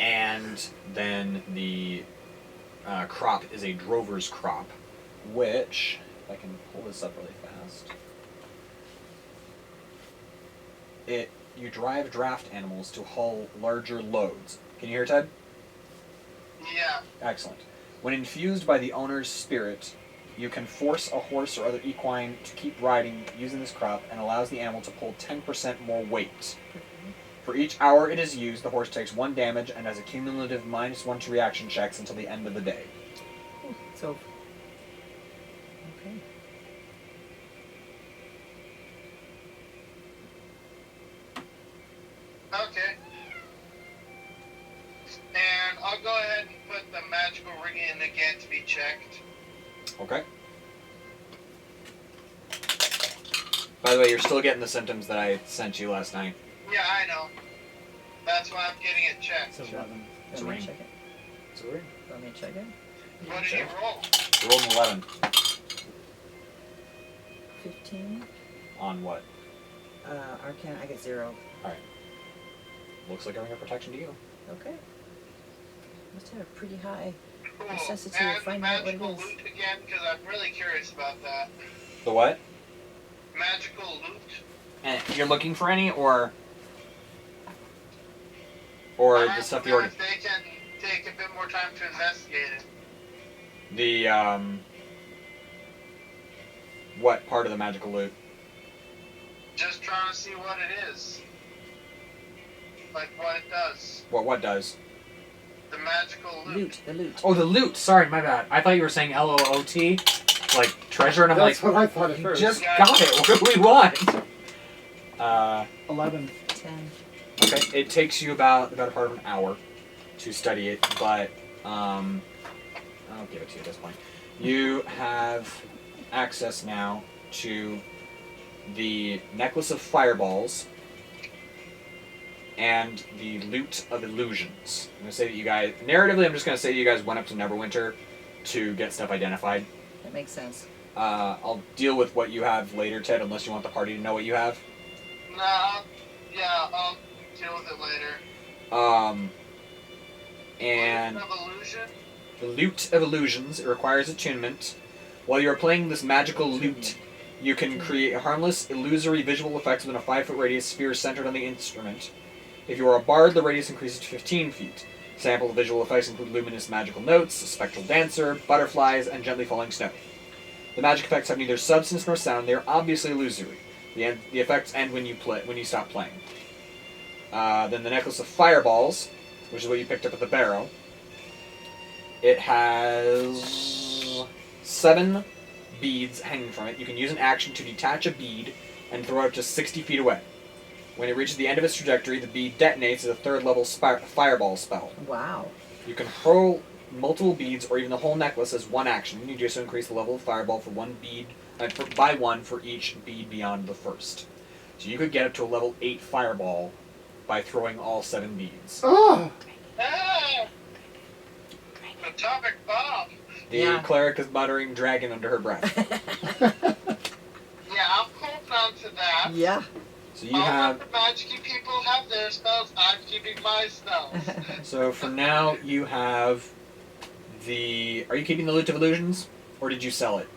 And then the crop is a drover's crop, which, if I can pull this up really fast, it you drive draft animals to haul larger loads. Can you hear Ted? Yeah. Excellent. When infused by the owner's spirit, you can force a horse or other equine to keep riding using this crop and allows the animal to pull 10% more weight. For each hour it is used, the horse takes 1 damage and has a cumulative -1 to reaction checks until the end of the day. So, okay. Okay. And I'll go ahead and put the magical ring in again to be checked. Okay. By the way, you're still getting the symptoms that I sent you last night. Yeah, I know. That's why I'm getting it checked. It's 11. It's a Want me ring. to check it? It's a ring. Want me to check it? What did you roll? You rolled an 11. 15. On what? Arcana, I get 0. Looks like a ring of protection to you. Okay. Must have a pretty high Cool. necessity And of finding out what it magical is. loot again, because I'm really curious about that. The what? Magical loot. And you're looking for any, or the I'm stuff you wondering already... if they can take a bit more time to investigate it. The, what part of the magical loot? Just trying to see what it is. Like what it does. What does? The magical loot. Loot, the loot. Oh, the loot! Sorry, my bad. I thought you were saying L-O-O-T, like treasure, and I'm That's like, what I thought at you first. just got it! What do we want? 11. 10. Okay, it takes you about a part of an hour to study it, but I'll give it to you at this point. You have access now to the Necklace of Fireballs and the Loot of Illusions. I'm going to say that you guys, narratively, I'm just going to say you guys went up to Neverwinter to get stuff identified. That makes sense. I'll deal with what you have later, Ted, unless you want the party to know what you have. Nah, yeah, I'll deal with it later. And Loot of illusion? the Loot of Illusions, it requires attunement. While you are playing this magical loot, you can create harmless, illusory visual effects within a 5-foot radius sphere centered on the instrument. If you are a bard, the radius increases to 15 feet. Sample visual effects include luminous magical notes, a spectral dancer, butterflies, and gently falling snow. The magic effects have neither substance nor sound. They are obviously illusory. The effects end when you stop playing. Then the Necklace of Fireballs, which is what you picked up at the barrow. It has 7 beads hanging from it. You can use an action to detach a bead and throw it up to 60 feet away. When it reaches the end of its trajectory, the bead detonates as a 3rd level fireball spell. Wow. You can hurl multiple beads or even the whole necklace as one action. You just increase the level of fireball for 1 bead, by 1 for each bead beyond the first. So you could get up to a level 8 fireball by throwing all 7 beads. Oh! Ah! Atomic bomb! The cleric is muttering dragon under her breath. Yeah, I'm holding on to that. Yeah. So you All have... the magic people have their spells, I'm keeping my spells. So for now, you have the... Are you keeping the Loot of Illusions? Or did you sell it?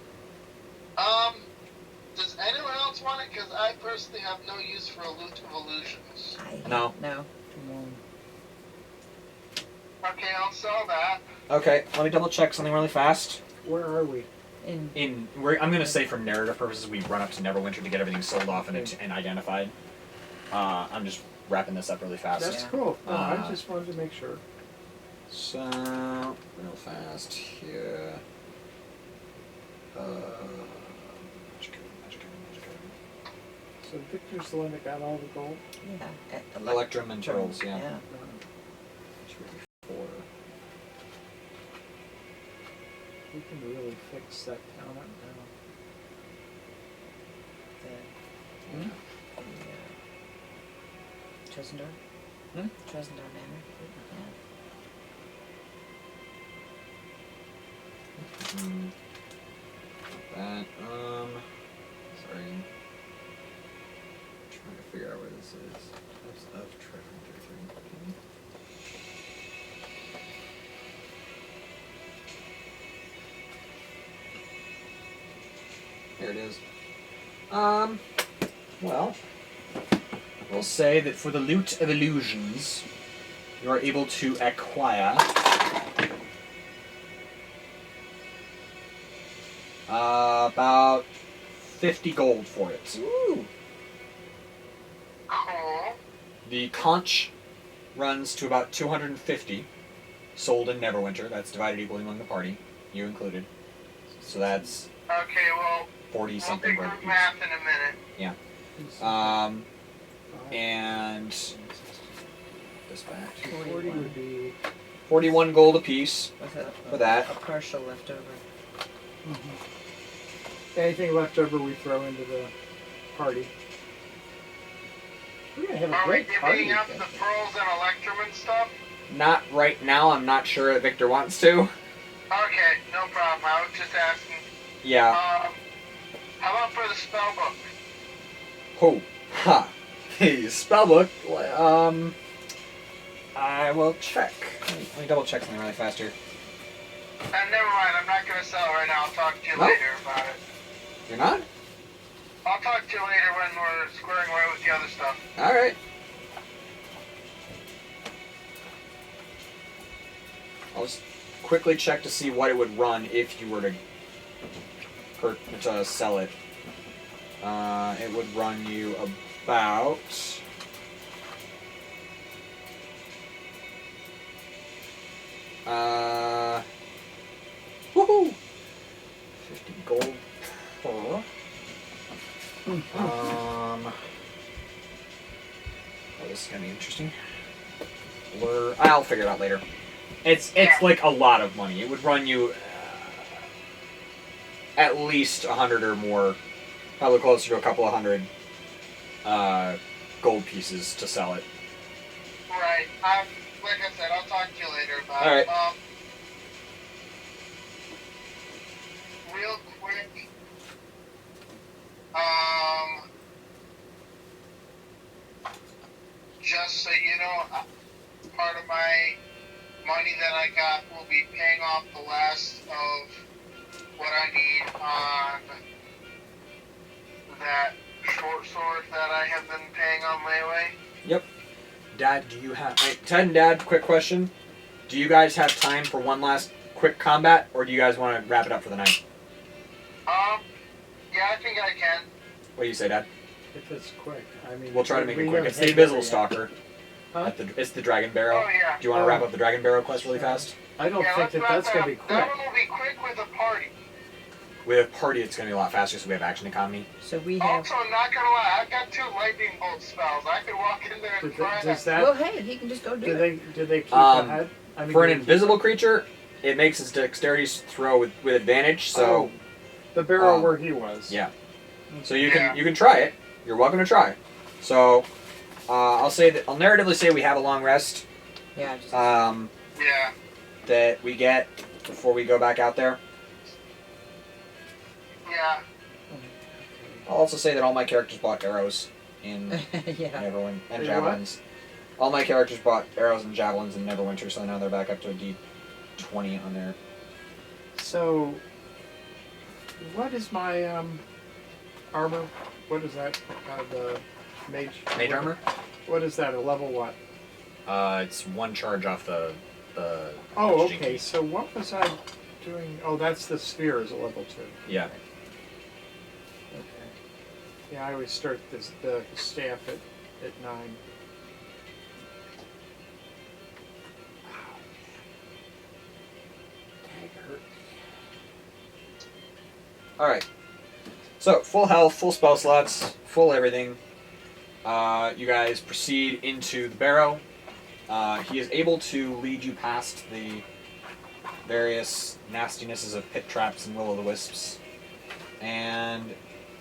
Does anyone else want it? Because I personally have no use for a Loot of Illusions. No. No. Okay, I'll sell that. Okay, let me double check something really fast. Where are we? In I'm going to say for narrative purposes, we run up to Neverwinter to get everything sold off and identified. I'm just wrapping this up really fast. That's cool. No, I just wanted to make sure. So, real fast here. Magic. So Victor's the one that got all the gold? yeah. Electrum and Pearls, yeah. Yeah. 4. We can really fix that town up now. The Tresendar? Tresendar Manor? That, sorry. Trying to figure out where this is. Types of treasure. There it is. Well, We'll say that for the Loot of Illusions, you are able to acquire about 50 gold for it. Ooh. Cool. The conch runs to about 250, sold in Neverwinter. That's divided equally among the party, you included. So that's Okay, well, 40 we'll something do gold group apiece. math in a minute. And this back. 40 would be. 41 gold apiece With a for that. A partial leftover. Anything left over, we throw into the party. We're gonna have a Are we great party. divvying up the pearls and electrum and stuff? Not right now. I'm not sure that Victor wants to. Okay, no problem. I was just asking. Yeah. How about for the spell book? Oh. Ha. Hey, spellbook. I will check. Let me double check something really fast here. Never mind. I'm not gonna sell it right now. I'll talk to you Nope. later about it. You're not? I'll talk to you later when we're squaring away with the other stuff. Alright. I'll just quickly check to see what it would run if you were to sell it. It would run you about... Woohoo! 50 gold per. Oh, this is gonna be interesting. I'll figure it out later. It's like a lot of money. It would run you at least 100 or more, probably closer to a couple of hundred gold pieces to sell it. Right. Like I said, I'll talk to you later about All right. it. Real quick. Just so you know, part of my money that I got will be paying off the last of what I need on that short sword that I have been paying on lately. Yep. Dad, do you have... Hey, Ted and Dad, quick question. Do you guys have time for one last quick combat, or do you guys want to wrap it up for the night? Yeah, I think I can. What do you say, Dad? If it's quick, I mean. We'll try to make we it quick. don't It's the have Invisible every- Stalker. Huh? It's the Dragon Barrow. Oh, yeah. Do you want to wrap up the Dragon Barrow quest really fast? I don't Yeah, think let's that's wrap gonna be up. quick. That one will be quick with a party. With a party, it's going to be a lot faster, so we have action economy. So we have. Also, I'm not gonna lie, I've got 2 lightning bolt spells. I could walk in there and But try does that. Well, that? hey, he can just go do Do it. they keep Um, ahead? I mean, For an do they keep- invisible creature, it makes his dexterity throw with advantage, so... Oh, the barrel um, where he was. Yeah. So Yeah. you can try it. You're welcome to try. So, I'll narratively say we have a long rest Yeah, just. Yeah. that we get before we go back out there. Yeah. I'll also say that all my characters bought arrows in yeah. Neverwinter and They javelins. All my characters bought arrows and javelins in Neverwinter, so now they're back up to a D20 on their... So, what is my armor? What is that? The mage. Mage armor? What is that? A level what? It's one charge off the Oh, Jinky. okay. So what was I doing? Oh, that's the sphere is a level 2. Yeah. Okay. Yeah, I always start the staff at 9. Alright. So, full health, full spell slots, full everything. You guys proceed into the barrow. He is able to lead you past the various nastinesses of pit traps and will-o'-the-wisps. And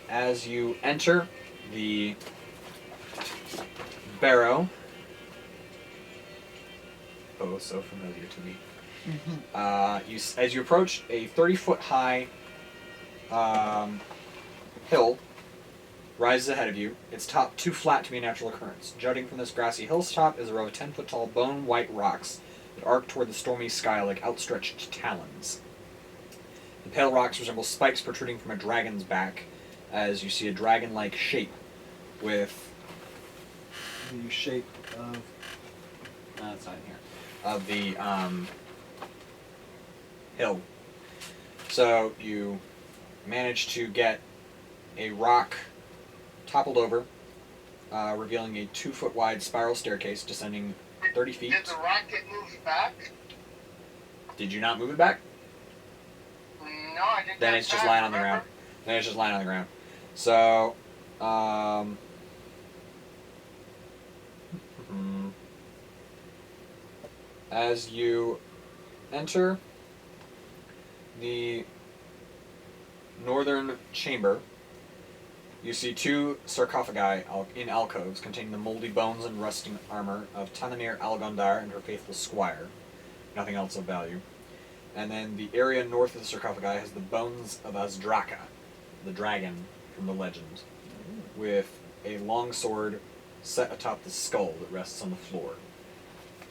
as you enter the barrow, oh, so familiar to me. As you approach a 30-foot high hill rises ahead of you, its top too flat to be a natural occurrence. Jutting from this grassy hilltop is a row of 10-foot tall bone-white rocks that arc toward the stormy sky like outstretched talons. The pale rocks resemble spikes protruding from a dragon's back, as you see a dragon-like shape with the shape of. No, it's not in here. Of the hill. So you manage to get a rock toppled over, revealing a 2-foot wide spiral staircase descending 30 feet. Did the rock get moved back? Did you not move it back? No, I didn't. Then it's just lying on the ground. Then it's just lying on the ground. So, as you enter the northern chamber, you see 2 sarcophagi in alcoves containing the moldy bones and rusting armor of Tanamir Algondar and her faithful squire. Nothing else of value. And then the area north of the sarcophagi has the bones of Azdraka, the dragon from the legend, with a long sword set atop the skull that rests on the floor.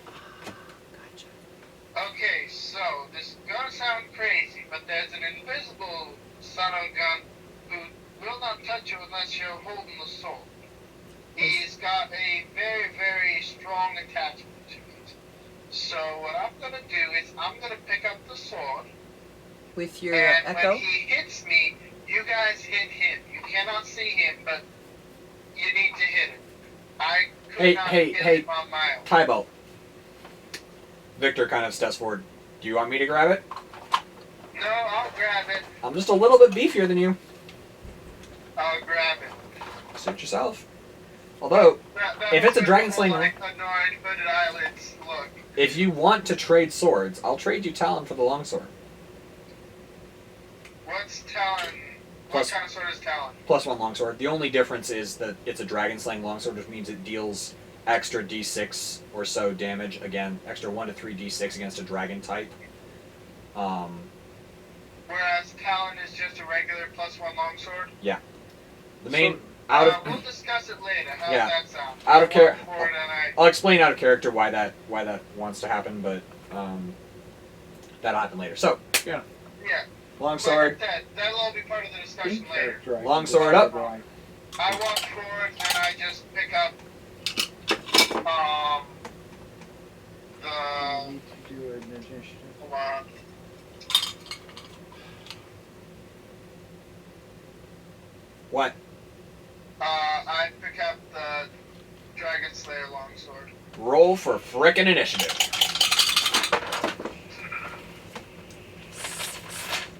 Gotcha. Okay, so this is gonna sound crazy, but there's an invisible son of a gun who will not touch you unless you're holding the sword. He's got a very, very strong attachment to it. So what I'm gonna do is I'm gonna pick up the sword, With your and echo? when he hits me, you guys hit him. You cannot see him, but you need to hit him. I could not hit him on my own. Thibelth. Victor kind of steps forward. Do you want me to grab it? No, I'll grab it. I'm just a little bit beefier than you. I'll grab it. Suit yourself. Although, That if it's a was dragon more slaying like annoyed hooded eyelids look. if you want to trade swords, I'll trade you Talon for the longsword. What's Talon? Plus- What kind of sword is Talon? +1 longsword. The only difference is that it's a dragon slaying longsword, which means it deals extra d6 or so damage. Again, extra 1 to 3 d6 against a dragon type. Whereas Talon is just a regular +1 longsword. The main out We'll of discuss it later. How Yeah. does that sound? Out of I char- walk forward and I- I'll explain out of character why that wants to happen, but that'll happen later. So, Yeah. longsword. Like I said, that'll all be part of the discussion later. Long sword up. I walk forward and I just pick up You the need to do an initiative. hold on. What? I pick up the Dragon Slayer longsword. Roll for frickin' initiative.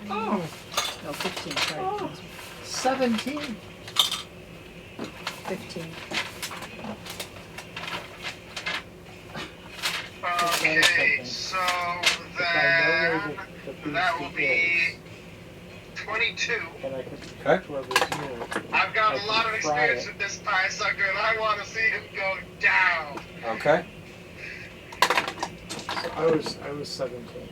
Oh, No, 15. Sorry. Oh. 17. 15. Okay, so then that will be 22. And I could Okay. whoever's near. I've got I a lot of can try experience it. with this pie sucker, and I want to see him go down. Okay. So I was 17.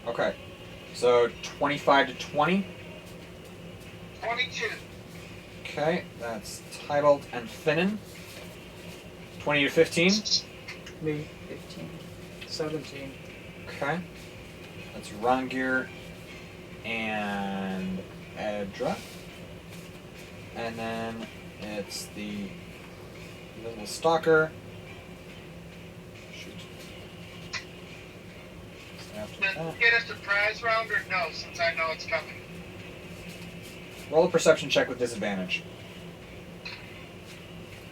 Okay. So 25 to 20. 22. Okay, that's Thibelth and Finnan. 20 to 15. Me, 15. 17. Okay. That's Rangir and Edra. And then it's the Invisible Stalker. Shoot. After Does that. it get a surprise round or no, since I know it's coming? Roll a perception check with disadvantage.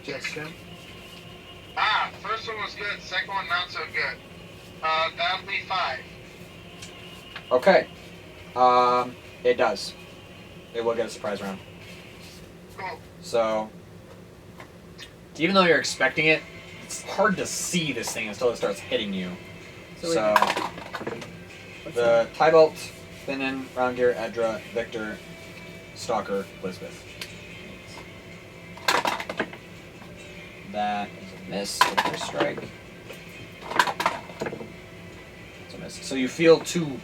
Just him. First one was good, second one not so good. That'll be 5. Okay. It does. It will get a surprise round. Cool. So, even though you're expecting it, it's hard to see this thing until it starts hitting you. So So, What's the Thibelth, Finnan, Rangir, Edra, Victor, Stalker, Elizabeth. That is a miss with your strike. It's a miss. So you feel 2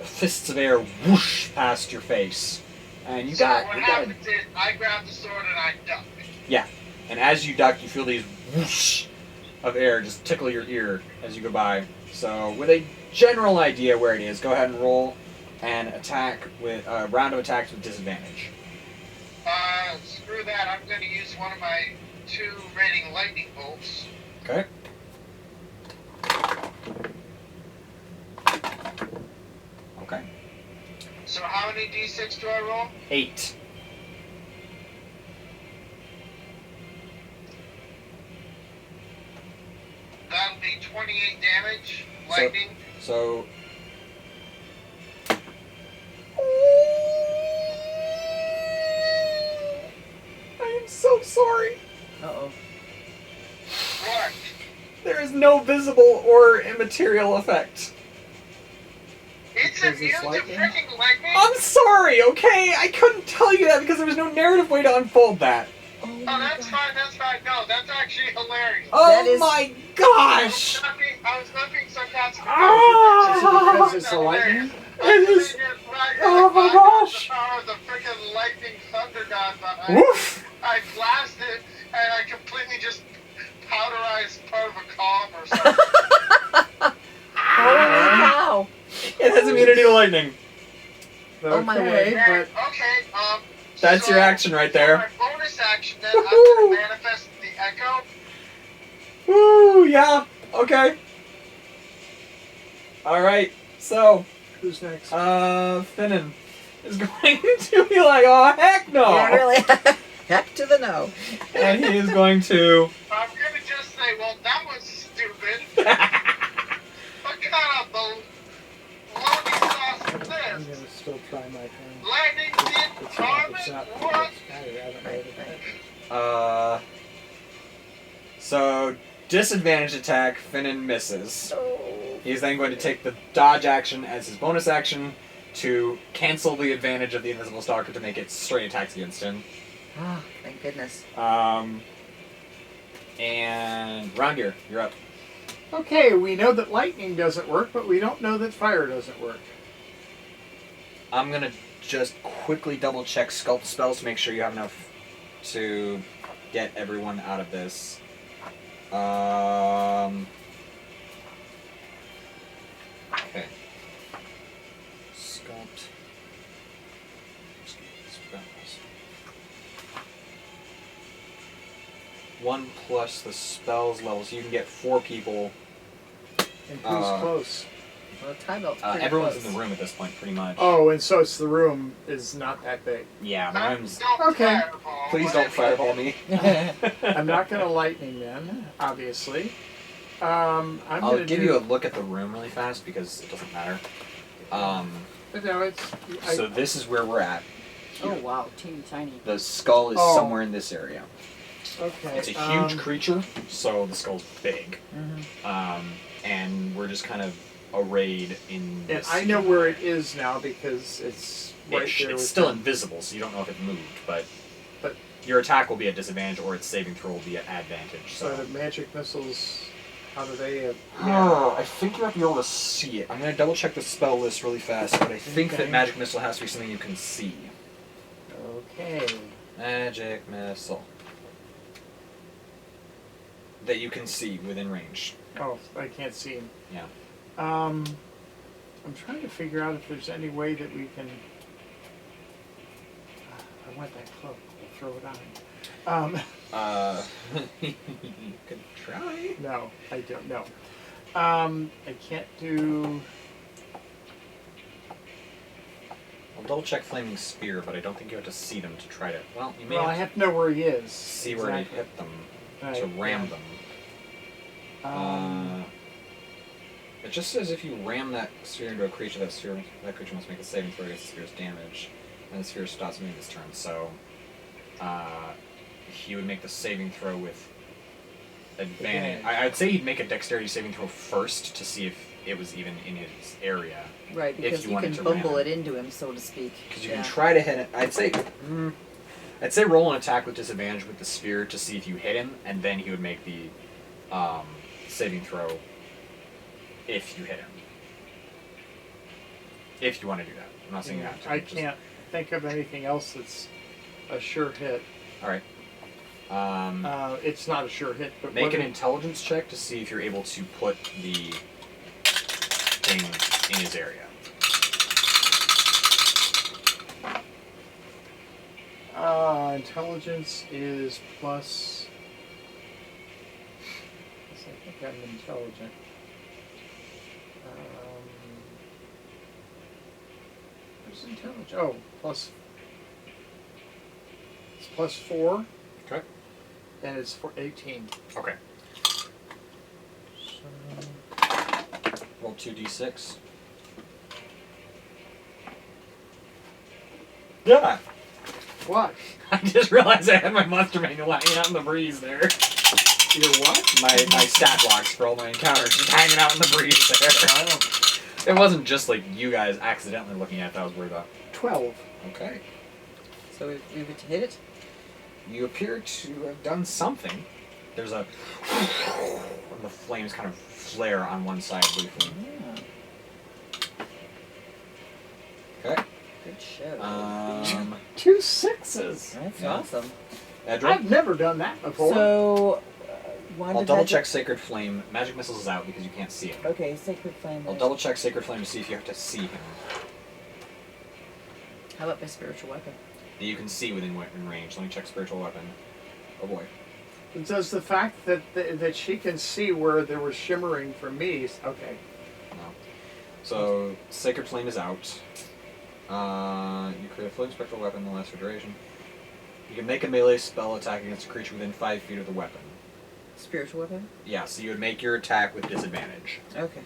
fists of air whoosh past your face. And you So got... what You got happens is I grab the sword and I duck. and as you duck, you feel these whoosh of air just tickle your ear as you go by. So with a general idea where it is, go ahead and roll and attack with a round of attacks with disadvantage. Screw that. I'm going to use one of my 2 rating lightning bolts. Okay. Okay. So how many d6 do I roll? 8. That'll be 28 damage. Lightning. So. I am so sorry. Uh-oh. What? There is no visible or immaterial effect. It's Is this immune to lightning? freaking lightning? I'm sorry, okay? I couldn't tell you that because there was no narrative way to unfold that. Oh, Oh, my that's God. fine, that's fine. No, that's actually hilarious. Oh That is- my gosh! I was not being sarcastic. Ah! Is it because it's the lightning? It is- Oh my gosh! The power of the freaking lightning thunder god behind. Woof! I blasted and I completely just powderized part of a column or something. Holy cow. It has immunity to lightning. Oh, my Okay, word. but Okay, That's your action right there. My bonus action then, I'm going to manifest the echo. Woo, yeah, okay. Alright, so, who's next? Finnan is going to be like, oh, heck no! Yeah, really. Heck to the no. And he is going to... I'm going to just say, well, that was stupid. What kind of baloney sauce is I'm this? gonna still try my hand. Lightning did It's carbon? not. What? I haven't read it. So, disadvantage attack, Finnan misses. Oh. He's then going to take the dodge action as his bonus action to cancel the advantage of the Invisible Stalker to make it straight attacks against him. Oh, thank goodness. And Rondir, you're up. Okay, we know that lightning doesn't work, but we don't know that fire doesn't work. I'm gonna just quickly double check sculpt spells to make sure you have enough to get everyone out of this. Okay. Sculpt. Spells. 1 plus the spells level, so you can get 4 people. And who's close? Well, Thibelth's pretty Everyone's close. in the room at this point, pretty much. Oh, and so it's the room is not that big. Yeah, the room's. Don't Okay. fireball. Please don't fireball me. I'm not gonna lightning then, obviously. I'm I'll gonna give do, you a look at the room really fast because it doesn't matter. No, it's. So this is where we're at. Oh wow, teeny tiny. The skull is Oh. somewhere in this area. Okay. It's a huge creature, so the skull's big. Mm-hmm. And we're just kind of arrayed in And this. I know where it is now because it's right Ish. there. It's with still the- invisible, so you don't know if it moved, but But- your attack will be at disadvantage or its saving throw will be at advantage. So So. the magic missiles, how do they? Oh, I think you have to be able to see it. I'm gonna double check the spell list really fast, but I think Okay. that magic missile has to be something you can see. Okay. Magic missile. That you can see within range. Oh, I can't see him. Yeah. I'm trying to figure out if there's any way that we can. I want that cloak. I'll throw it on. You could try. No, I don't know. I can't do. I'll double check Flaming Spear, but I don't think you have to see them to try to. Well, you may Well, I have have to know where he is. to see where to Exactly. hit them Right, to ram yeah. them. Um, It just says if you ram that sphere into a creature, that creature must make a saving throw against the sphere's damage, and the sphere stops moving this turn. So, he would make the saving throw with advantage. Advantage. I'd say he'd make a dexterity saving throw first to see if it was even in his area, Right, because you you wanted can to ram bumble it. it into him, so to speak. because you Yeah. can try to hit it. I'd say roll an attack with disadvantage with the spear to see if you hit him, and then he would make the saving throw if you hit him. If you want to do that, I'm not saying you have to. I just- can't think of anything else that's a sure hit. All right. It's not a sure hit, but Make what an it- intelligence check to see if you're able to put the thing in his area. Intelligence is plus. I think I'm intelligent. Where's intelligence? Oh, plus. It's plus 4. Okay. And it's for 18. Okay. So, Roll 2d6. Yeah. what? I just realized I had my monster manual hanging out in the breeze there. Your what? My stat blocks for all my encounters just hanging out in the breeze there. Wow. It wasn't just like you guys accidentally looking at it that I was worried about. 12. Okay. So we've hit it? You appear to have done something. There's a... when the flames kind of flare on one side briefly. Yeah. Okay. Good show. 2 6s. That's yeah. awesome. Edra, I've never done that before. So, wand I'll of double magic- check Sacred Flame. Magic Missiles is out because you can't see it. Okay, Sacred Flame. I'll is- double check Sacred Flame to see if you have to see him. How about my spiritual weapon? That you can see within range. Let me check Spiritual Weapon. Oh boy. Does the fact that she can see where there was shimmering for me? Okay. No. So, Sacred Flame is out. You create a floating spectral weapon that lasts for duration. You can make a melee spell attack against a creature within 5 feet of the weapon. Spiritual weapon? Yeah, so you would make your attack with disadvantage. Okay.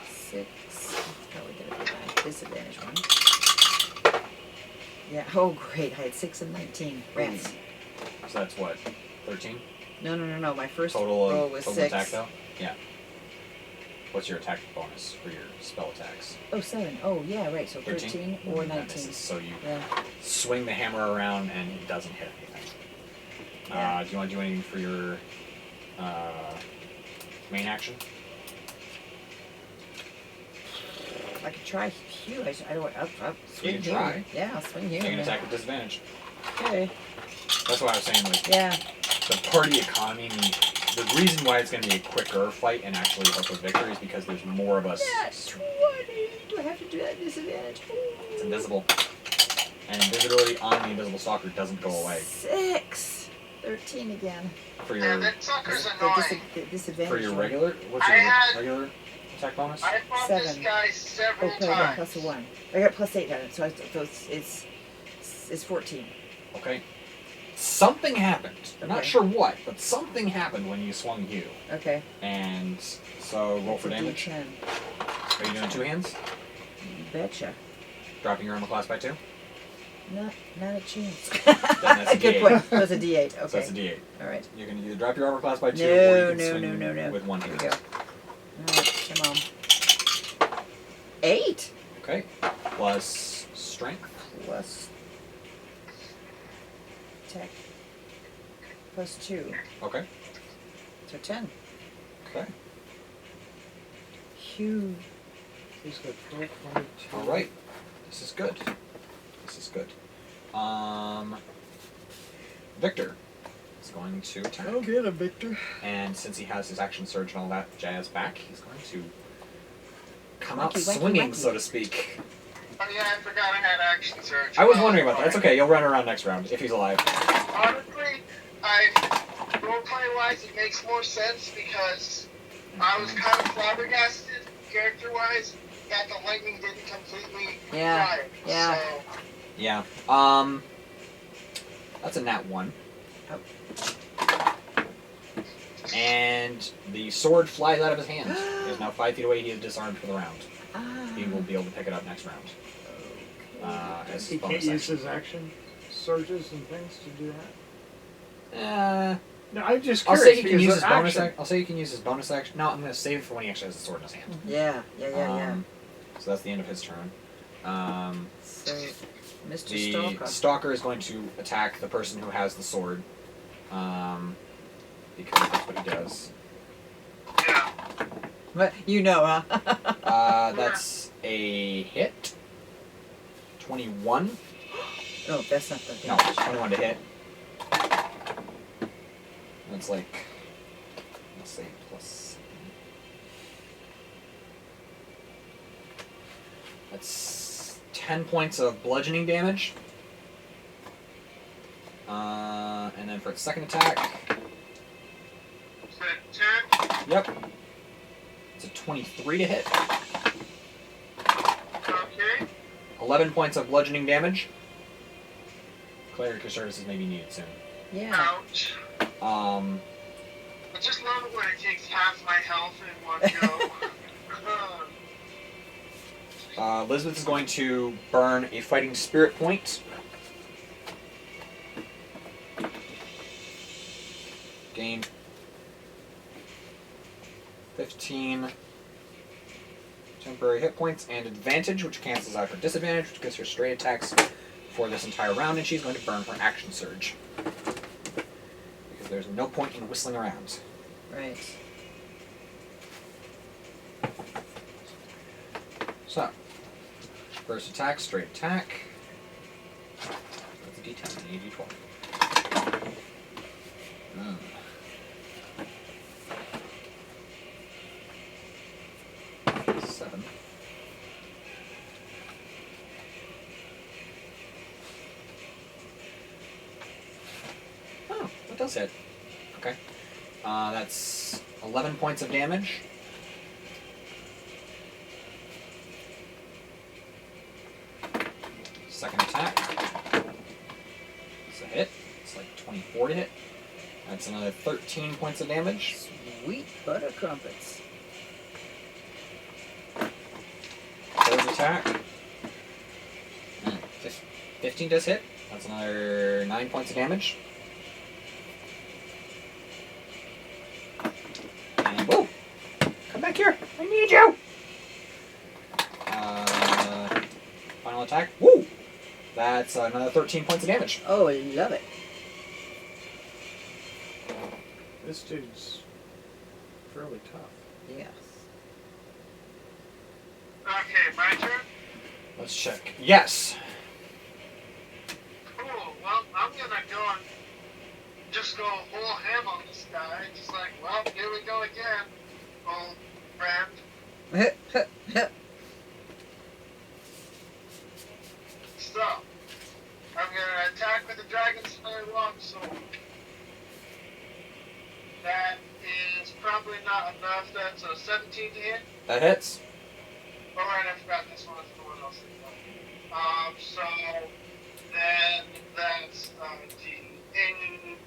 Six. Probably gonna be my disadvantage one. Yeah. Oh, great. I had 6 and 19. Rats. So that's what? 13? No. My first Total roll of was total 6. attack though? Yeah. What's your attack bonus for your spell attacks? Oh, 7. Oh, yeah, right. So 13 or That 19. misses. So you Yeah. swing the hammer around and it doesn't hit anything. Yeah. Do you want to do anything for your main action? I could try Hugh. I don't. I'll swing can Hugh. try. Yeah, I'll swing Hugh. You can man. attack with disadvantage. Okay. That's why I was saying, like, Yeah. the party economy, the reason why it's going to be a quicker fight and actually help with victory is because there's more of us. Yeah, 20. Do I have to do that disadvantage? It's invisible. And invisibility on the invisible stalker doesn't go away. 6. 13 again. For Yeah, your that sucker's The annoying. disadvantage. for your one. regular, what's your I had- regular attack bonus? I fought this 7. guy Oh, several but I got times. plus a 1. I got plus 8 on it, so it's 14. Okay. Something happened. I'm not Okay. sure what, but something happened when you swung Hugh. Okay. And so roll for It's a damage. D10. Are you doing 2 hands? You betcha. Dropping your armor class by 2? Not a chance. that's a Good D8. point. So it's a D8. Okay. So that's a D8. All right. You can either drop your armor class by 2 or No, you can no, swing no. with 1 Here hand. we go. All right, come on. 8 Okay. Plus strength. plus tech plus 2. Okay. So 10. Okay. Huge. He's got 12, 22. All right. This is good. This is good. Victor is going to attack. get him, Victor. And since he has his action surge and all that jazz back, he's going to come out Wacky, wacky, swinging, wacky. so to speak. Oh yeah, I forgot I had action surge. I was wondering about that. It's okay. You'll run around next round if he's alive. Honestly, roleplay wise, it makes more sense because I was kind of flabbergasted character-wise that the lightning didn't completely Yeah, fire. yeah. So, Yeah. That's a nat 1. Oh. And the sword flies out of his hand. He is now 5 feet away. He is disarmed for the round. Ah. He will be able to pick it up next round. As He bonus can't use action. his action surges and things to do that. No, I'm just I'll curious say he can because use his the bonus. action. I'll say he can use his bonus action. No, I'm going to save it for when he actually has the sword in his hand. Yeah. So that's the end of his turn. So, Mr. The Stalker. stalker is going to attack the person who has the sword. Because that's what he does. yeah. What? You know, huh? That's a hit. 21. No, that's not the No, damage. 21 to hit. That's like, let's say plus. That's 10 points of bludgeoning damage. And then for its second attack, So 10. yep, it's a 23 to hit. Okay. 11 points of bludgeoning damage. Cleric services may be needed soon. Yeah. Ouch. I just love it when it takes half my health in one go. Elizabeth is going to burn a fighting spirit point. Gain 15 temporary hit points and advantage, which cancels out her disadvantage, which gives her straight attacks for this entire round, and she's going to burn her action surge. Because there's no point in whistling around. Right. So, first attack, straight attack. That's a d10 and a d12. Mm. Seven. Oh, that does hit. Okay. That's 11 points of damage. Second attack. It's a hit. It's like 24 to hit. That's another 13 points of damage. Sweet butter crumpets. Third attack. 15 does hit. That's another 9 points of damage. And whoa! Come back here! I need you! Final attack. Woo! That's another 13 points of damage. Oh, I love it. This dude's fairly tough. Yes. Okay, my turn. Let's check. Yes! Cool. Well, I'm gonna go and just go whole ham on this guy. Just like, well, here we go again, old friend. So, I'm gonna attack with the Dragon's Slayer Longsword. That is probably not enough. That's a 17 to hit. That hits. Alright, I forgot this one. The one else. So then that's D8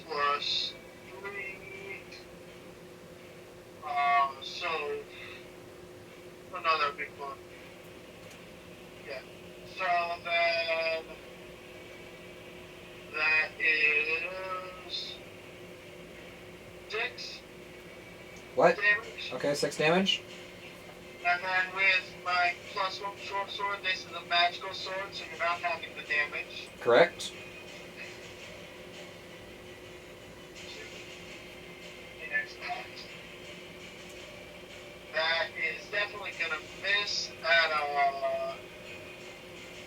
plus 3. So another big one. Yeah. So then that is 6 What? damage. Okay, 6 damage. And then with my +1 short sword, this is a magical sword, so you're not having the damage. Correct. That is definitely gonna miss at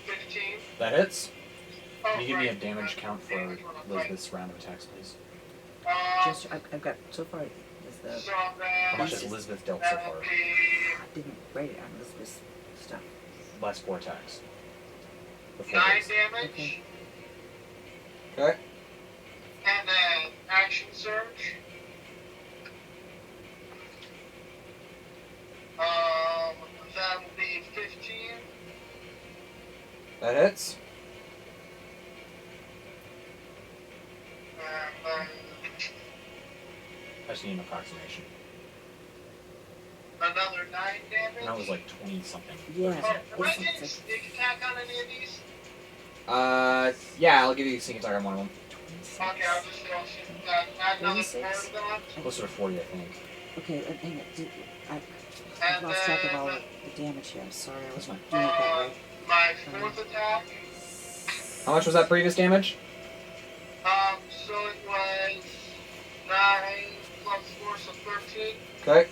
15. That hits. Oh, Can you give me a right. damage count for Damage on a Elizabeth's round of attacks, please? Just, I've got so far. Is the So How much then has Elizabeth dealt so that far? would be I didn't write it on this stuff. Last 4 attacks. Before 9 this. damage. Okay. Okay. And then action surge. That will be 15. That hits. And then I just need an approximation. another 9 damage. That was like 20 something. Yeah. Oh, am I This getting looks sneak attack on any of these? Yeah, I'll give you a sneak attack on one of them. like Okay, I'll just go add another 4 26? to that. Closer to 40, I think. Okay, hang on. I've And lost track of then, all of the damage here. I'm sorry, I wasn't doing it that way. my 4th attack. How much was that previous damage? So it was 9 plus 4, so 13. Okay.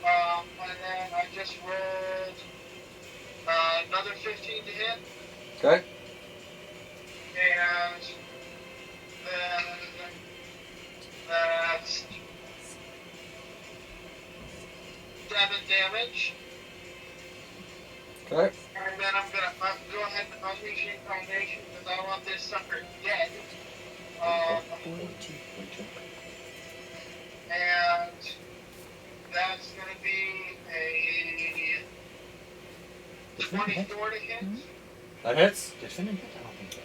And then I just rolled another 15 to hit. Okay. And then that's 7 damage. Okay. And then I'm gonna go ahead and unleash incarnation because I want this sucker dead. 42. And that's gonna be a 24 to hit That hits. Defending hit? I don't think so.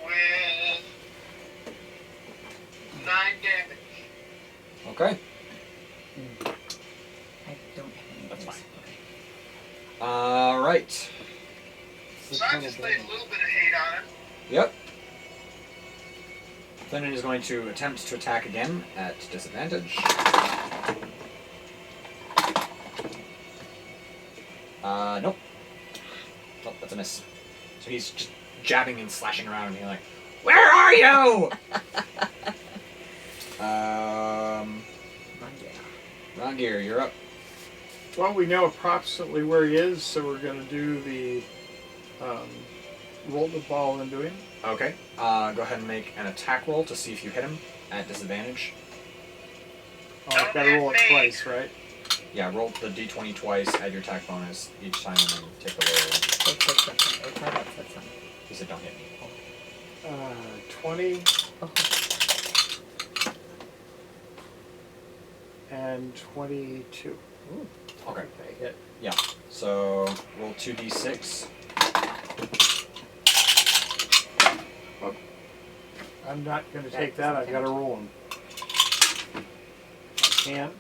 with 9 damage. Okay. I don't have any of That's this. fine. Okay. Alright. So I just laid a little bit of hate on it. Yep. Fenrir is going to attempt to attack again at disadvantage. Nope. Nope, that's a miss. So he's just jabbing and slashing around and being like, "Where are you?" Rangir, you're up. Well, we know approximately where he is, so we're going to do the roll the ball into him. Okay. Go ahead and make an attack roll to see if you hit him at disadvantage. Oh, I've got to roll it twice, right? Yeah, roll the d20 twice, add your attack bonus each time, and then take the roll. He said, "Don't hit me." 20 Oh. and 22. Ooh. Okay. They hit. Yeah. So roll 2d6. I'm not going to take that. I've got to roll them. I can't.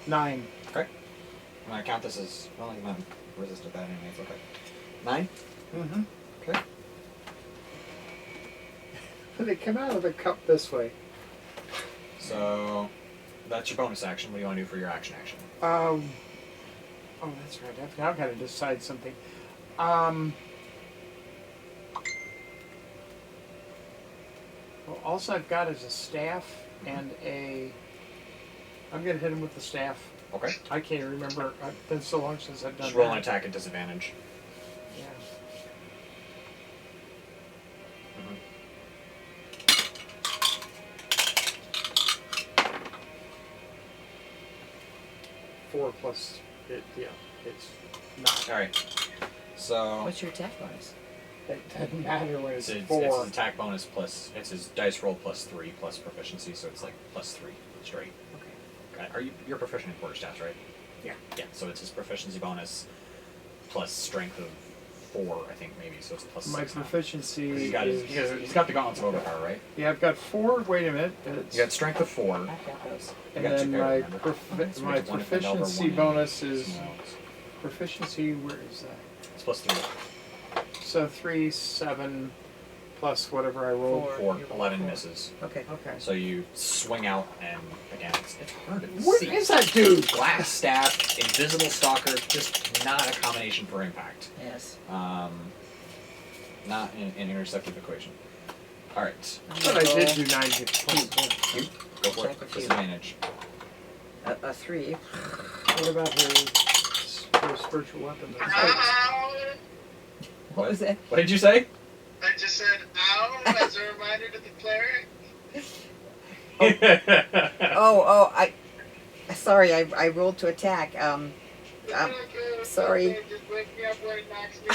9. Okay. I'm gonna count this as well. I'm gonna resist that anyway. It's okay. 9. Mm-hmm. Okay. They come out of the cup this way. So that's your bonus action. What do you want to do for your action? Oh, that's right. I've now got to decide something. Well, all I've got is a staff and a. I'm going to hit him with the staff. Okay. I can't remember. It's been so long since I've done Just roll an that. attack at disadvantage. Yeah. Mhm. 4 plus it. Yeah, it's not. All right. So What's your attack bonus? It doesn't matter when it's it's his 4. attack bonus plus it's his dice roll plus 3 plus proficiency, so it's like plus 3 straight. Okay. Are you're proficient in quarter stats, right? Yeah. Yeah. So it's his proficiency bonus plus strength of 4, I think maybe. So it's plus My 6 now. proficiency 'Cause he's got the gauntlets of overpower, right? Yeah, I've got 4. Wait a minute. It's, You got strength of 4. I've got those. You and got two then pair, my remember? So my it's one in Endeavor, proficiency one in bonus is Smells. proficiency. Where is that? It's plus 3. So 3, 7, plus whatever I rolled. 4. You're 11 4. misses. Okay. Okay. So you swing out, and again, it's hard to What see. is that dude? Glass staff, invisible stalker, just not a combination for impact. Yes. Not an interceptive equation. Alright. I'm But gonna I did roll do 9 hit points. You go for Check it. with you. Disadvantage. A 3. What about her spiritual weapon? Ow! What was that? What did you say? I just said ow as a reminder to the cleric. Sorry, I rolled to attack. Sorry. Just wake me up when it knocks me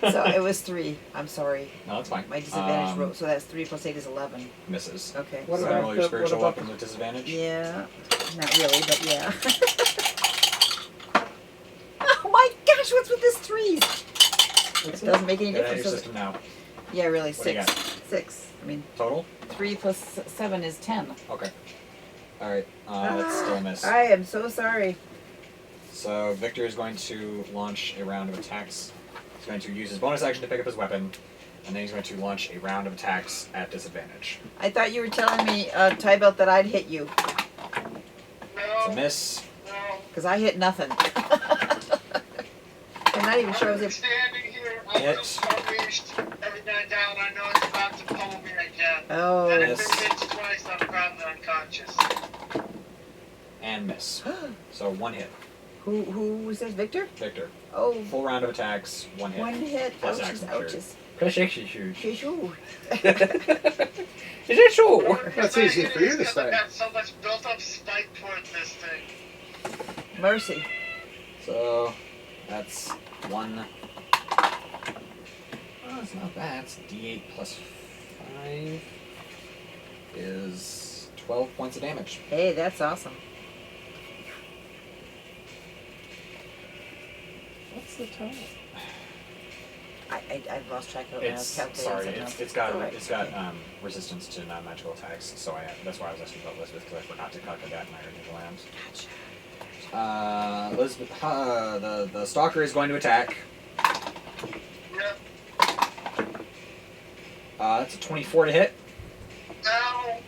out. So it was 3. I'm sorry. No, that's fine. My disadvantage roll. So that's 3 plus 8 is 11. Misses. Okay. What So about roll your the- spiritual what about weapon with disadvantage? Yeah. Not really, but yeah. Oh my gosh, what's with this 3s? It doesn't make any Get out of your difference. does it? system now. Yeah, really. What do you 6. 6. I mean, Total? 3 plus 7 is 10. Okay. Alright. That's still a miss. I am so sorry. So Victor is going to launch a round of attacks. He's going to use his bonus action to pick up his weapon, and then he's going to launch a round of attacks at disadvantage. I thought you were telling me, Thibelth, that I'd hit you. It's a No, miss. no. Because I hit nothing. I'm not even sure I was I'm able. standing here, I'm Hit. just unleashed. Every guy down, I know it's about to pummel me again. Oh. And if Miss. it hits twice, I'm probably unconscious. And miss. So 1 hit. Who was this? Victor? Victor. Oh, Full round of attacks, 1 hit. 1 hit. Plus Ouches, action ouches. Precision. Shoo. Is it true? That's easy for you to say. I've got so much built up spite towards this thing. Mercy. So that's 1. Oh, it's not bad. It's D8 plus 5 is 12 points of damage. Hey, that's awesome. What's the total? I've lost track of it. It's when I was sorry. calculating It's something got else. it's got resistance to non-magical attacks. So that's why I was asking about Elizabeth because I forgot to calculate that in my original land. Gotcha. Elizabeth, the stalker is going to attack. Yep. That's a 24 to hit. Now.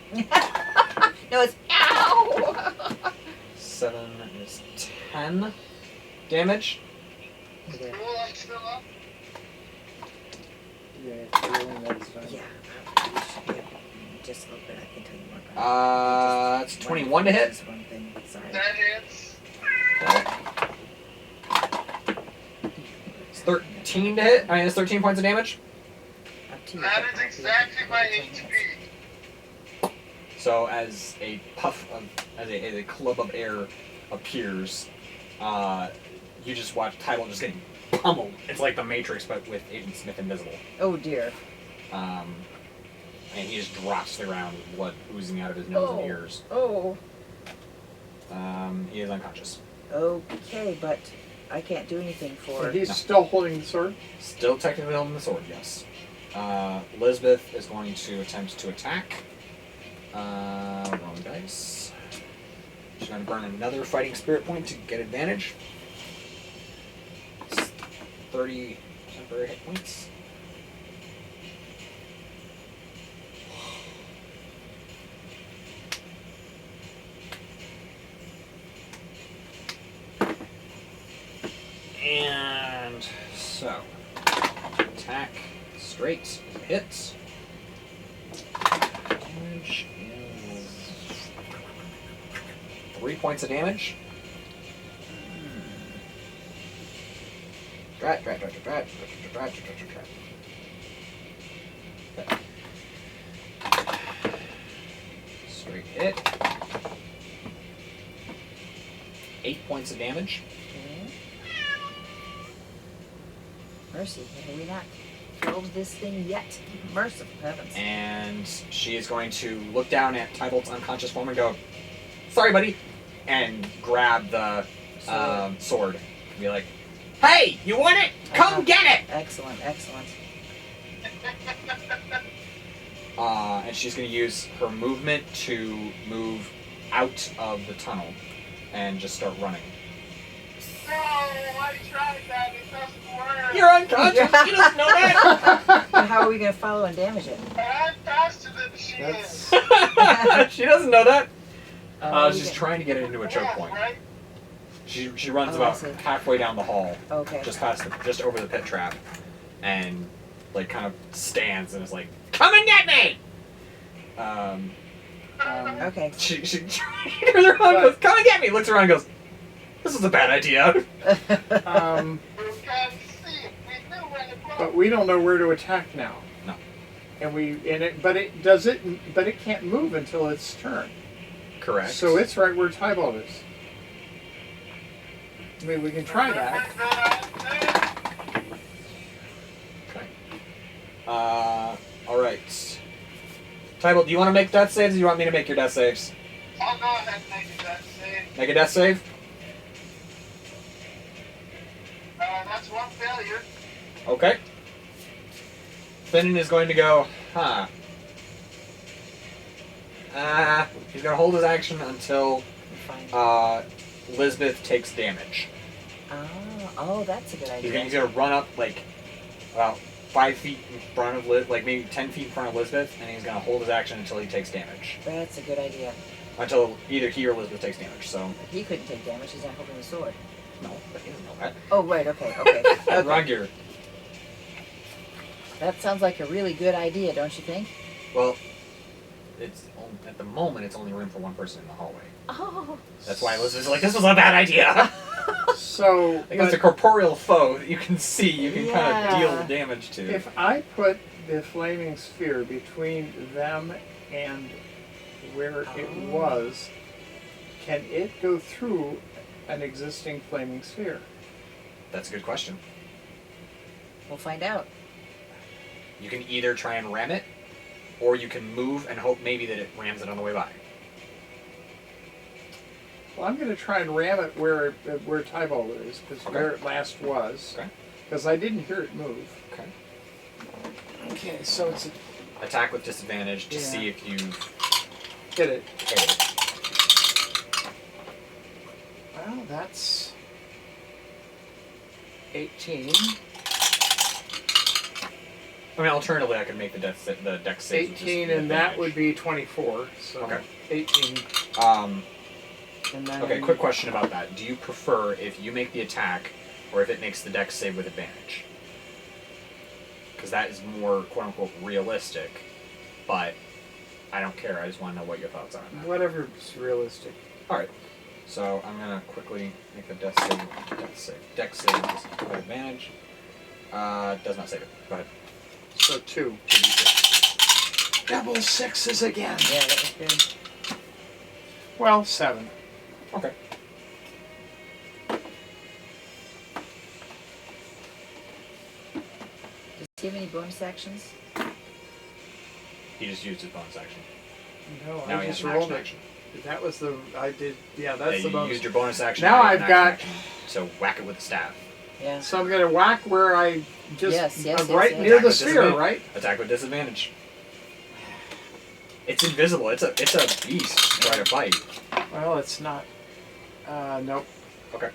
No, it's ow! 7 is 10 damage. Okay. Cool, I'm still up. Yeah, healing next time. Yeah, you should be able, just a little bit. I can tell you more about it. It's 21 to hit. Just one thing. Sorry. That hits. It's 13 to hit. I mean, it's 13 points of damage. Up to you. That is exactly my HP. So as a puff of, as a club of air appears, you just watch Thibelth just getting pummeled. It's like the Matrix, but with Agent Smith invisible. Oh dear. And he just drops to the ground with blood oozing out of his nose and ears. Oh. He is unconscious. Okay, but I can't do anything for. And he's No. still holding the sword? Still technically holding the sword, yes. Elizabeth is going to attempt to attack. Wrong dice. She's going to burn another fighting spirit point to get advantage. It's 30 temporary hit points. And so, attack straight is a hit. Damage is 3 points of damage. Drat. Okay. Straight hit. 8 points of damage. Okay. Mercy, have we not killed this thing yet? Merciful heavens. And she is going to look down at Thibelth's unconscious form and go, "Sorry, buddy," and grab the sword. And be like, "Hey, you want it? Come get it!" Excellent, excellent. And she's going to use her movement to move out of the tunnel and just start running. No, I tried that. It doesn't work. You're unconscious. She doesn't know that. And how are we going to follow and damage it? I'm faster than she That's- is. She doesn't know that. Oh, She's trying to get it into a choke Yeah, point. right? She runs Oh, I about see. halfway down the hall, Okay. just over the pit trap, and like kind of stands and is like, "Come and get me!" Okay. She turns around and goes, "Come and get me!" Looks around and goes, "This is a bad idea." We can see it. We knew where to go. But we don't know where to attack now. No. But it can't move until its turn. Correct. So it's right where Thibelth is. I mean, we can try that. Okay. All right. Thibelth, do you want to make death saves, or do you want me to make your death saves? I'll go ahead and make a death save. Make a death save. That's one failure. Okay. Finnan is going to go, he's going to hold his action until Fine. Elizabeth takes damage. Oh, that's a good idea. He's going to run up like about 5 feet in front of Liz, like maybe 10 feet in front of Elizabeth, and he's going to hold his action until he takes damage. That's a good idea. Until either he or Elizabeth takes damage. So He couldn't take damage. He's not holding the sword. no, but he doesn't know that. Oh, right. Okay. Okay. Wrong Okay. gear. That sounds like a really good idea, don't you think? Well, at the moment it's only room for one person in the hallway. Oh. That's why Elizabeth's like, "This was a bad idea." So, Against a corporeal foe that you can see, you can kind of Yeah. deal damage to. if I put the flaming sphere between them and where it was, can it go through an existing flaming sphere? That's a good question. We'll find out. You can either try and ram it, or you can move and hope maybe that it rams it on the way by. Well, I'm going to try and ram it where Thibelth is, because Okay. where it last was. Okay. Because I didn't hear it move. Okay. Okay, so it's Attack with disadvantage to Yeah. see if you hit it. hit it. Well, that's 18. I mean, alternatively, I could make the dex save. 18, and that would be 24. So Okay. 18. And then Okay, quick question about that. Do you prefer if you make the attack, or if it makes the dex save with advantage? Because that is more quote-unquote realistic, but I don't care. I just want to know what your thoughts are on that. Whatever's realistic. Alright, so I'm going to quickly make a dex save. Dex save with advantage. Does not save it. Go ahead. So 2. 2d6. Double sixes again. Yeah, that was good. Well, 7. Okay. Does he have any bonus actions? He just used his bonus action. No, Now I he has just an rolled action. it. That was the. I did. Yeah, Yeah, that's the you bonus. used your bonus action. Now you have I've an got- action. So whack it with the staff. Yeah. So I'm going to whack where I just. Yes, yes, I'm yes, right yes. near Attack the with sphere, disadvantage. right? Attack with disadvantage. It's invisible. It's a beast trying to fight. Well, it's not. Nope. Okay.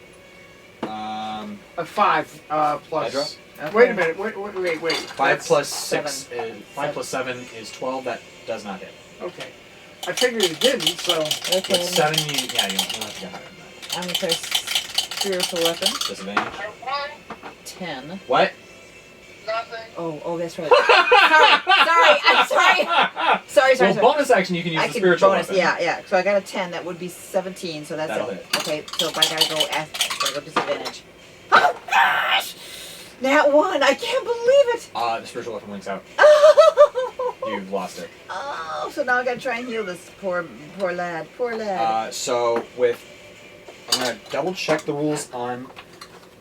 A 5 plus. Hydra? Okay. Wait a minute. Wait. 5 That's plus 6 7. is 5 plus 7 is 12. That does not hit. Okay. I figured it didn't, so. Okay. With 7, you don't have to get higher than that. I'm gonna try spiritual weapon. Disadvantage. I won. 10. What? Nothing. Oh, that's right. sorry. I'm sorry. Sorry. Well, bonus action you can use I the can spiritual bonus. weapon. Yeah. So I got a 10. That would be 17. So that's That'll it. hit. Okay. So I gotta go disadvantage. Oh gosh! That one. I can't believe it. The spiritual weapon winks out. Oh. You've lost it. Oh. So now I gotta try and heal this poor lad. Poor lad. So I'm gonna double check the rules on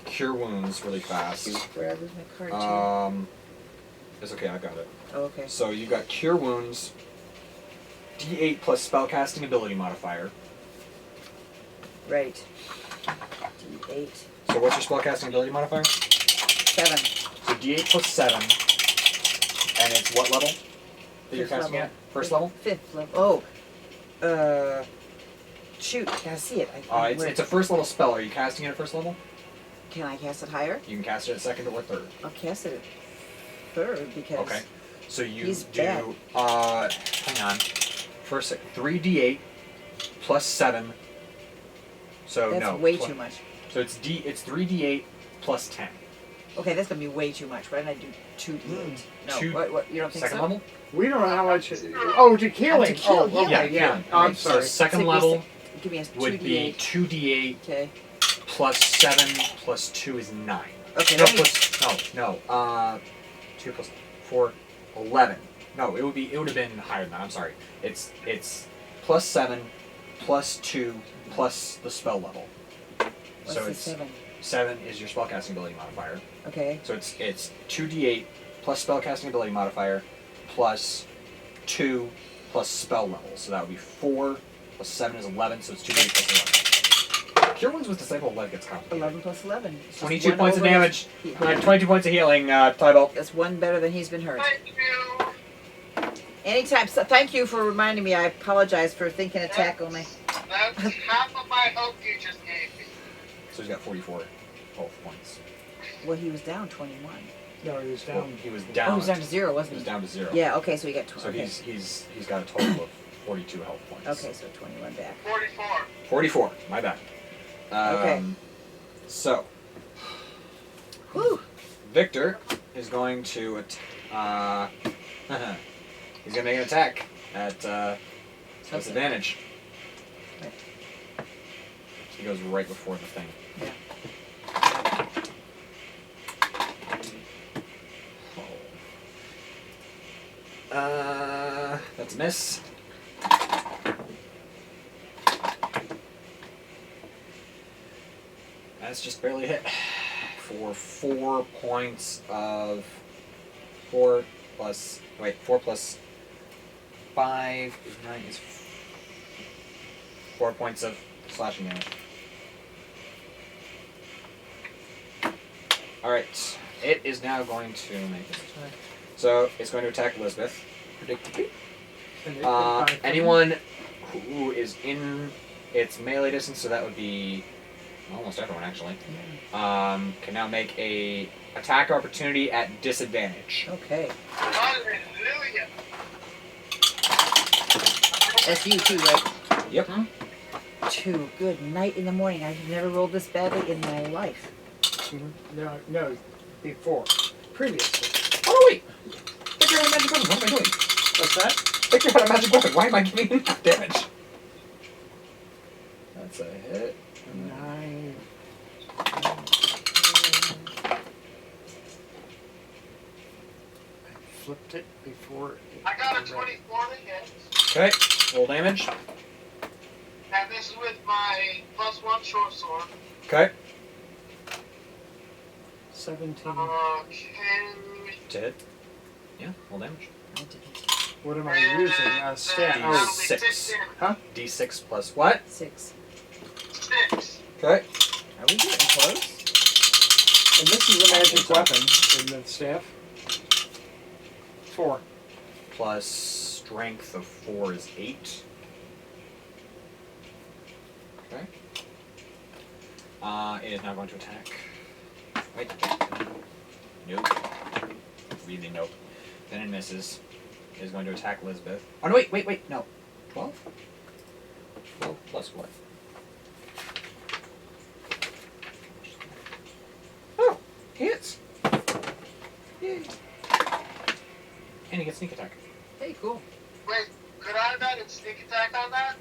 cure wounds really fast. Where I lose my card too. It's okay, I got it. Oh, okay. So you got cure wounds, D8 plus spellcasting ability modifier. Right. D8. So what's your spellcasting ability modifier? 7. So D8 plus 7, and it's what level that you're Fifth casting level. at? First level? 5th level. Oh. Shoot. Gotta see it. It's a first level spell. Are you casting it at first level? Can I cast it higher? You can cast it at second or third. I'll cast it at 3rd because. Okay. So you He's do, bad. hang on. First, 3d8 plus 7. So That's no. way too much. So it's 3d8 plus 10. Okay, that's gonna be way too much. Why didn't I do 2d8? No. Two- What? You don't think Second so? level? We don't know how much. Oh, to healing. To kill, Oh, okay, yeah. yeah. Healing. Oh, I'm Okay, so sorry. second So level give me a would be 2d8. 2d8 Okay. plus 7 plus 2 is 9. Okay. No, let me- plus, no. 2 plus 4, 11. No, it would have been higher than that. I'm sorry. It's plus 7 plus 2 plus the spell level. What's so the it's 7? 7 is your spellcasting ability modifier. Okay. So it's 2d8 plus spellcasting ability modifier plus 2 plus spell level. So that would be 4 plus 7 is 11. So it's 2d8 plus 11. Cure wounds with disciple of life gets complicated. 11 plus 11. It's just 22 one points of over damage. his- 22 points of healing, Thibelth. That's one better than he's been hurt. Thank you. Anytime. So thank you for reminding me. I apologize for thinking attack only. That's half of my hope you just gave me. So he's got 44 health points. Well, he was down 21. No, he was Well, down. he was Oh, down. he was down to 0, he wasn't was he? down to 0. Yeah. Okay. So he got 20. So okay. he's got a total of 42 health points. Okay. So 21 back. 44. 44. My bad. Okay. So Whew. Victor is going to he's gonna make an attack at disadvantage. Right. He goes right before the thing. Yeah. That's a miss. That's just barely hit. for 4 points of 4 plus 5 is 9 is 4 points of slashing damage. Alright. It is now going to make its attack. So it's going to attack Elizabeth. Predictably. And it can find Anyone who is in its melee distance, so that would be almost everyone actually, can now make a attack opportunity at disadvantage. Okay. Hallelujah. That's you too, right? Yep. 2. Good night in the morning. I've never rolled this badly in my life. No, before. Previously. Oh no, wait! Victor had a magic weapon. What am I doing? What's that? Victor had a magic weapon. Why am I giving him half damage? That's a hit. 9. I flipped it before. I got a 24 to hit, Okay, roll damage. and this is with my +1 short sword. Okay. 17. Okay. To hit. Yeah, roll damage. I didn't. What am I using? Staff. That'll be Oh, six. 6 damage. D6 plus what? 6. 6. Okay. Are we getting close? and this is a magic weapon in the staff. 4. Plus strength of 4 is 8. Okay. It is now going to attack. Wait. Nope. Really nope. Then it misses. It is going to attack Elizabeth. Oh no, wait, no. 12? 12 plus what? Oh, hits. Yay. And he gets sneak attack. Hey, cool. Wait, could I have added sneak attack on that?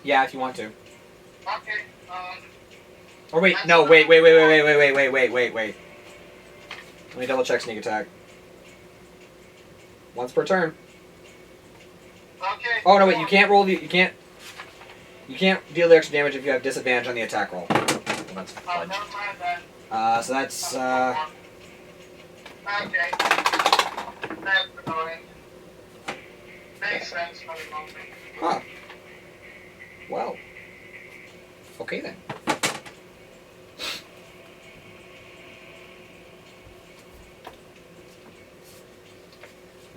Yeah, if you want to. Okay, Or wait, no, wait. Let me double check sneak attack. Once per turn. okay. Oh no, wait, you can't roll the you can't deal the extra damage if you have disadvantage on the attack roll. Well, that's Oh, fudge. never mind that. So that's Okay. That's annoying. Makes sense for the moment. huh. Well. Okay then.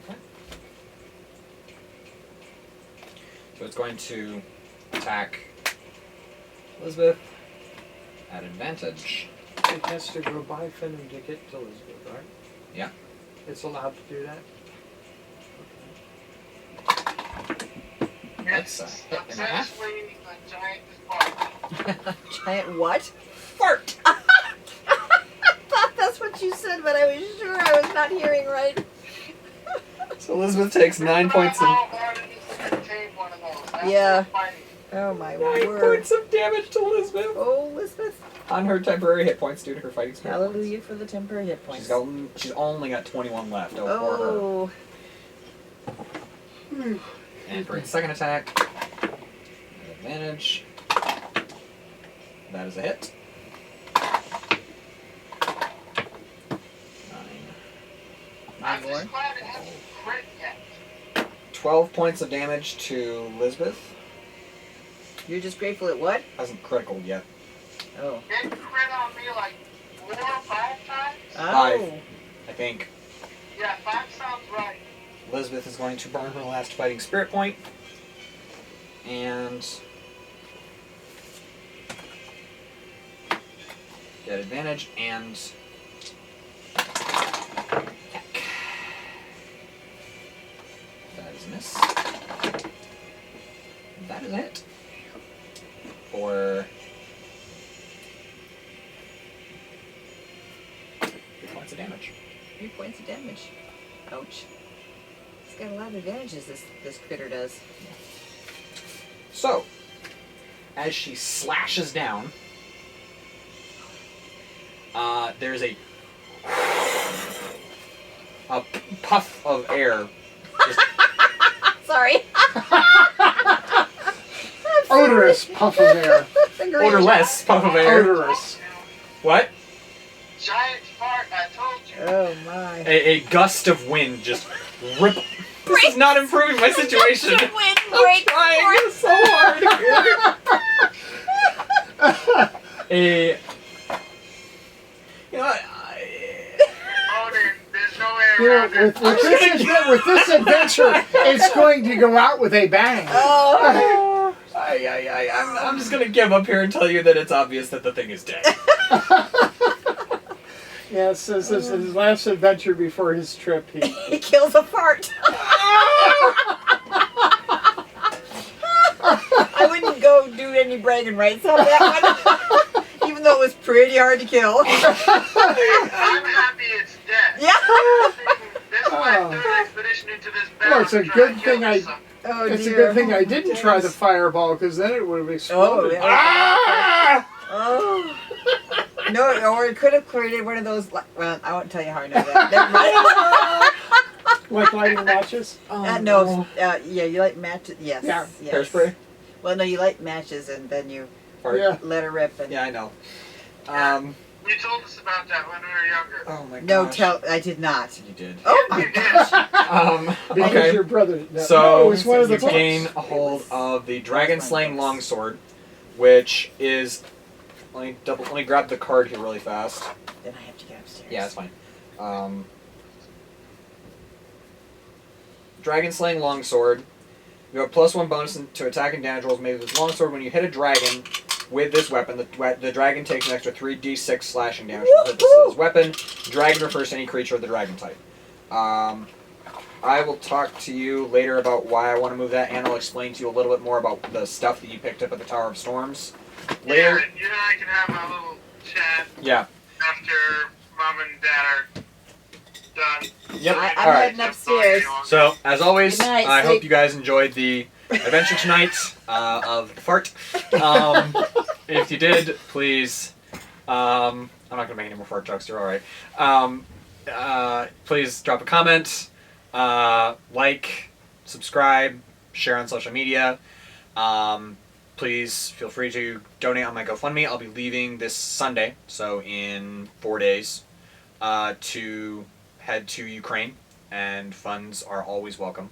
Okay. So it's going to attack Elizabeth at advantage. It has to go by Finnan to get to Elizabeth, right? Yeah. It's allowed to do that? That's a It's hit and a half. essentially a giant fart. Giant what? Fart! I thought that's what you said, but I was sure I was not hearing right. So Elizabeth takes 9 points of How hard it is to contain one of those. That's Yeah. what fighting. Oh my 9 word. points of damage to Elizabeth Oh, Elizabeth. on her temporary hit points due to her fighting spirit. Hallelujah for the temporary hit points. She's only got 21 left. Oh, for her. Oh. And for its second attack, advantage. That is a hit. 9. I'm more? just glad it hasn't crit yet. 12 points of damage to Elizabeth. You're just grateful at what? Hasn't critical yet. Oh. It crit on me like 4 or 5 times. Oh. 5. I think Yeah, 5 sounds right. Elizabeth is going to burn her last fighting spirit point. And get advantage and attack. That is a miss. That is it. For 3 points of damage. 3 points of damage. Ouch. It's got a lot of advantages, this critter does. So, as she slashes down, there's a puff of air. Just Sorry. Odorous puff of air. odorless puff of air. Odorous. What? giant fart, I told you. Oh my. A gust of wind just rip. This is not improving my situation. Wind I'm break trying so hard here. You know what? Odin, there's no way You know, around it. with this adventure, it's going to go out with a bang. Oh. I'm just gonna give up here and tell you that it's obvious that the thing is dead. Yes, this is his last adventure before his trip. He kills a fart. I wouldn't go do any bragging rights on that one, even though it was pretty hard to kill. I'm happy it's dead. Yeah. This is my third expedition into this battle. Well, it's a to try good and kill thing I- this sucker. Oh It's a dear. good thing I didn't try the fireball, because then it would have exploded. yeah. Ah! Oh. No, or it could have created one of those. Well, I won't tell you how I know that. Never mind. Like lighting matches? No, yeah, you light matches. Yes. Yeah. Yes. Hairspray? Well, no, you light matches and then you Fart? Yeah. let her rip. And Yeah, I know. You told us about that when we were younger. Oh my no, gosh. I did not. You did. Oh my You did. gosh. Because Okay. your brother. No, So it was one of the you books. gain a hold of the Dragon Slaying Longsword, which is. Let me grab the card here really fast. Then I have to get upstairs. Yeah, that's fine. Dragon Slaying Longsword. You have +1 bonus to attack and damage rolls made with this longsword. When you hit a dragon with this weapon, the dragon takes an extra 3d6 slashing damage from the purpose of this weapon. Dragon refers to any creature of the dragon type. I will talk to you later about why I want to move that, and I'll explain to you a little bit more about the stuff that you picked up at the Tower of Storms. Later. Yeah, you and I can have a little chat Yeah. after Mom and Dad are done. Yep. I'm All right. heading upstairs. So, as always, Good night, I sleep. hope you guys enjoyed the adventure tonight of the fart. If you did, please, I'm not going to make any more fart jokes, you're alright. Please drop a comment, like, subscribe, share on social media. Please feel free to donate on my GoFundMe. I'll be leaving this Sunday, so in 4 days, to head to Ukraine, and funds are always welcome.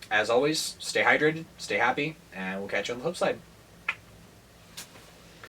As always, stay hydrated, stay happy, and we'll catch you on the flip side.